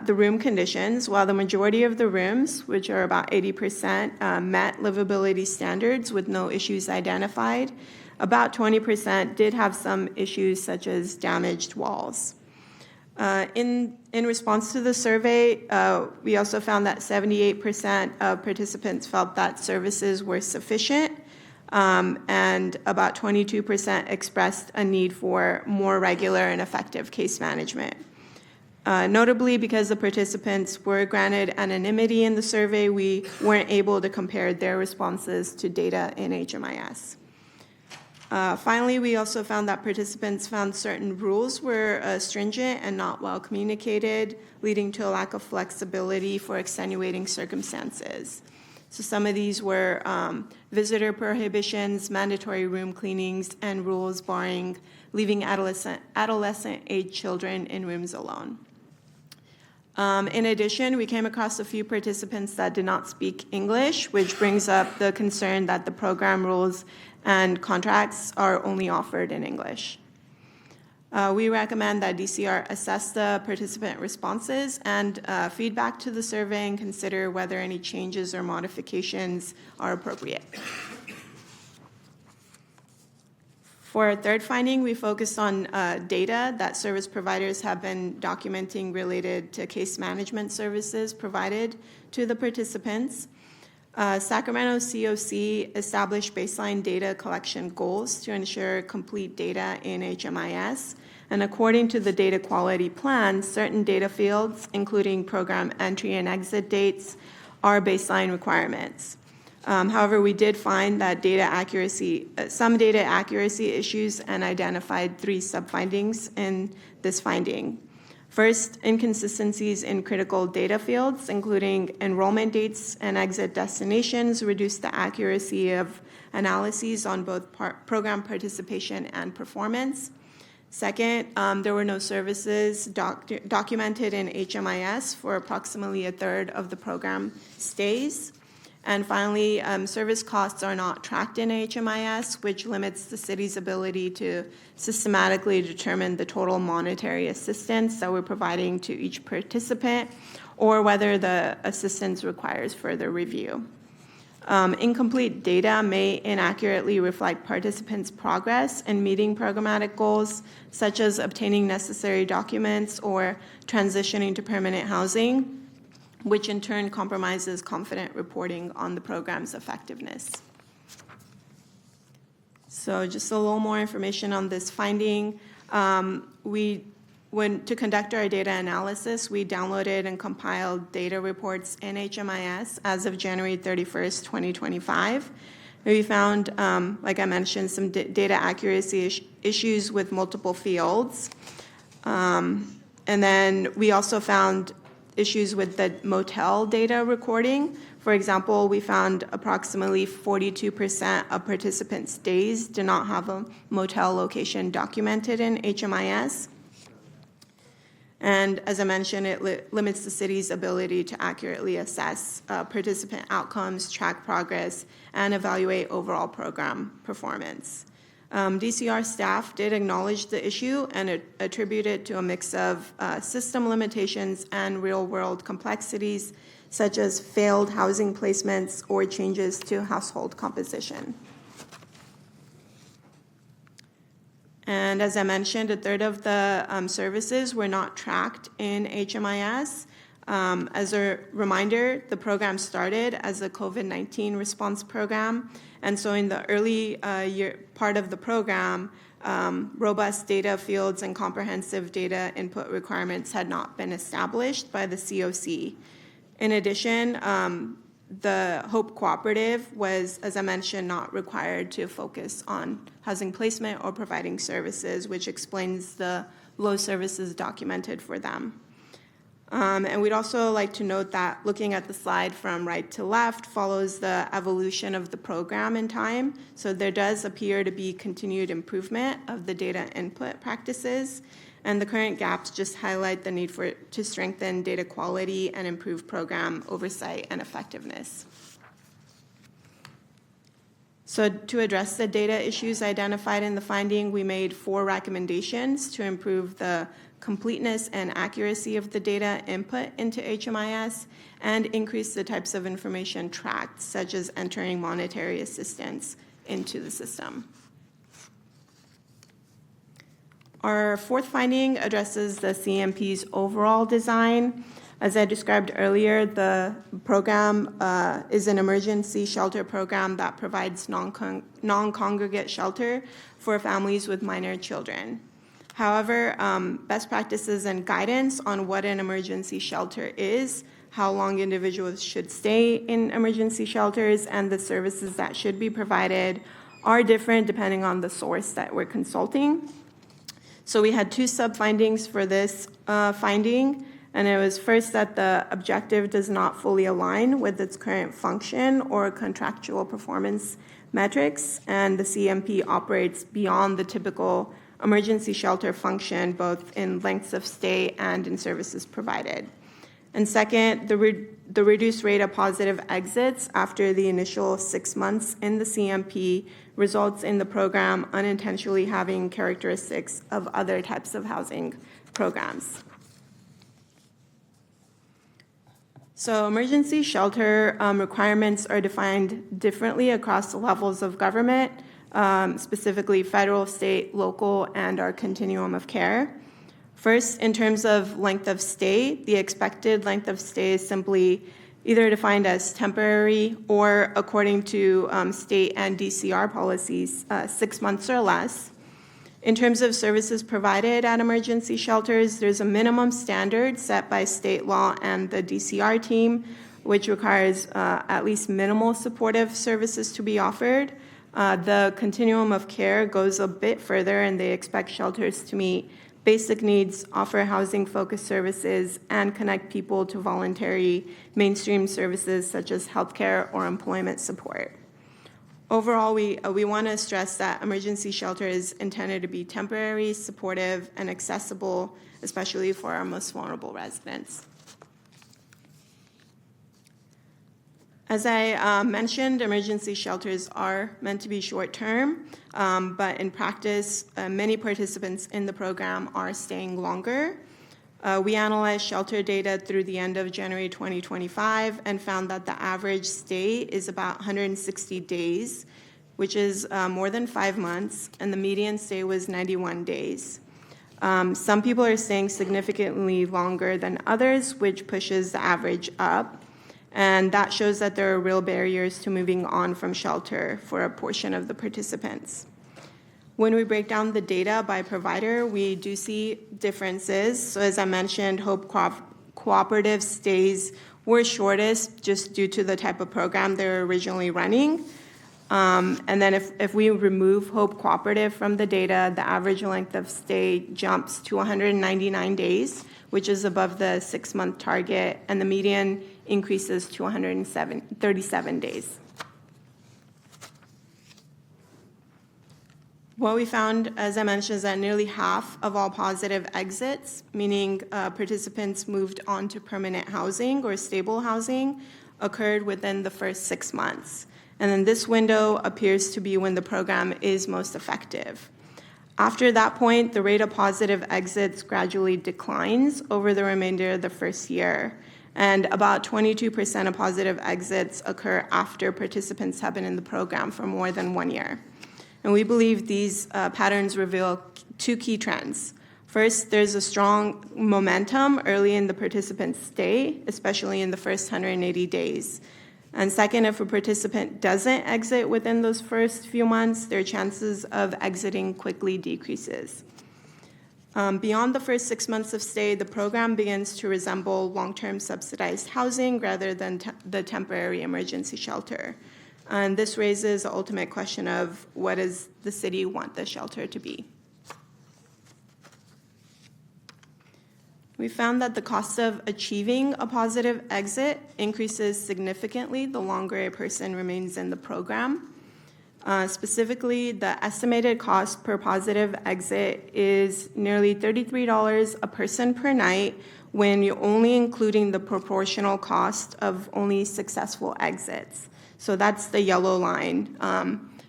the room conditions, while the majority of the rooms, which are about 80%, met livability standards with no issues identified, about 20% did have some issues such as damaged walls. In response to the survey, we also found that 78% of participants felt that services were sufficient, and about 22% expressed a need for more regular and effective case management. Notably, because the participants were granted anonymity in the survey, we weren't able to compare their responses to data in HMIS. Finally, we also found that participants found certain rules were stringent and not well communicated, leading to a lack of flexibility for extenuating circumstances. So some of these were visitor prohibitions, mandatory room cleanings, and rules barring leaving adolescent-age children in rooms alone. In addition, we came across a few participants that did not speak English, which brings up the concern that the program rules and contracts are only offered in English. We recommend that DCR assess the participant responses and feedback to the survey and consider whether any changes or modifications are appropriate. For our third finding, we focused on data that service providers have been documenting related to case management services provided to the participants. Sacramento COC established baseline data collection goals to ensure complete data in HMIS. And according to the data quality plan, certain data fields, including program entry and exit dates, are baseline requirements. However, we did find that some data accuracy issues, and identified 3 sub-findings in this finding. First, inconsistencies in critical data fields, including enrollment dates and exit destinations, reduced the accuracy of analyses on both program participation and performance. Second, there were no services documented in HMIS for approximately a third of the program stays. And finally, service costs are not tracked in HMIS, which limits the city's ability to systematically determine the total monetary assistance that we're providing to each participant, or whether the assistance requires further review. Incomplete data may inaccurately reflect participants' progress in meeting programmatic goals, such as obtaining necessary documents or transitioning to permanent housing, which in turn compromises confident reporting on the program's effectiveness. So just a little more information on this finding. To conduct our data analysis, we downloaded and compiled data reports in HMIS as of January 31st, 2025. We found, like I mentioned, some data accuracy issues with multiple fields. And then we also found issues with the motel data recording. For example, we found approximately 42% of participant stays do not have a motel location documented in HMIS. And as I mentioned, it limits the city's ability to accurately assess participant outcomes, track progress, and evaluate overall program performance. DCR staff did acknowledge the issue and attribute it to a mix of system limitations and real-world complexities, such as failed housing placements or changes to household composition. And as I mentioned, a third of the services were not tracked in HMIS. As a reminder, the program started as a COVID-19 response program. And so in the early part of the program, robust data fields and comprehensive data input requirements had not been established by the COC. In addition, the Hope Cooperative was, as I mentioned, not required to focus on housing placement or providing services, which explains the low services documented for them. And we'd also like to note that looking at the slide from right to left follows the evolution of the program in time. So there does appear to be continued improvement of the data input practices. And the current gaps just highlight the need to strengthen data quality and improve program oversight and effectiveness. So to address the data issues identified in the finding, we made 4 recommendations to improve the completeness and accuracy of the data input into HMIS and increase the types of information tracked, such as entering monetary assistance into the system. Our 4th finding addresses the CMP's overall design. As I described earlier, the program is an emergency shelter program that provides non-congregate shelter for families with minor children. However, best practices and guidance on what an emergency shelter is, how long individuals should stay in emergency shelters, and the services that should be provided are different depending on the source that we're consulting. So we had 2 sub-findings for this finding, and it was first that the objective does not fully align with its current function or contractual performance metrics, and the CMP operates beyond the typical emergency shelter function, both in lengths of stay and in services provided. And second, the reduced rate of positive exits after the initial 6 months in the CMP results in the program unintentionally having characteristics of other types of housing programs. So emergency shelter requirements are defined differently across the levels of government, specifically federal, state, local, and our continuum of care. First, in terms of length of stay, the expected length of stay is simply either defined as temporary or, according to state and DCR policies, 6 months or less. In terms of services provided at emergency shelters, there's a minimum standard set by state law and the DCR team, which requires at least minimal supportive services to be offered. The continuum of care goes a bit further, and they expect shelters to meet basic needs, offer housing-focused services, and connect people to voluntary mainstream services such as healthcare or employment support. Overall, we want to stress that emergency shelter is intended to be temporary, supportive, and accessible, especially for our most vulnerable residents. As I mentioned, emergency shelters are meant to be short-term, but in practice, many participants in the program are staying longer. We analyzed shelter data through the end of January 2025 and found that the average stay is about 160 days, which is more than 5 months, and the median stay was 91 days. Some people are staying significantly longer than others, which pushes the average up. And that shows that there are real barriers to moving on from shelter for a portion of the participants. When we break down the data by provider, we do see differences. So as I mentioned, Hope Cooperative stays were shortest just due to the type of program they were originally running. And then if we remove Hope Cooperative from the data, the average length of stay jumps to 199 days, which is above the 6-month target, and the median increases to 137 days. What we found, as I mentioned, is that nearly half of all positive exits, meaning participants moved on to permanent housing or stable housing, occurred within the first 6 months. And then this window appears to be when the program is most effective. After that point, the rate of positive exits gradually declines over the remainder of the first year. And about 22% of positive exits occur after participants have been in the program for more than 1 year. And we believe these patterns reveal 2 key trends. First, there's a strong momentum early in the participant's stay, especially in the first 180 days. And second, if a participant doesn't exit within those first few months, their chances of exiting quickly decreases. Beyond the first 6 months of stay, the program begins to resemble long-term subsidized housing rather than the temporary emergency shelter. And this raises the ultimate question of what does the city want the shelter to be? We found that the cost of achieving a positive exit increases significantly the longer a person remains in the program. Specifically, the estimated cost per positive exit is nearly $33 a person per night when you're only including the proportional cost of only successful exits. So that's the yellow line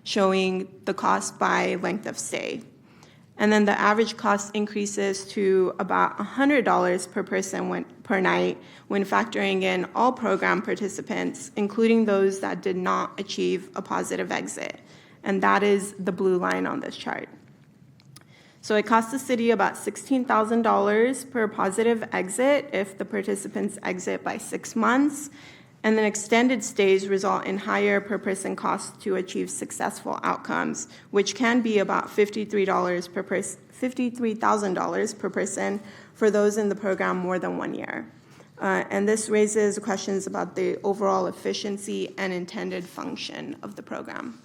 showing the cost by length of stay. And then the average cost increases to about $100 per person per night when factoring in all program participants, including those that did not achieve a positive exit. And that is the blue line on this chart. So it costs the city about $16,000 per positive exit if the participants exit by 6 months. And then extended stays result in higher per person costs to achieve successful outcomes, which can be about $53,000 per person for those in the program more than 1 year. And this raises questions about the overall efficiency and intended function of the program.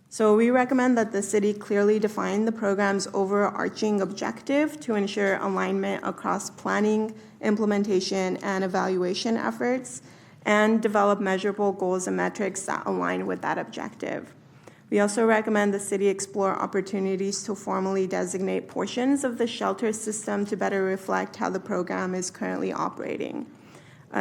So we recommend that the city clearly define the program's overarching objective to ensure alignment across planning, implementation, and evaluation efforts, and develop measurable goals and metrics that align with that objective. We also recommend the city explore opportunities to formally designate portions of the shelter system to better reflect how the program is currently operating.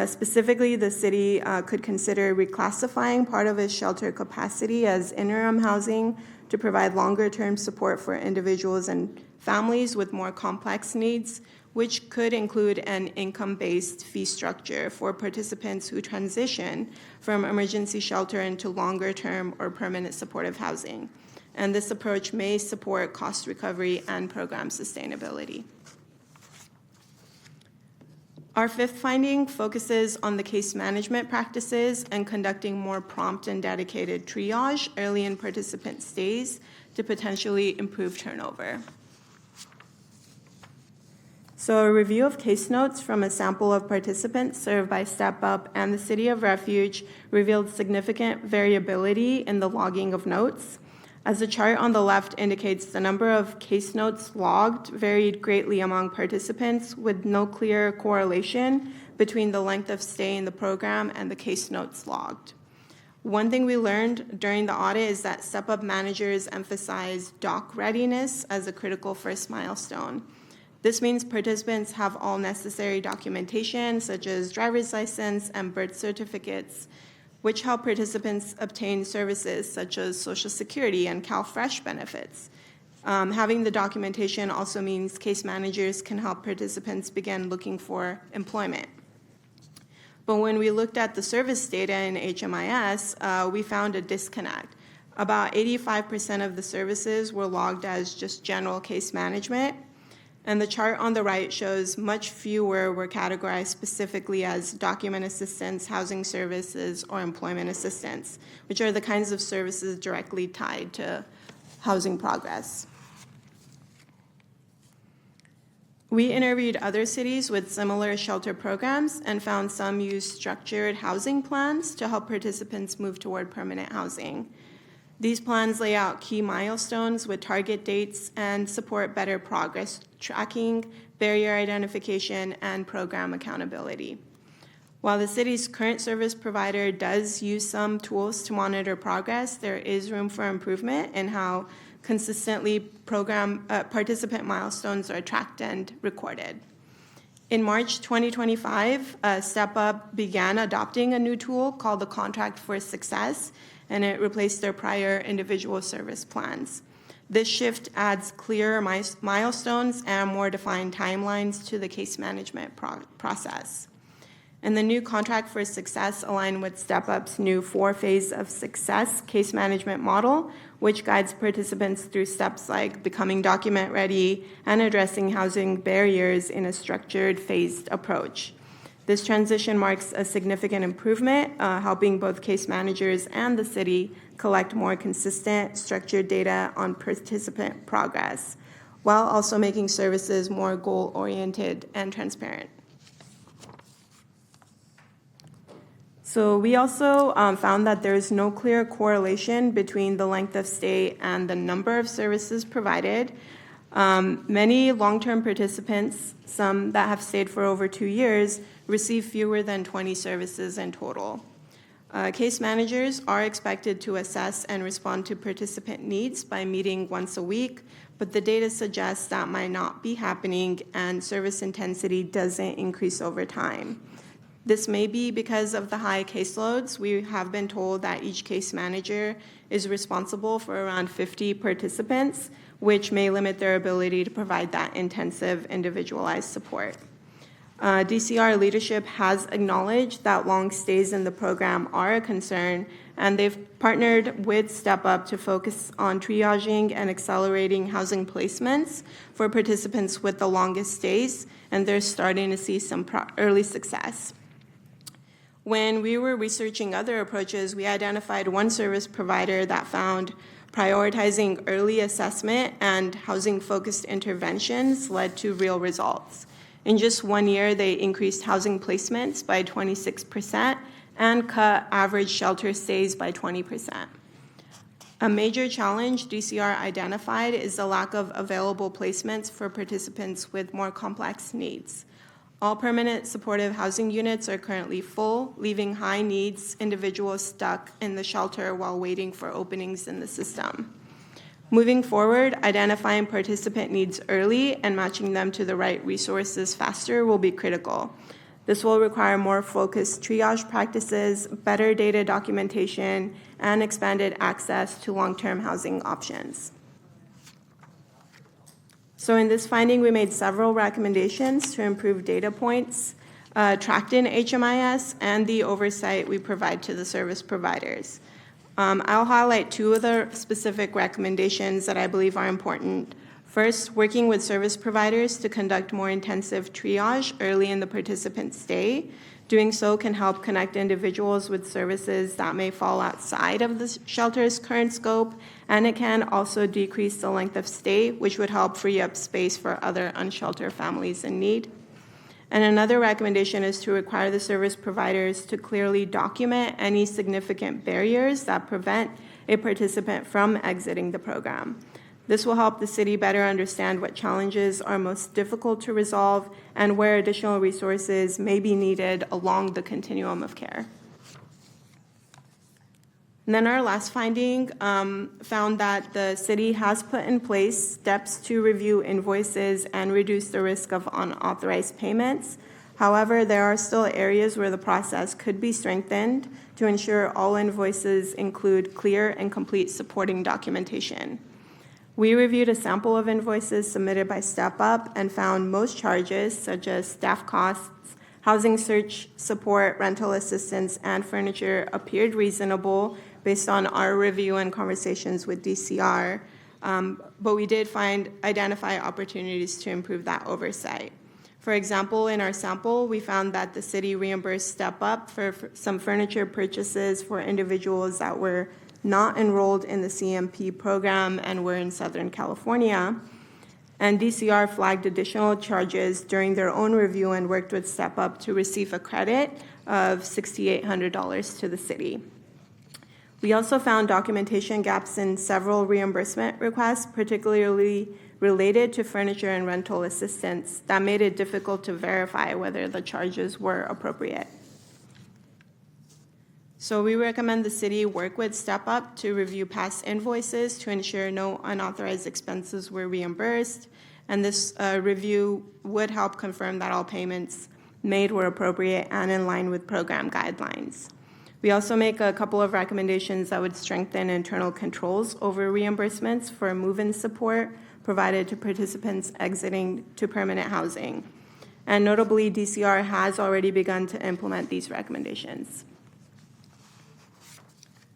Specifically, the city could consider reclassifying part of its shelter capacity as interim housing to provide longer-term support for individuals and families with more complex needs, which could include an income-based fee structure for participants who transition from emergency shelter into longer-term or permanent supportive housing. And this approach may support cost recovery and program sustainability. Our 5th finding focuses on the case management practices and conducting more prompt and dedicated triage early in participant stays to potentially improve turnover. So a review of case notes from a sample of participants served by Step Up and the City of Refuge revealed significant variability in the logging of notes. As the chart on the left indicates, the number of case notes logged varied greatly among participants with no clear correlation between the length of stay in the program and the case notes logged. One thing we learned during the audit is that step-up managers emphasize dock readiness as a critical first milestone. This means participants have all necessary documentation, such as driver's license and birth certificates, which help participants obtain services such as Social Security and CalFresh benefits. Having the documentation also means case managers can help participants begin looking for employment. But when we looked at the service data in HMIS, we found a disconnect. About 85% of the services were logged as just general case management, and the chart on the right shows much fewer were categorized specifically as document assistance, housing services, or employment assistance, which are the kinds of services directly tied to housing progress. We interviewed other cities with similar shelter programs and found some use structured housing plans to help participants move toward permanent housing. These plans lay out key milestones with target dates and support better progress tracking, barrier identification, and program accountability. While the city's current service provider does use some tools to monitor progress, there is room for improvement in how consistently program participant milestones are tracked and recorded. In March 2025, Step Up began adopting a new tool called the Contract for Success, and it replaced their prior individual service plans. This shift adds clearer milestones and more defined timelines to the case management process. And the new Contract for Success align with Step Up's new 4-phase of success case management model, which guides participants through steps like becoming document ready and addressing housing barriers in a structured, phased approach. This transition marks a significant improvement, helping both case managers and the city collect more consistent, structured data on participant progress, while also making services more goal-oriented and transparent. So we also found that there is no clear correlation between the length of stay and the number of services provided. Many long-term participants, some that have stayed for over 2 years, receive fewer than 20 services in total. Case managers are expected to assess and respond to participant needs by meeting once a week, but the data suggests that might not be happening and service intensity doesn't increase over time. This may be because of the high caseloads. We have been told that each case manager is responsible for around 50 participants, which may limit their ability to provide that intensive individualized support. DCR leadership has acknowledged that long stays in the program are a concern, and they've partnered with Step Up to focus on triaging and accelerating housing placements for participants with the longest stays, and they're starting to see some early success. When we were researching other approaches, we identified one service provider that found prioritizing early assessment and housing-focused interventions led to real results. In just 1 year, they increased housing placements by 26% and cut average shelter stays by 20%. A major challenge DCR identified is the lack of available placements for participants with more complex needs. All permanent supportive housing units are currently full, leaving high needs individuals stuck in the shelter while waiting for openings in the system. Moving forward, identifying participant needs early and matching them to the right resources faster will be critical. This will require more focused triage practices, better data documentation, and expanded access to long-term housing options. So in this finding, we made several recommendations to improve data points tracked in HMIS and the oversight we provide to the service providers. I'll highlight 2 of the specific recommendations that I believe are important. First, working with service providers to conduct more intensive triage early in the participant stay. Doing so can help connect individuals with services that may fall outside of the shelter's current scope, and it can also decrease the length of stay, which would help free up space for other unsheltered families in need. And another recommendation is to require the service providers to clearly document any significant barriers that prevent a participant from exiting the program. This will help the city better understand what challenges are most difficult to resolve and where additional resources may be needed along the continuum of care. And then our last finding found that the city has put in place steps to review invoices and reduce the risk of unauthorized payments. However, there are still areas where the process could be strengthened to ensure all invoices include clear and complete supporting documentation. We reviewed a sample of invoices submitted by Step Up and found most charges, such as staff costs, housing search support, rental assistance, and furniture, appeared reasonable based on our review and conversations with DCR, but we did identify opportunities to improve that oversight. For example, in our sample, we found that the city reimbursed Step Up for some furniture purchases for individuals that were not enrolled in the CMP program and were in Southern California. And DCR flagged additional charges during their own review and worked with Step Up to receive a credit of $6,800 to the city. We also found documentation gaps in several reimbursement requests, particularly related to furniture and rental assistance, that made it difficult to verify whether the charges were appropriate. So we recommend the city work with Step Up to review past invoices to ensure no unauthorized expenses were reimbursed. And this review would help confirm that all payments made were appropriate and in line with program guidelines. We also make a couple of recommendations that would strengthen internal controls over reimbursements for move-in support provided to participants exiting to permanent housing. And notably, DCR has already begun to implement these recommendations.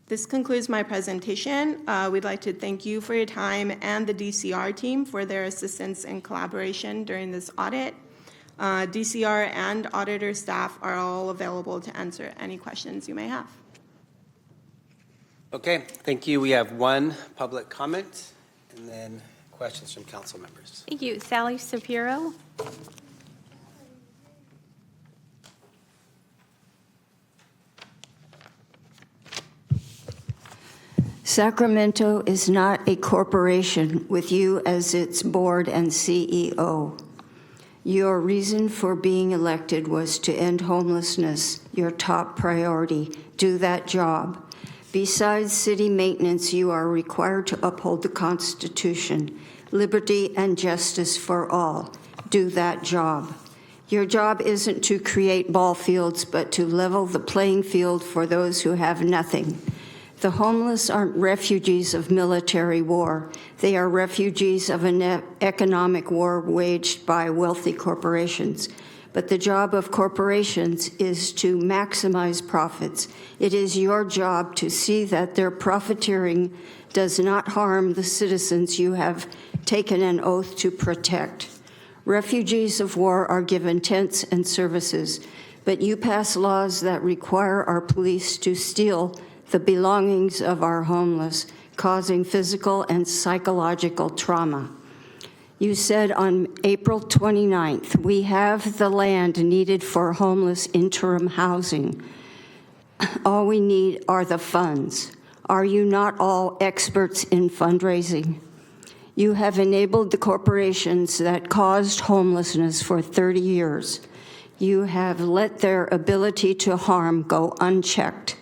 This concludes my presentation. We'd like to thank you for your time and the DCR team for their assistance and collaboration during this audit. DCR and auditor staff are all available to answer any questions you may have. Okay, thank you. We have one public comment and then questions from council members. Thank you. Sally Shapiro. Sacramento is not a corporation with you as its board and CEO. Your reason for being elected was to end homelessness, your top priority. Do that job. Besides city maintenance, you are required to uphold the Constitution, liberty and justice for all. Do that job. Your job isn't to create ball fields, but to level the playing field for those who have nothing. The homeless aren't refugees of military war. They are refugees of an economic war waged by wealthy corporations. But the job of corporations is to maximize profits. It is your job to see that their profiteering does not harm the citizens you have taken an oath to protect. Refugees of war are given tents and services, but you pass laws that require our police to steal the belongings of our homeless, causing physical and psychological trauma. You said on April 29th, we have the land needed for homeless interim housing. All we need are the funds. Are you not all experts in fundraising? You have enabled the corporations that caused homelessness for 30 years. You have let their ability to harm go unchecked.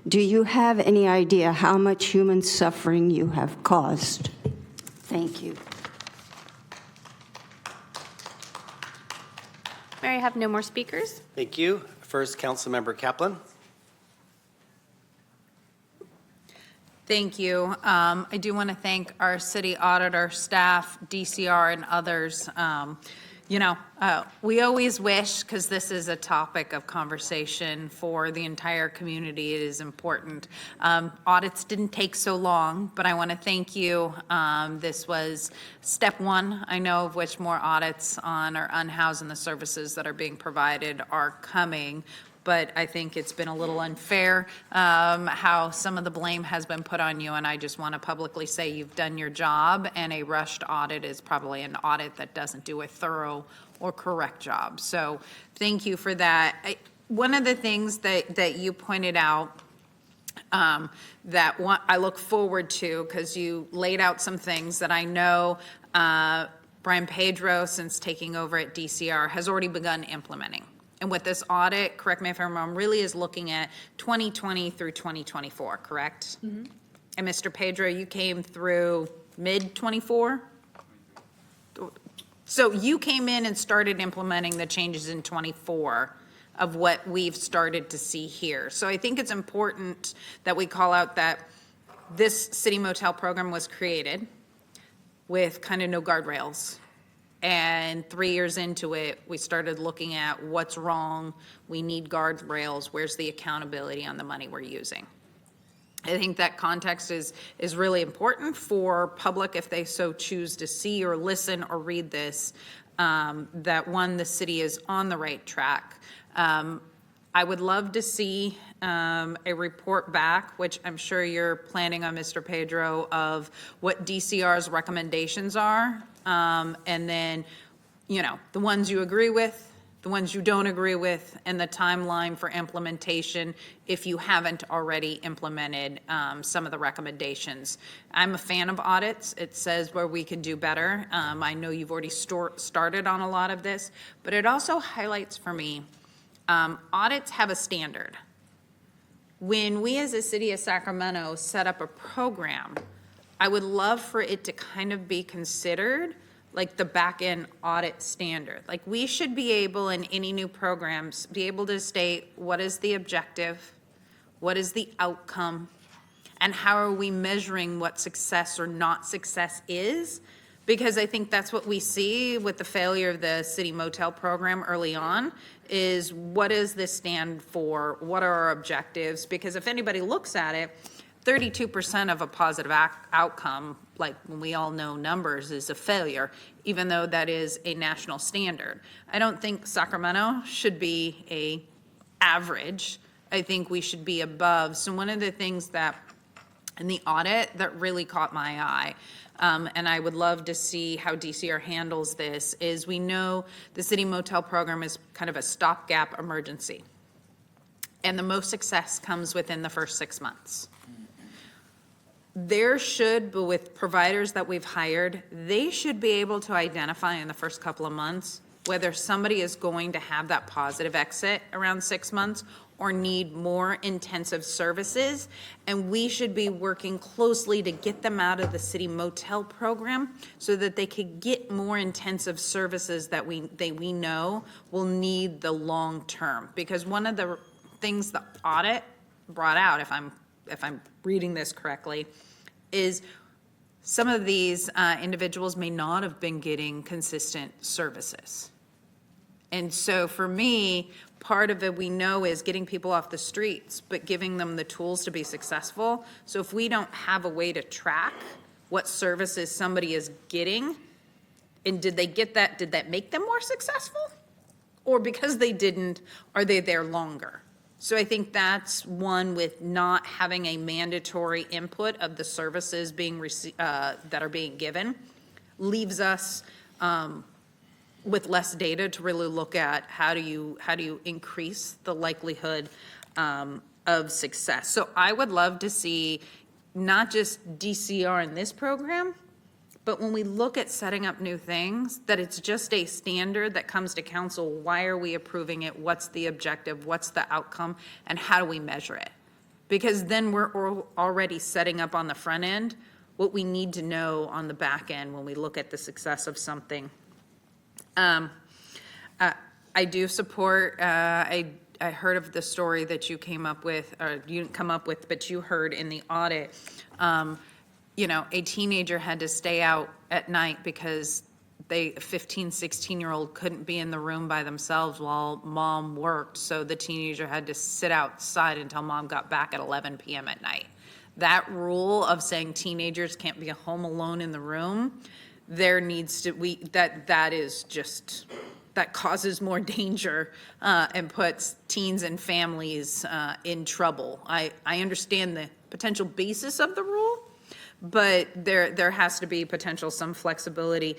Do you have any idea how much human suffering you have caused? Thank you. May I have no more speakers? Thank you. First, Councilmember Kaplan. Thank you. I do want to thank our city auditor, staff, DCR, and others. We always wish, because this is a topic of conversation for the entire community, it is important. Audits didn't take so long, but I want to thank you. This was step one, I know, of which more audits on our unhoused and the services that are being provided are coming. But I think it's been a little unfair how some of the blame has been put on you, and I just want to publicly say you've done your job, and a rushed audit is probably an audit that doesn't do a thorough or correct job. So thank you for that. One of the things that you pointed out that I look forward to, because you laid out some things that I know Brian Pedro, since taking over at DCR, has already begun implementing. And with this audit, correct me if I'm wrong, really is looking at 2020 through 2024, correct? Mm-hmm. And Mr. Pedro, you came through mid-24? So you came in and started implementing the changes in 24 of what we've started to see here. So I think it's important that we call out that this city motel program was created with kind of no guardrails. And 3 years into it, we started looking at what's wrong. We need guardrails. Where's the accountability on the money we're using? I think that context is really important for public, if they so choose to see or listen or read this, that one, the city is on the right track. I would love to see a report back, which I'm sure you're planning on, Mr. Pedro, of what DCR's recommendations are. And then, you know, the ones you agree with, the ones you don't agree with, and the timeline for implementation if you haven't already implemented some of the recommendations. I'm a fan of audits. It says where we can do better. I know you've already started on a lot of this, but it also highlights for me, audits have a standard. When we as a city of Sacramento set up a program, I would love for it to kind of be considered like the back-end audit standard. Like, we should be able, in any new programs, be able to state what is the objective, what is the outcome, and how are we measuring what success or not success is? Because I think that's what we see with the failure of the city motel program early on, is what does this stand for? What are our objectives? Because if anybody looks at it, 32% of a positive outcome, like when we all know numbers, is a failure, even though that is a national standard. I don't think Sacramento should be a average. I think we should be above. So one of the things that in the audit that really caught my eye, and I would love to see how DCR handles this, is we know the city motel program is kind of a stopgap emergency. And the most success comes within the first 6 months. There should, but with providers that we've hired, they should be able to identify in the first couple of months whether somebody is going to have that positive exit around 6 months or need more intensive services. And we should be working closely to get them out of the city motel program so that they could get more intensive services that we know will need the long term. Because one of the things the audit brought out, if I'm reading this correctly, is some of these individuals may not have been getting consistent services. And so for me, part of it we know is getting people off the streets, but giving them the tools to be successful. So if we don't have a way to track what services somebody is getting, and did they get that, did that make them more successful? Or because they didn't, are they there longer? So I think that's one, with not having a mandatory input of the services being that are being given, leaves us with less data to really look at how do you increase the likelihood of success. So I would love to see not just DCR in this program, but when we look at setting up new things, that it's just a standard that comes to council. Why are we approving it? What's the objective? What's the outcome? And how do we measure it? Because then we're already setting up on the front end what we need to know on the back end when we look at the success of something. I do support, I heard of the story that you came up with, or you didn't come up with, but you heard in the audit. You know, a teenager had to stay out at night because a 15, 16-year-old couldn't be in the room by themselves while mom worked. So the teenager had to sit outside until mom got back at 11 p.m. at night. That rule of saying teenagers can't be home alone in the room, there needs to, that is just, that causes more danger and puts teens and families in trouble. I understand the potential basis of the rule, but there has to be some flexibility.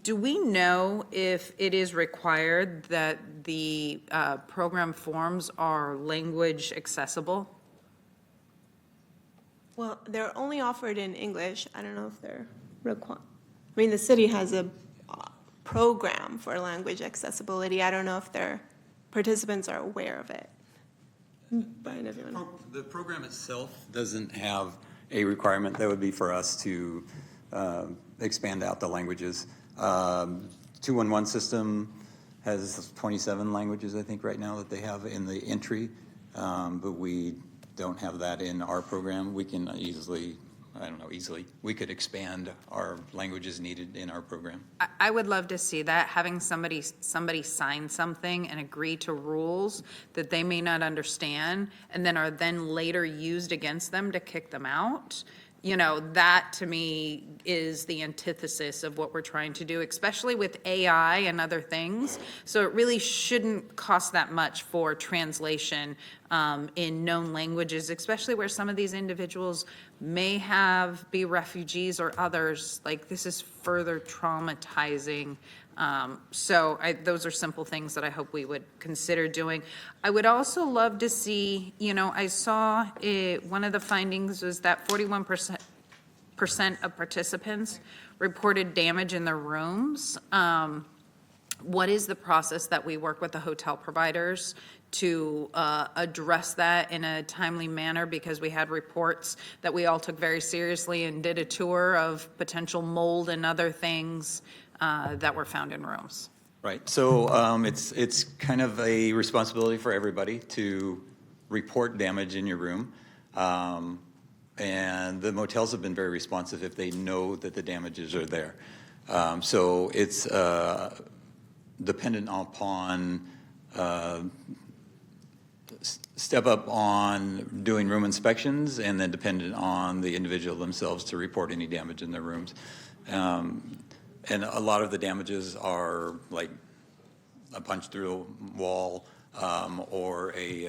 Do we know if it is required that the program forms are language accessible? Well, they're only offered in English. I don't know if they're required. I mean, the city has a program for language accessibility. I don't know if their participants are aware of it. Brian, if you want to. The program itself doesn't have a requirement. That would be for us to expand out the languages. 211 system has 27 languages, I think, right now that they have in the entry, but we don't have that in our program. We can easily, we could expand our languages needed in our program. I would love to see that, having somebody sign something and agree to rules that they may not understand and then are then later used against them to kick them out. You know, that to me is the antithesis of what we're trying to do, especially with AI and other things. So it really shouldn't cost that much for translation in known languages, especially where some of these individuals may be refugees or others. Like, this is further traumatizing. Those are simple things that I hope we would consider doing. I would also love to see, I saw one of the findings was that 41% of participants reported damage in their rooms. What is the process that we work with the hotel providers to address that in a timely manner? Because we had reports that we all took very seriously and did a tour of potential mold and other things that were found in rooms. Right. So it's kind of a responsibility for everybody to report damage in your room. And the motels have been very responsive if they know that the damages are there. So it's dependent upon step up on doing room inspections, and then dependent on the individual themselves to report any damage in their rooms. And a lot of the damages are like a punch through a wall or a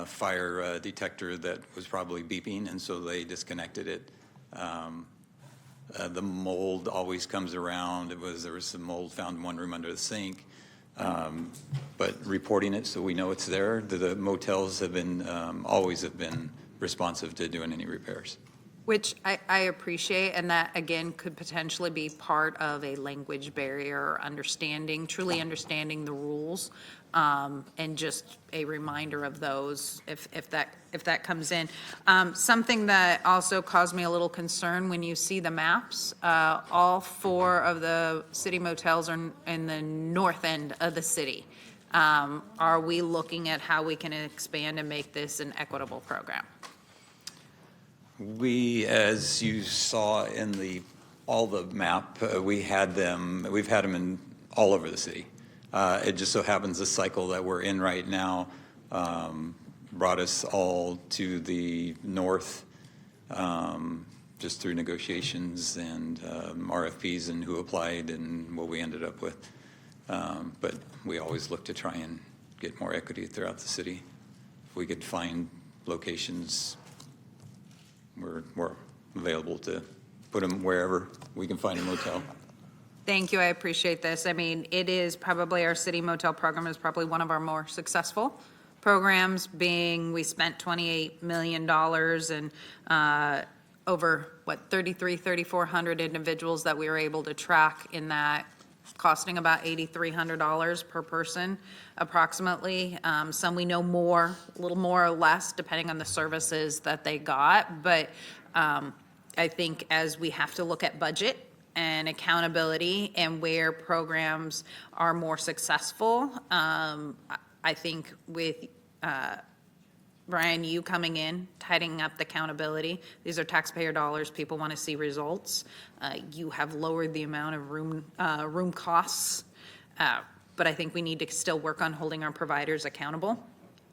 fire detector that was probably beeping, and so they disconnected it. The mold always comes around. There was some mold found in one room under the sink. But reporting it so we know it's there. The motels have been always have been responsive to doing any repairs. Which I appreciate, and that, again, could potentially be part of a language barrier, or truly understanding the rules, and just a reminder of those if that comes in. Something that also caused me a little concern when you see the maps, all 4 of the city motels are in the north end of the city. Are we looking at how we can expand and make this an equitable program? We, as you saw in all the map, we've had them in all over the city. It just so happens the cycle that we're in right now brought us all to the north, just through negotiations and RFPs and who applied and what we ended up with. But we always look to try and get more equity throughout the city. If we could find locations, we're available to put them wherever we can find a motel. Thank you, I appreciate this. I mean, it is probably, our city motel program is probably one of our more successful programs, being we spent $28 million and over, 3,400 individuals that we were able to track in that, costing about $8,300 per person approximately. Some we know more, a little more or less, depending on the services that they got. But I think as we have to look at budget and accountability and where programs are more successful, I think with Brian, you coming in, tightening up the accountability. These are taxpayer dollars. People want to see results. You have lowered the amount of room costs, but I think we need to still work on holding our providers accountable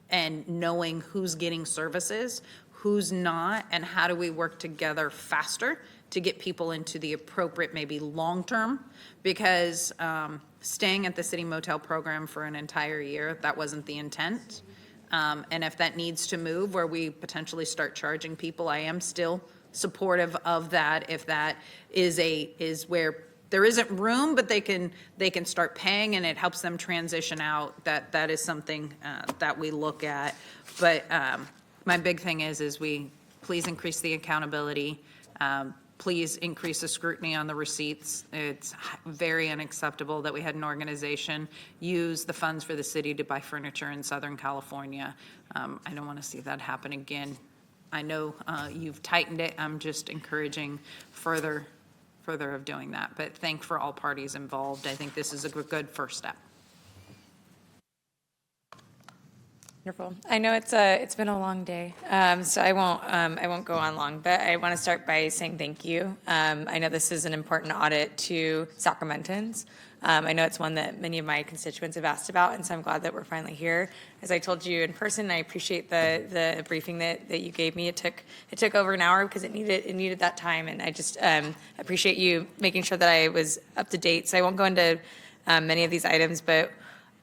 and knowing who's getting services, who's not, and how do we work together faster to get people into the appropriate, maybe long-term, because staying at the city motel program for an entire year, that wasn't the intent. And if that needs to move, where we potentially start charging people, I am still supportive of that. If that is where there isn't room, but they can start paying and it helps them transition out, that is something that we look at. But my big thing is we please increase the accountability. Please increase the scrutiny on the receipts. It's very unacceptable that we had an organization use the funds for the city to buy furniture in Southern California. I don't want to see that happen again. I know you've tightened it. I'm just encouraging further of doing that. But thank for all parties involved. I think this is a good first step. Wonderful. I know it's been a long day, so I won't go on long. But I want to start by saying thank you. I know this is an important audit to Sacramentans. I know it's one that many of my constituents have asked about, and so I'm glad that we're finally here. As I told you in person, I appreciate the briefing that you gave me. It took over an hour because it needed that time, and I just appreciate you making sure that I was up to date. So I won't go into many of these items, but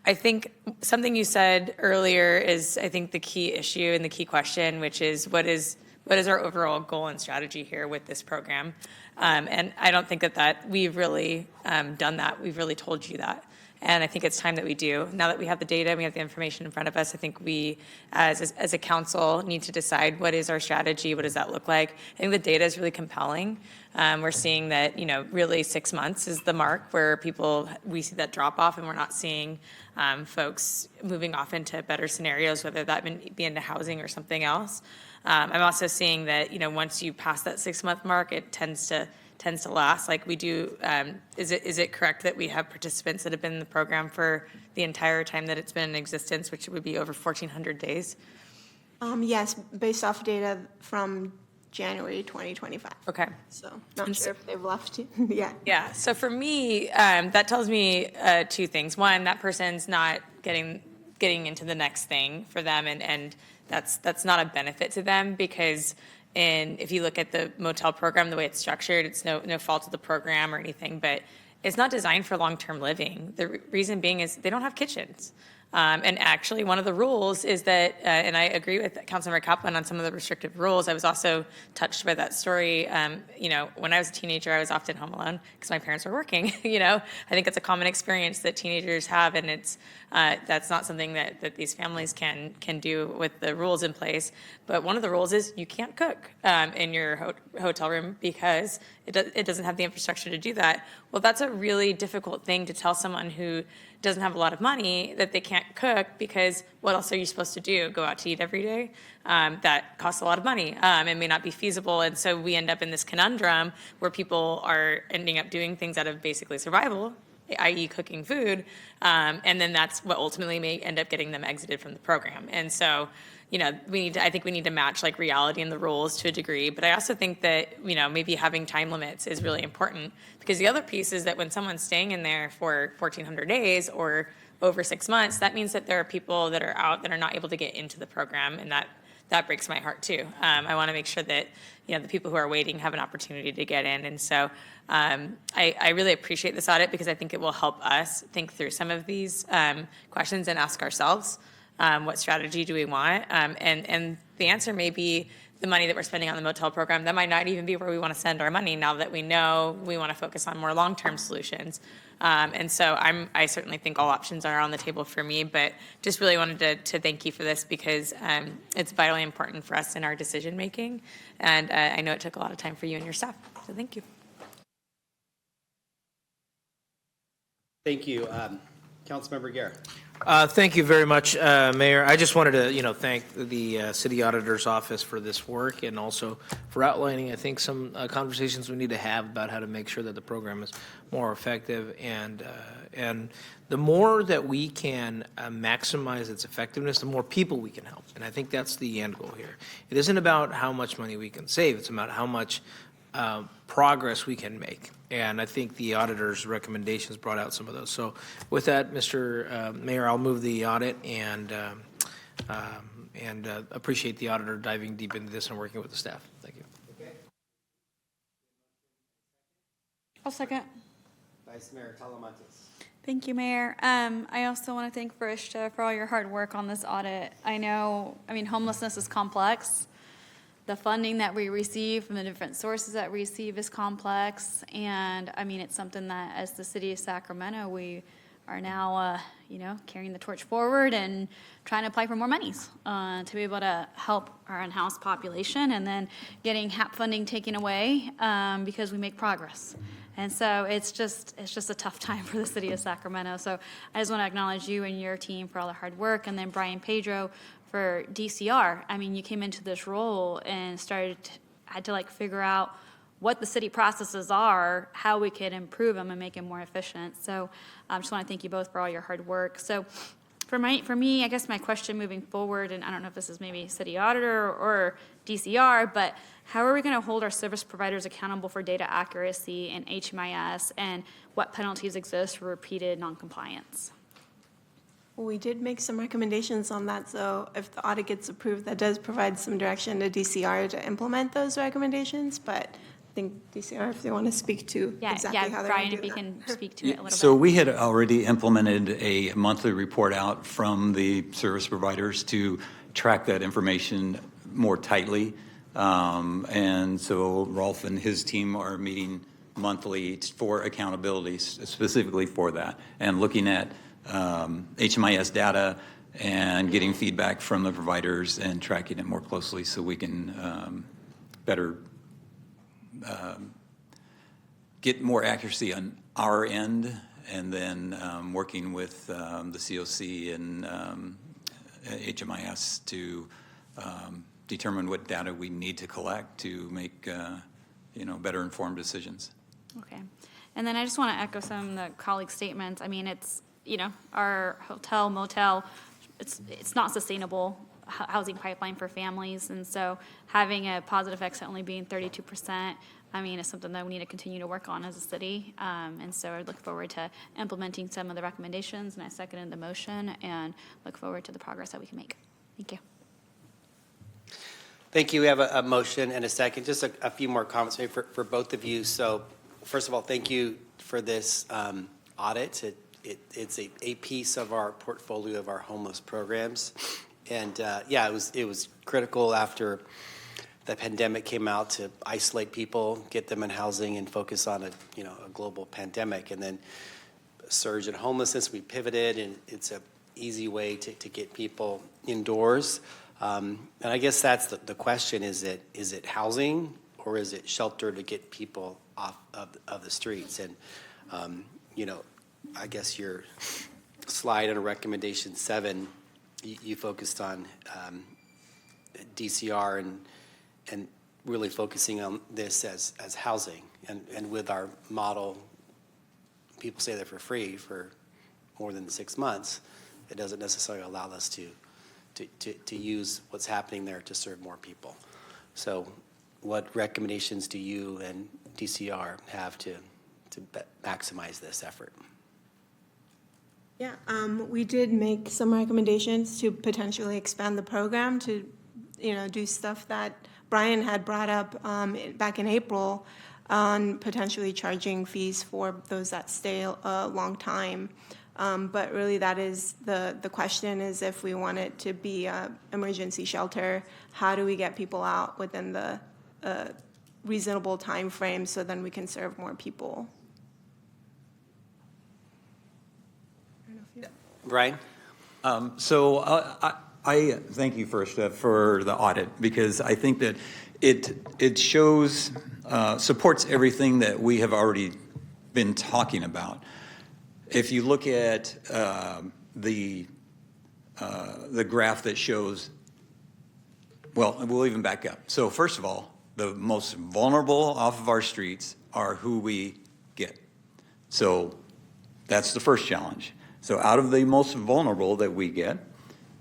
I think something you said earlier is, I think, the key issue and the key question, which is what is our overall goal and strategy here with this program? And I don't think that we've really done that. We've really told you that. And I think it's time that we do. Now that we have the data, we have the information in front of us, I think we, as a council, need to decide what is our strategy, what does that look like. I think the data is really compelling. We're seeing that, really 6 months is the mark where we see that drop off, and we're not seeing folks moving off into better scenarios, whether that be into housing or something else. I'm also seeing that, once you pass that 6-month mark, it tends to last. Like we do, is it correct that we have participants that have been in the program for the entire time that it's been in existence, which would be over 1,400 days? Yes, based off data from January 2025. Okay. So not sure if they've left yet. Yeah, so for me, that tells me 2 things. One, that person's not getting into the next thing for them, and that's not a benefit to them, because if you look at the motel program, the way it's structured, it's no fault of the program or anything, but it's not designed for long-term living. The reason being is they don't have kitchens. And actually, one of the rules is that, and I agree with Councilmember Kaplan on some of the restrictive rules. I was also touched by that story. When I was a teenager, I was often home alone because my parents were working. I think it's a common experience that teenagers have, and that's not something that these families can do with the rules in place. But one of the rules is you can't cook in your hotel room because it doesn't have the infrastructure to do that. Well, that's a really difficult thing to tell someone who doesn't have a lot of money that they can't cook, because what else are you supposed to do? Go out to eat every day? That costs a lot of money and may not be feasible. And so we end up in this conundrum where people are ending up doing things out of basically survival, i.e. cooking food, and then that's what ultimately may end up getting them exited from the program. And so, I think we need to match like reality and the rules to a degree, but I also think that, maybe having time limits is really important, because the other piece is that when someone's staying in there for 1,400 days or over 6 months, that means that there are people that are out that are not able to get into the program, and that breaks my heart too. I want to make sure that, the people who are waiting have an opportunity to get in. And so I really appreciate this audit, because I think it will help us think through some of these questions and ask ourselves, what strategy do we want? And the answer may be the money that we're spending on the motel program. That might not even be where we want to send our money now that we know we want to focus on more long-term solutions. And so I certainly think all options are on the table for me, but just really wanted to thank you for this, because it's vitally important for us in our decision-making. And I know it took a lot of time for you and your staff, so thank you. Thank you. Councilmember Guerra. Thank you very much, Mayor. I just wanted to, thank the City Auditor's Office for this work, and also for outlining, I think, some conversations we need to have about how to make sure that the program is more effective. And the more that we can maximize its effectiveness, the more people we can help. And I think that's the end goal here. It isn't about how much money we can save. It's about how much progress we can make. And I think the auditor's recommendations brought out some of those. So with that, Mr. Mayor, I'll move the audit, and appreciate the auditor diving deep into this and working with the staff. Thank you. I'll second. Vice Mayor Talamantes. Thank you, Mayor. I also want to thank Farishta for all your hard work on this audit. Homelessness is complex. The funding that we receive from the different sources that we receive is complex. And it's something that, as the city of Sacramento, we are now, carrying the torch forward and trying to apply for more monies to be able to help our in-house population, and then getting HAP funding taken away because we make progress. And so it's just a tough time for the city of Sacramento. So I just want to acknowledge you and your team for all the hard work, and then Brian Pedro for DCR. I mean, you came into this role and had to figure out what the city processes are, how we could improve them and make them more efficient. So I just want to thank you both for all your hard work. So for me, I guess my question moving forward, and I don't know if this is maybe city auditor or DCR, but how are we going to hold our service providers accountable for data accuracy and HMIS, and what penalties exist for repeated noncompliance? Well, we did make some recommendations on that, so if the audit gets approved, that does provide some direction to DCR to implement those recommendations, but I think DCR, if they want to speak to exactly how they're Brian, going to if do you that. can speak to it a little So bit. we had already implemented a monthly report out from the service providers to track that information more tightly. And so Rolf and his team are meeting monthly for accountability, specifically for that, and looking at HMIS data and getting feedback from the providers and tracking it more closely so we can better get more accuracy on our end, and then working with the COC and HMIS to determine what data we need to collect to make better informed decisions. Okay. And then I just want to echo some of the colleagues' statements. I mean, it's, our hotel, motel, it's not sustainable housing pipeline for families. And so having a positive exit only being 32%, I mean, is something that we need to continue to work on as a city. And so I look forward to implementing some of the recommendations, and I seconded the motion and look forward to the progress that we can make. Thank you. Thank you. We have a motion and a second. Just a few more comments maybe for both of you. So first of all, thank you for this audit. It's a piece of our portfolio of our homeless programs. And it was critical after the pandemic came out to isolate people, get them in housing, and focus on a global pandemic. And then a surge in homelessness, we pivoted, and it's an easy way to get people indoors. And I guess that's the question: is it housing or is it shelter to get people off of the streets? And I guess your slide on recommendation 7, you focused on DCR and really focusing on this as housing. And with our model, people stay there for free for more than 6 months. It doesn't necessarily allow us to use what's happening there to serve more people. So what recommendations do you and DCR have to maximize this effort? Yeah, we did make some recommendations to potentially expand the program to, do stuff that Brian had brought up back in April on potentially charging fees for those that stay a long time. But really that is the question is, if we want it to be an emergency shelter, how do we get people out within the reasonable time frame so then we can serve more people? Brian? So I thank you first for the audit, because I think that it shows, supports everything that we have already been talking about. If you look at the graph that shows, well, we'll even back up. So first of all, the most vulnerable off of our streets are who we get. So that's the first challenge. So out of the most vulnerable that we get,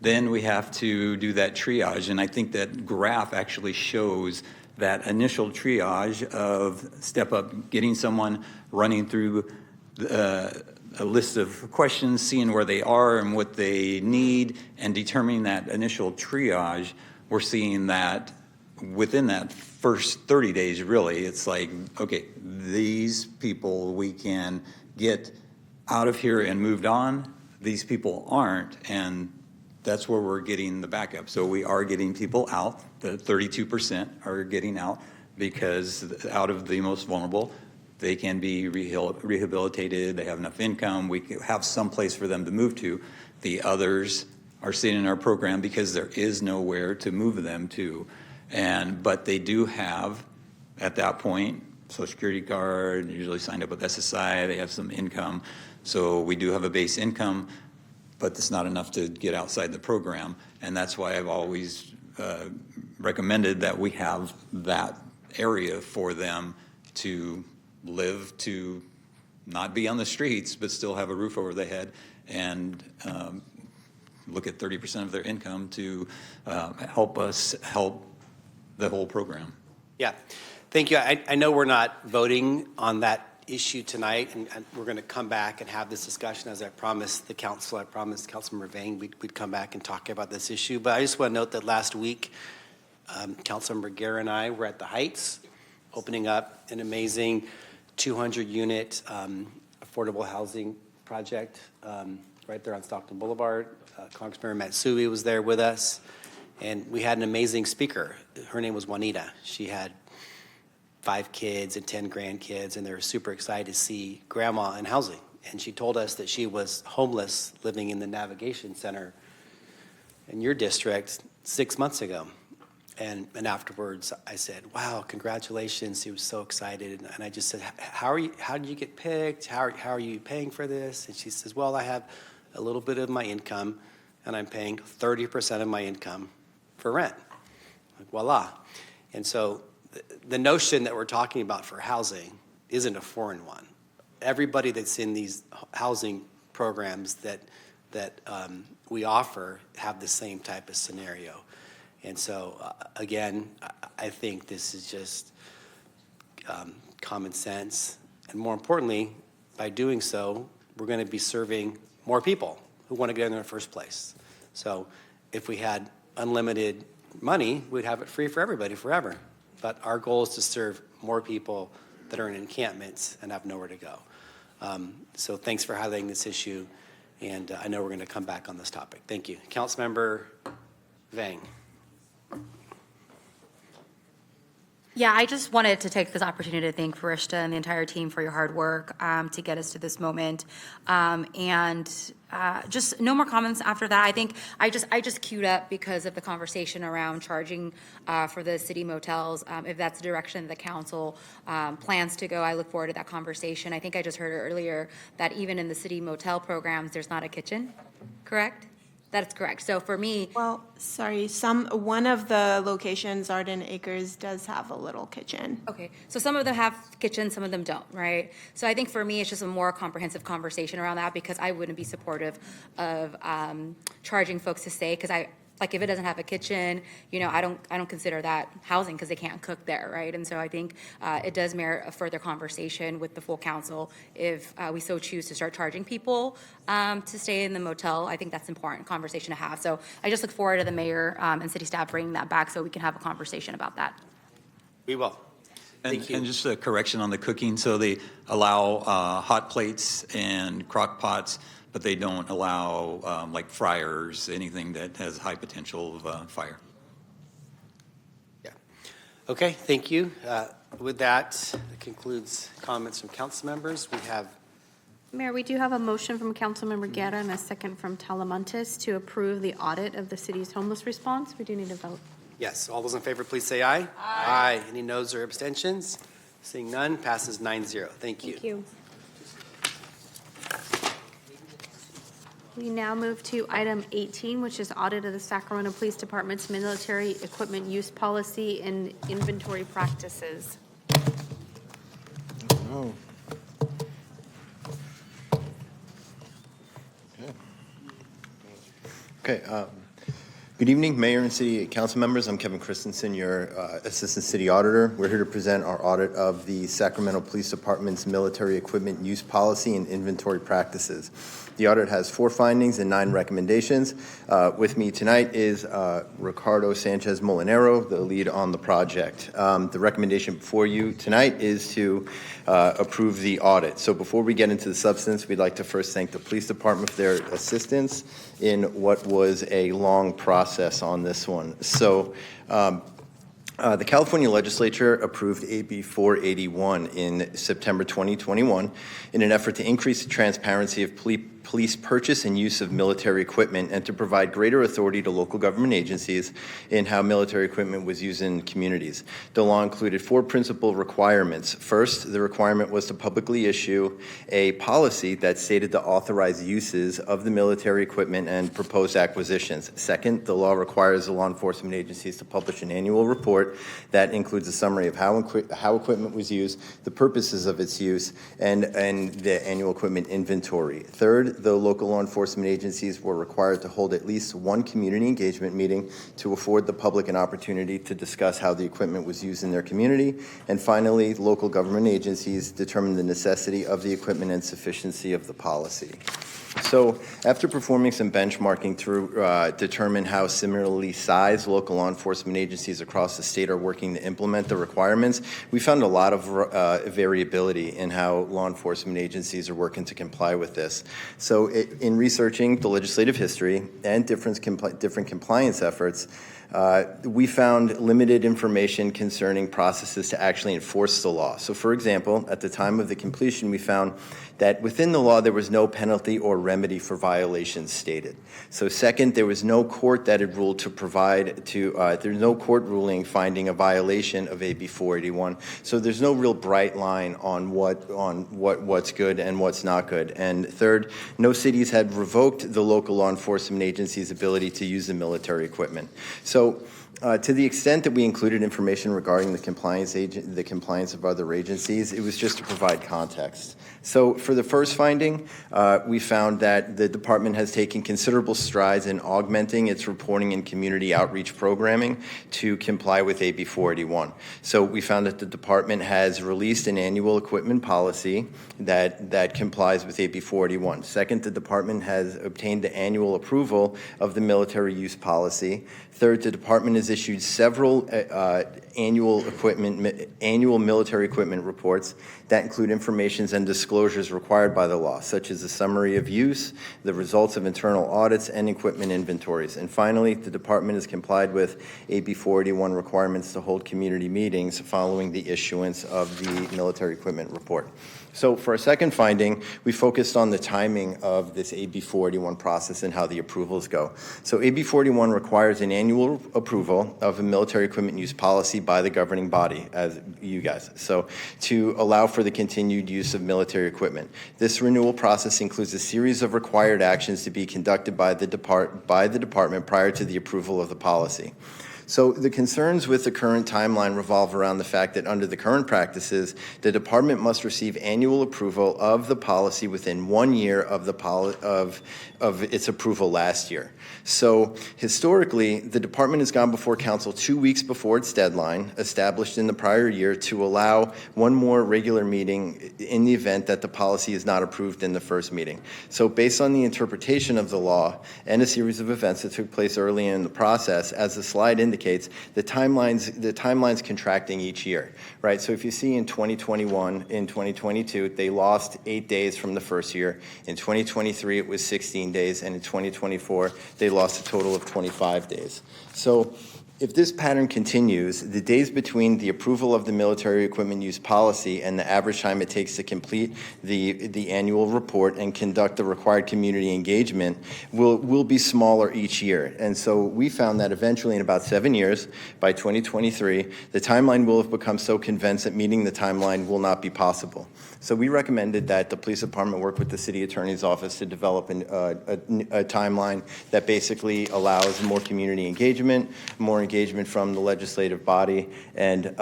then we have to do that triage. And I think that graph actually shows that initial triage of step up, getting someone running through a list of questions, seeing where they are and what they need, and determining that initial triage. We're seeing that within that first 30 days, really, it's like, okay, these people we can get out of here and moved on. These people aren't, and that's where we're getting the backup. So we are getting people out. The 32% are getting out because out of the most vulnerable. they can be rehabilitated, they have enough income, we have some place for them to move to. The others are sitting in our program because there is nowhere to move them to. But they do have, at that point, Social Security card, usually signed up with SSI, they have some income. So we do have a base income, but it's not enough to get outside the program. And that's why I've always recommended that we have that area for them to live, to not be on the streets, but still have a roof over their head, and look at 30% of their income to help us help the whole program. Yeah, thank you. I know we're not voting on that issue tonight, and we're going to come back and have this discussion. As I promised the council, I promised Councilmember Vang we'd come back and talk about this issue. But I just want to note that last week, Councilmember Guerra and I were at the Heights, opening up an amazing 200-unit affordable housing project right there on Stockton Boulevard. Congressman Matsui was there with us, and we had an amazing speaker. Her name was Juanita. She had 5 kids and 10 grandkids, and they were super excited to see grandma in housing. And she told us that she was homeless living in the Navigation Center in your district 6 months ago. And afterwards, I said, wow, congratulations. She was so excited. And I just said, how did you get picked? How are you paying for this? And she says, well, I have a little bit of my income, and I'm paying 30% of my income for rent. Like, voila. And so the notion that we're talking about for housing isn't a foreign one. Everybody that's in these housing programs that we offer have the same type of scenario. And so, again, I think this is just common sense. And more importantly, by doing so, we're going to be serving more people who want to get in there in the first place. So if we had unlimited money, we'd have it free for everybody forever. But our goal is to serve more people that are in encampments and have nowhere to go. So thanks for highlighting this issue, and I know we're going to come back on this topic. Thank you. Councilmember Vang. Yeah, I just wanted to take this opportunity to thank Farishta and the entire team for your hard work to get us to this moment. Just no more comments after that. I think I just queued up because of the conversation around charging for the city motels. If that's the direction the council plans to go, I look forward to that conversation. I think I just heard earlier that even in the city motel programs, there's not a kitchen, correct? That's correct. So for me, Well, sorry, one of the locations, Arden Acres, does have a little kitchen. okay, so some of them have kitchens, some of them don't, right? So I think for me, it's just a more comprehensive conversation around that because I wouldn't be supportive of charging folks to stay because like if it doesn't have a kitchen, I don't consider that housing because they can't cook there, right? And so I think it does merit a further conversation with the full council if we so choose to start charging people to stay in the motel. I think that's an important conversation to have. So I just look forward to the mayor and city staff bringing that back so we can have a conversation about that. We will. And just a correction on the cooking. So they allow hot plates and crock pots, but they don't allow like fryers, anything that has high potential of fire. Yeah. Okay, thank you. With that concludes comments from council members. We have Mayor, we do have a motion from Councilmember Guerra and a second from Talamantes to approve the audit of the city's homeless response. We do need a vote. Yes, all those in favor, please say aye. Aye. Any noes or abstentions? Seeing none, passes 9-0. Thank you. Thank you. We now move to item 18, which is audit of the Sacramento Police Department's military equipment use policy and inventory practices. Oh. Okay. Good evening, Mayor and City Council members. I'm Kevin Christensen, your Assistant City Auditor. We're here to present our audit of the Sacramento Police Department's military equipment use policy and inventory practices. The audit has 4 findings and 9 recommendations. With me tonight is Ricardo Sanchez Molinero, the lead on the project. The recommendation before you tonight is to approve the audit. So before we get into the substance, we'd like to first thank the police department for their assistance in what was a long process on this one. So The California legislature approved AB 481 in September 2021 in an effort to increase the transparency of police purchase and use of military equipment and to provide greater authority to local government agencies in how military equipment was used in communities. The law included 4 principal requirements. First, the requirement was to publicly issue a policy that stated the authorized uses of the military equipment and proposed acquisitions. Second, the law requires the law enforcement agencies to publish an annual report that includes a summary of how equipment was used, the purposes of its use, and the annual equipment inventory. Third, the local law enforcement agencies were required to hold at least one community engagement meeting to afford the public an opportunity to discuss how the equipment was used in their community. And finally, local government agencies determined the necessity of the equipment and sufficiency of the policy. So after performing some benchmarking to determine how similarly sized local law enforcement agencies across the state are working to implement the requirements, we found a lot of variability in how law enforcement agencies are working to comply with this. So in researching the legislative history and different compliance efforts, we found limited information concerning processes to actually enforce the law. So for example, at the time of the completion, we found that within the law there was no penalty or remedy for violations stated. So second, there was no court that had ruled to provide to, there's no court ruling finding a violation of AB 481. So there's no real bright line on what's good and what's not good. And third, no cities had revoked the local law enforcement agency's ability to use the military equipment. So to the extent that we included information regarding the compliance of other agencies, it was just to provide context. So for the first finding, we found that the department has taken considerable strides in augmenting its reporting and community outreach programming to comply with AB 481. So we found that the department has released an annual equipment policy that complies with AB 481. Second, the department has obtained the annual approval of the military use policy. Third, the department has issued several annual military equipment reports that include information and disclosures required by the law, such as a summary of use, the results of internal audits, and equipment inventories. And finally, the department has complied with AB 481 requirements to hold community meetings following the issuance of the military equipment report. So for our second finding, we focused on the timing of this AB 481 process and how the approvals go. So AB 481 requires an annual approval of a military equipment use policy by the governing body, as you guys, so to allow for the continued use of military equipment. This renewal process includes a series of required actions to be conducted by the department prior to the approval of the policy. So the concerns with the current timeline revolve around the fact that under the current practices, the department must receive annual approval of the policy within 1 year of its approval last year. So historically, the department has gone before council 2 weeks before its deadline, established in the prior year, to allow one more regular meeting in the event that the policy is not approved in the first meeting. So based on the interpretation of the law and a series of events that took place early in the process, as the slide indicates, the timeline's contracting each year, right? So if you see in 2021, in 2022, they lost 8 days from the first year. In 2023, it was 16 days, and in 2024, they lost a total of 25 days. So if this pattern continues, the days between the approval of the military equipment use policy and the average time it takes to complete the annual report and conduct the required community engagement will be smaller each year. And so we found that eventually in about 7 years, by 2023, the timeline will have become so condensed that meeting the timeline will not be possible. So we recommended that the police department work with the city attorney's office to develop a timeline that basically allows more community engagement, more engagement from the legislative body, and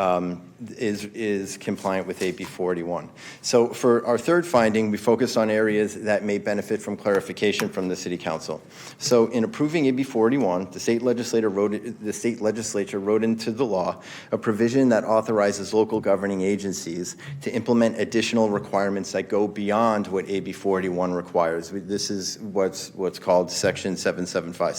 is compliant with AB 481. So for our third finding, we focused on areas that may benefit from clarification from the City Council. So in approving AB 481, the state legislature wrote into the law a provision that authorizes local governing agencies to implement additional requirements that go beyond what AB 481 requires. This is what's called Section 7075.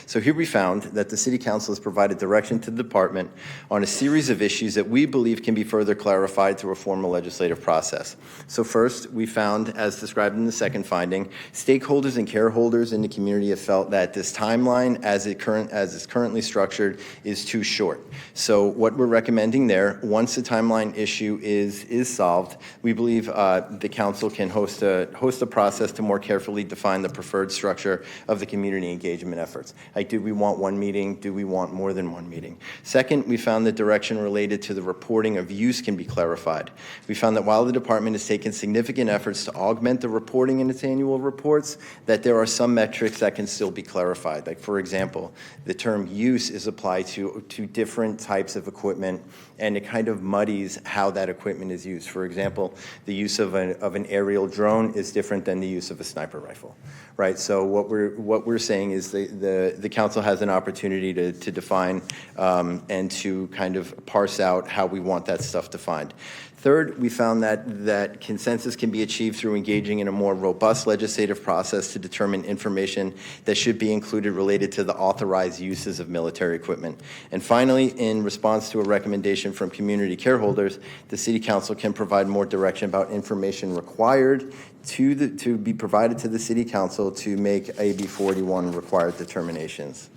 So here we found that the City Council has provided direction to the department on a series of issues that we believe can be further clarified through a formal legislative process. So first, we found, as described in the second finding, stakeholders and careholders in the community have felt that this timeline, as it's currently structured, is too short. So what we're recommending there, once the timeline issue is solved, we believe the council can host a process to more carefully define the preferred structure of the community engagement efforts. Like, do we want one meeting? Do we want more than one meeting? Second, we found that direction related to the reporting of use can be clarified. We found that while the department has taken significant efforts to augment the reporting in its annual reports, that there are some metrics that can still be clarified. Like, for example, the term use is applied to different types of equipment, and it kind of muddies how that equipment is used. For example, the use of an aerial drone is different than the use of a sniper rifle, right? So what we're saying is the council has an opportunity to define and to kind of parse out how we want that stuff defined. Third, we found that consensus can be achieved through engaging in a more robust legislative process to determine information that should be included related to the authorized uses of military equipment. And finally, in response to a recommendation from community careholders, the City Council can provide more direction about information required to be provided to the City Council to make AB 41 required determinations.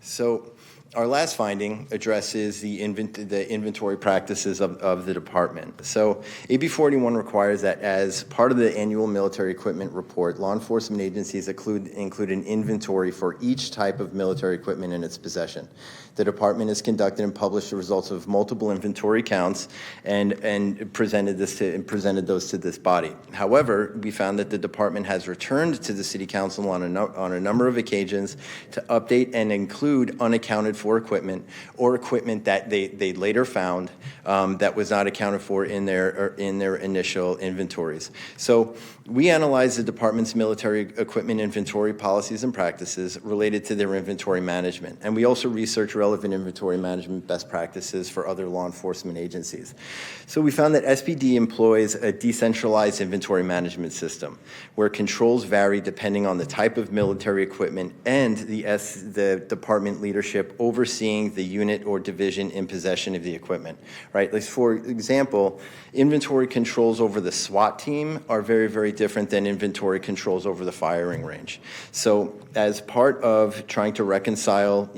So, our last finding addresses the inventory practices of the department. So AB 41 requires that as part of the annual military equipment report, law enforcement agencies include an inventory for each type of military equipment in its possession. The department has conducted and published the results of multiple inventory counts and presented those to this body. However, we found that the department has returned to the City Council on a number of occasions to update and include unaccounted for equipment or equipment that they later found that was not accounted for in their initial inventories. So we analyzed the department's military equipment inventory policies and practices related to their inventory management, and we also researched relevant inventory management best practices for other law enforcement agencies. So we found that SPD employs a decentralized inventory management system where controls vary depending on the type of military equipment and the department leadership overseeing the unit or division in possession of the equipment, right? Like, for example, inventory controls over the SWAT team are very, very different than inventory controls over the firing range. So as part of trying to reconcile,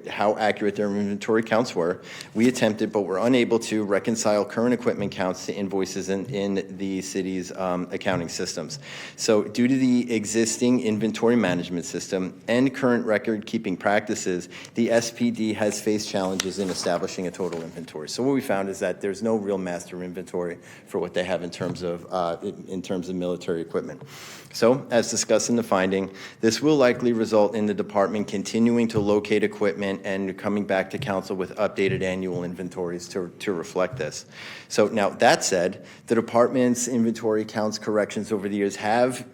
how accurate their inventory counts were, we attempted, but were unable to reconcile current equipment counts to invoices in the city's accounting systems. So due to the existing inventory management system and current record-keeping practices, the SPD has faced challenges in establishing a total inventory. So what we found is that there's no real master inventory for what they have in terms of military equipment. So, as discussed in the finding, this will likely result in the department continuing to locate equipment and coming back to council with updated annual inventories to reflect this. So now, that said, the department's inventory counts corrections over the years have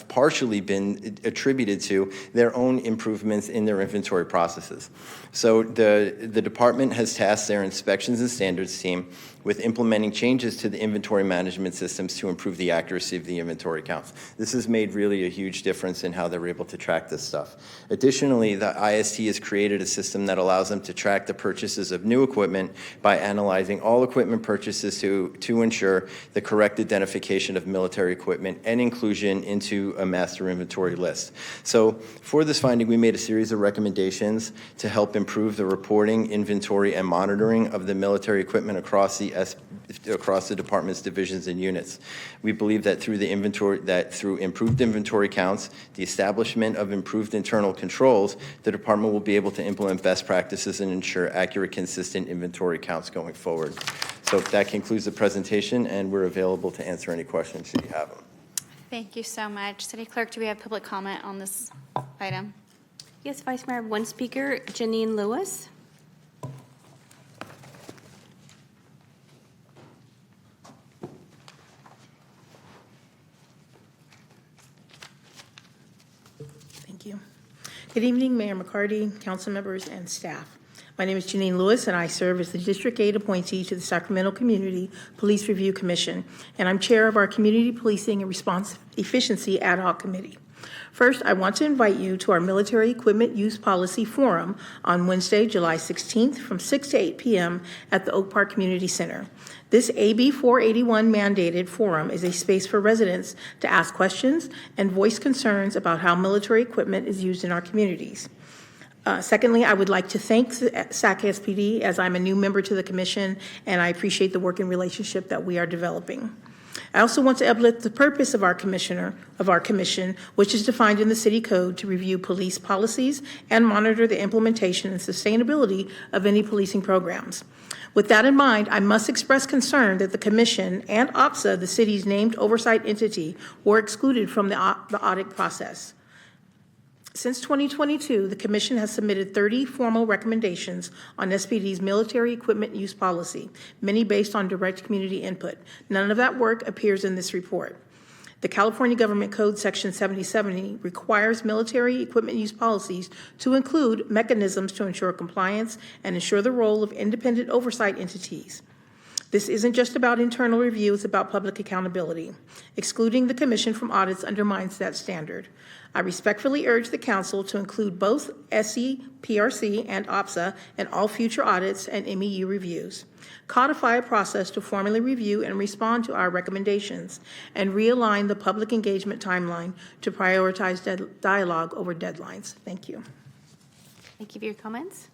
partially been attributed to their own improvements in their inventory processes. So the department has tasked their inspections and standards team with implementing changes to the inventory management systems to improve the accuracy of the inventory counts. This has made really a huge difference in how they're able to track this stuff. Additionally, the IST has created a system that allows them to track the purchases of new equipment by analyzing all equipment purchases to ensure the correct identification of military equipment and inclusion into a master inventory list. So for this finding, we made a series of recommendations to help improve the reporting, inventory, and monitoring of the military equipment across the department's divisions and units. We believe that through improved inventory counts, the establishment of improved internal controls, the department will be able to implement best practices and ensure accurate, consistent inventory counts going forward. So that concludes the presentation, and we're available to answer any questions should you have them. Thank you so much. City Clerk, do we have public comment on this item? Yes, Vice Mayor, one speaker, Janine Lewis. Thank you. Good evening, Mayor McCarty, council members, and staff. My name is Janine Lewis, and I serve as the District 8 appointee to the Sacramento Community Police Review Commission, and I'm chair of our Community Policing and Response Efficiency Ad Hoc Committee. First, I want to invite you to our Military Equipment Use Policy Forum on Wednesday, July 16th from 6 to 8 p.m. at the Oak Park Community Center. This AB 481 mandated forum is a space for residents to ask questions and voice concerns about how military equipment is used in our communities. Secondly, I would like to thank SAC SPD as I'm a new member to the commission, and I appreciate the working relationship that we are developing. I also want to uplift the purpose of our commission, which is defined in the city code to review police policies and monitor the implementation and sustainability of any policing programs. With that in mind, I must express concern that the commission and OPSA, the city's named oversight entity, were excluded from the audit process. Since 2022, the Commission has submitted 30 formal recommendations on SPD's military equipment use policy, many based on direct community input. None of that work appears in this report. The California Government Code Section 7070 requires military equipment use policies to include mechanisms to ensure compliance and ensure the role of independent oversight entities. This isn't just about internal review, it's about public accountability. Excluding the Commission from audits undermines that standard. I respectfully urge the Council to include both SE, PRC, and OPSA in all future audits and MEU reviews. Codify a process to formally review and respond to our recommendations, and realign the public engagement timeline to prioritize dialogue over deadlines. Thank you. Thank you for your comments.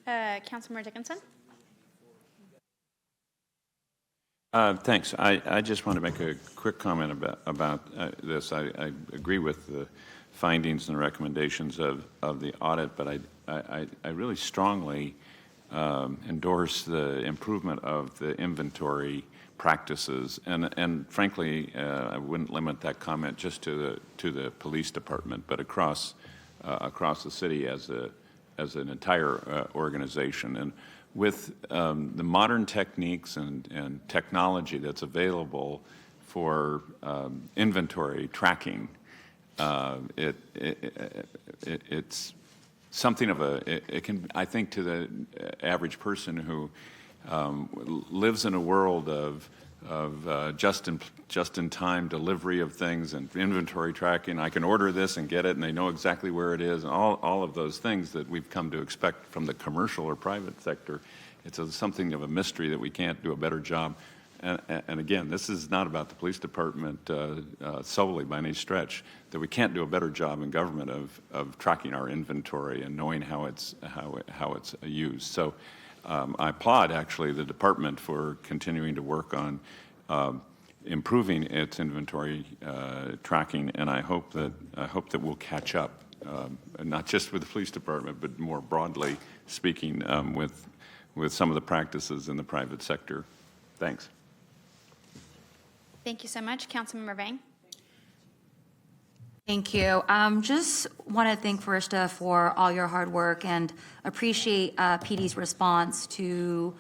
Okay. Councilmember Dickinson? Thanks. I just want to make a quick comment about this. I agree with the findings and recommendations of the audit, but I really strongly endorse the improvement of the inventory practices, and frankly, I wouldn't limit that comment just to the police department, but across the city as an entire organization. And with the modern techniques and technology that's available for inventory tracking, it's something of it can, I think, to the average person who lives in a world of just-in-time delivery of things and inventory tracking. I can order this and get it, and they know exactly where it is, and all of those things that we've come to expect from the commercial or private sector. It's something of a mystery that we can't do a better job. And again, this is not about the police department solely by any stretch, that we can't do a better job in government of tracking our inventory and knowing how it's used. So I applaud actually the department for continuing to work on improving its inventory tracking, and I hope that we'll catch up, not just with the police department, but more broadly speaking, with some of the practices in the private sector. Thanks. Thank you so much. Councilmember Vang? Thank you. Just want to thank Farishta for all your hard work and appreciate PD's response to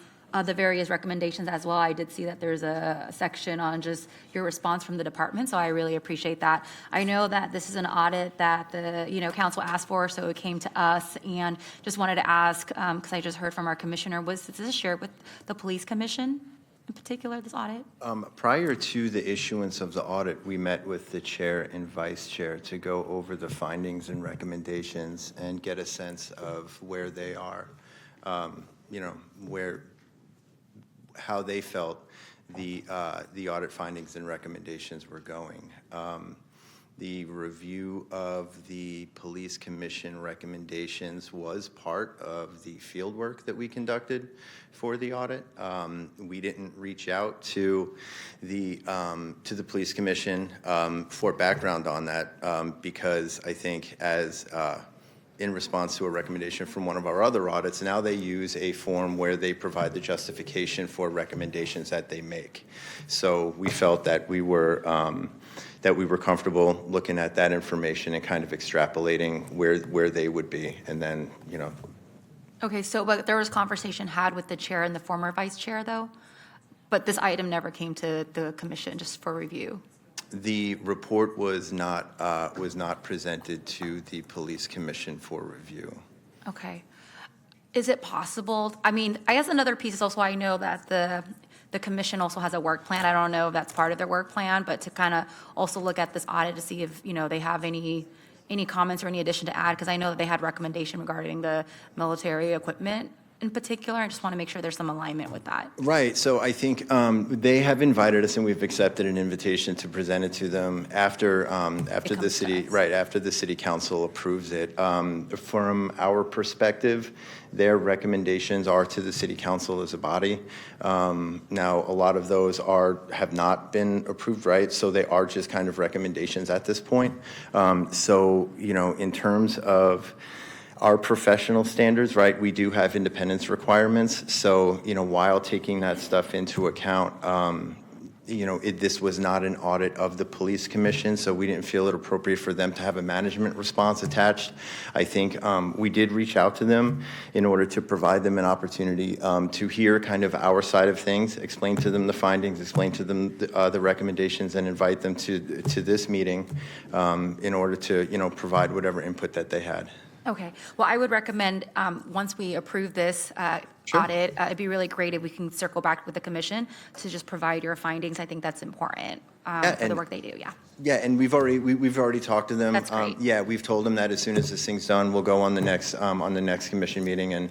the various recommendations as well. I did see that there's a section on just your response from the department, so I really appreciate that. I know that this is an audit that the council asked for, so it came to us, and just wanted to ask, because I just heard from our commissioner, was this shared with the police commission? In particular, this audit? Prior to the issuance of the audit, we met with the chair and vice chair to go over the findings and recommendations and get a sense of where they are, how they felt the audit findings and recommendations were going. The review of the police commission recommendations was part of the field work that we conducted for the audit. We didn't reach out to the police commission for background on that because I think in response to a recommendation from one of our other audits, now they use a form where they provide the justification for recommendations that they make. So we felt that we were comfortable looking at that information and kind of extrapolating where they would be, and then Okay, so but there was conversation had with the chair and the former vice chair, though, but this item never came to the commission just for review. The report was not presented to the police commission for review. Okay. Is it possible, I mean, I guess another piece is also I know that the the commission also has a work plan. I don't know if that's part of their work plan, but to kind of also look at this audit to see if, they have any comments or any addition to add, because I know that they had recommendation regarding the military equipment in particular. I just want to make sure there's some alignment with that. Right, so I think they have invited us, and we've accepted an invitation to present it to them after the city, right, after the city council approves it. From our perspective, their recommendations are to the city council as a body. Now, a lot of those have not been approved, right? So they are just kind of recommendations at this point. So, in terms of our professional standards, right, we do have independence requirements. So, while taking that stuff into account, this was not an audit of the police commission, so we didn't feel it appropriate for them to have a management response attached. I think we did reach out to them in order to provide them an opportunity to hear kind of our side of things, explain to them the findings, explain to them the recommendations, and invite them to this meeting in order to, provide whatever input that they had. Okay, well, I would recommend, once we approve this audit, it'd be really great if we can circle back with the commission to just provide your findings. I think that's important for the work they do, yeah. Yeah, and we've already talked to them. That's great. Yeah, we've told them that as soon as this thing's done, we'll go on the next commission meeting and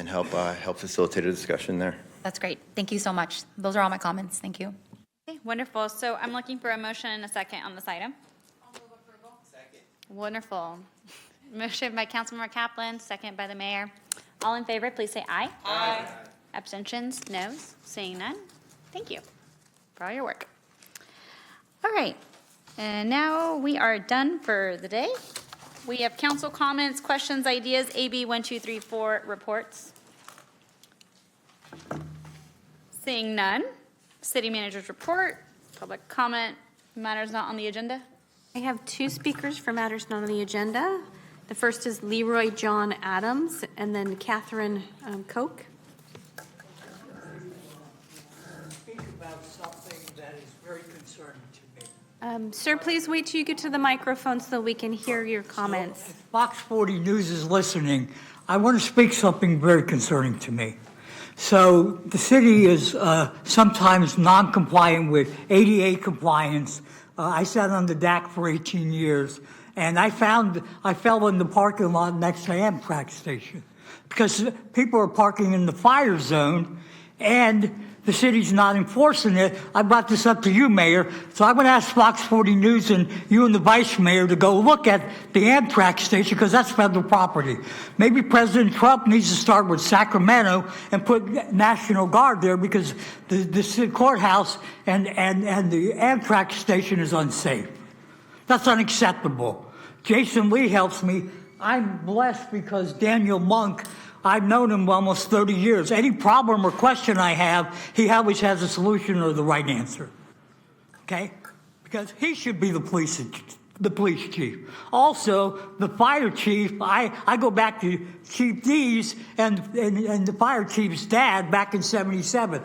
help facilitate a discussion there. That's great. Thank you so much. Those are all my comments. Thank you. Okay, wonderful. So I'm looking for a motion and a second on this item. I'll move approval. Second. Wonderful. Motion by Councilmember Kaplan, second by the mayor. All in favor, please say aye. Aye. Abstentions, noes, seeing none. Thank you for all your work. All right, and now we are done for the day. We have council comments, questions, ideas, AB 1234 reports. Seeing none. City manager's report, public comment, matters not on the agenda. I have two speakers for matters not on the agenda. The first is Leroy John Adams, and then Catherine Koch. Speak about something that is very concerning to me. Sir, please wait till you get to the microphone so that we can hear your comments. So if Fox 40 News is listening, I want to speak something very concerning to me. So the city is sometimes non-compliant with ADA compliance. I sat on the DAC for 18 years. And I fell in the parking lot next to Amtrak station because people are parking in the fire zone and the city's not enforcing it. I brought this up to you, Mayor. So I'm going to ask Fox 40 News and you and the Vice Mayor to go look at the Amtrak station because that's federal property. Maybe President Trump needs to start with Sacramento and put National Guard there because the courthouse and the Amtrak station is unsafe. That's unacceptable. Jason Lee helps me. I'm blessed because Daniel Monk, I've known him almost 30 years. Any problem or question I have, he always has a solution or the right answer. Okay? Because he should be the police chief. Also, the fire chief, I go back to Chief Dees and the fire chief's dad back in 77.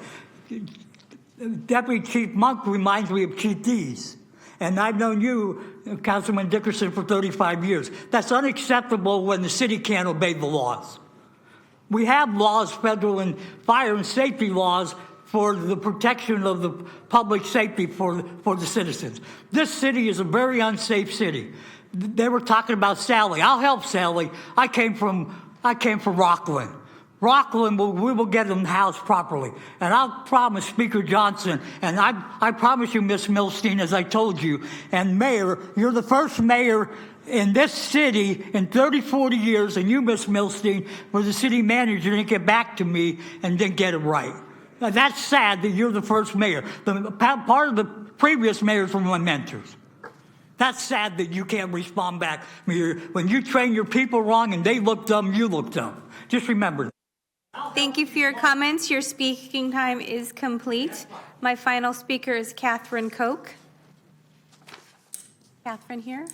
Deputy Chief Monk reminds me of Chief Dees. And I've known you, Councilman Dickerson, for 35 years. That's unacceptable when the city can't obey the laws. We have laws, federal and fire and safety laws, for the protection of the public safety for the citizens. This city is a very unsafe city. They were talking about Sally. I'll help Sally. I came from Rockland. Rockland, we will get them housed properly. And I'll promise Speaker Johnson, and I promise you, Ms. Milstein, as I told you, and Mayor, you're the first mayor in this city in 30, 40 years, and you, Ms. Milstein, were the city manager, didn't get back to me and didn't get it right. Now, that's sad that you're the first mayor. Part of the previous mayors were my mentors. That's sad that you can't respond back. When you train your people wrong and they look dumb, you look dumb. Just remember that. Thank you for your comments. Your speaking time is complete. My final speaker is Catherine Koch. Catherine here.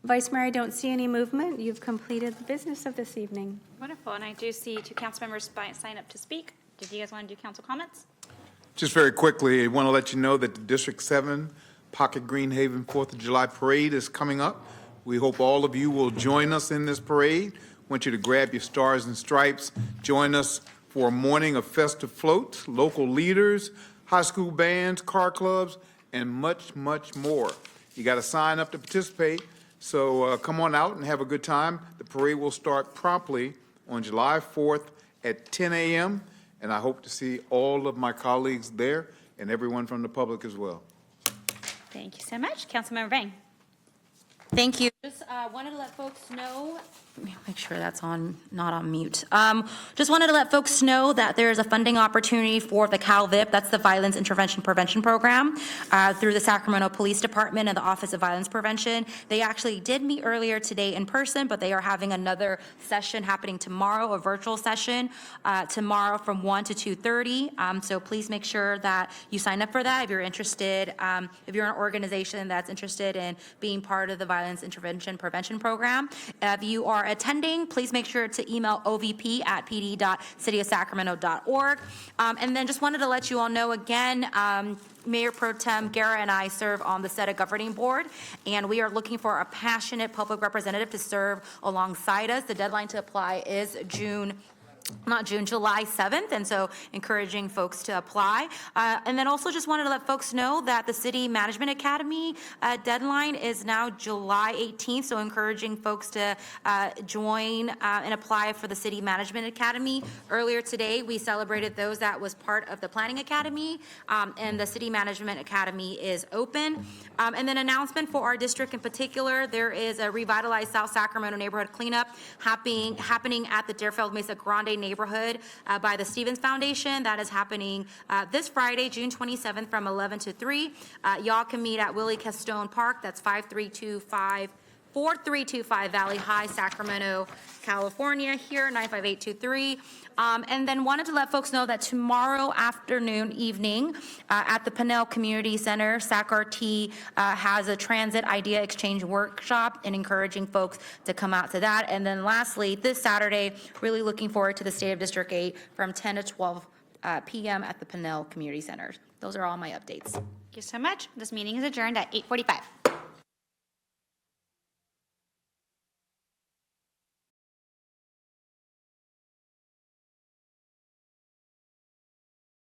Vice Mayor, I don't see any movement. You've completed the business of this evening. Wonderful, and I do see two council members sign up to speak. Did you guys want to do council comments? Just very quickly, I want to let you know that the District 7 Pocket Greenhaven 4th of July Parade is coming up. We hope all of you will join us in this parade. I want you to grab your stars and stripes, join us for a morning of festive floats, local leaders, high school bands, car clubs, and much, much more. You got to sign up to participate, so come on out and have a good time. The parade will start promptly on July 4th at 10 a.m., and I hope to see all of my colleagues there and everyone from the public as well. Thank you so much. Councilmember Vang. Thank you. Just wanted to let folks know, let me make sure that's on, not on mute. Just wanted to let folks know that there is a funding opportunity for the CalVIP, that's the Violence Intervention Prevention Program, through the Sacramento Police Department and the Office of Violence Prevention. They actually did meet earlier today in person, but they are having another session happening tomorrow, a virtual session, tomorrow from 1 to 2:30. So please make sure that you sign up for that if you're interested, if you're an organization that's interested in being part of the Violence Intervention Prevention Program. If you are attending, please make sure to email ovp@pd.cityofsacramento.org. And then just wanted to let you all know again, Mayor Pro Tem Guerra and I serve on the SETA Governing Board, and we are looking for a passionate public representative to serve alongside us. The deadline to apply is July 7th, and so encouraging folks to apply. And then also just wanted to let folks know that the City Management Academy deadline is now July 18th, so encouraging folks to join and apply for the City Management Academy. Earlier today, we celebrated those that was part of the Planning Academy, and the City Management Academy is open. And then announcement for our district in particular, there is a revitalized South Sacramento neighborhood cleanup happening at the Deerfield Mesa Grande neighborhood by the Stevens Foundation. That is happening this Friday, June 27th from 11 to 3. Y'all can meet at Willie Castone Park. That's 4325 Valley High, Sacramento, California, here, 95823. And then wanted to let folks know that tomorrow evening, at the Pinnell Community Center, SACRT has a transit idea exchange workshop and encouraging folks to come out to that. And then lastly, this Saturday, really looking forward to the State of District 8 from 10 to 12 p.m. at the Pinnell Community Center. Those are all my updates. Thank you so much. This meeting is adjourned at 8:45.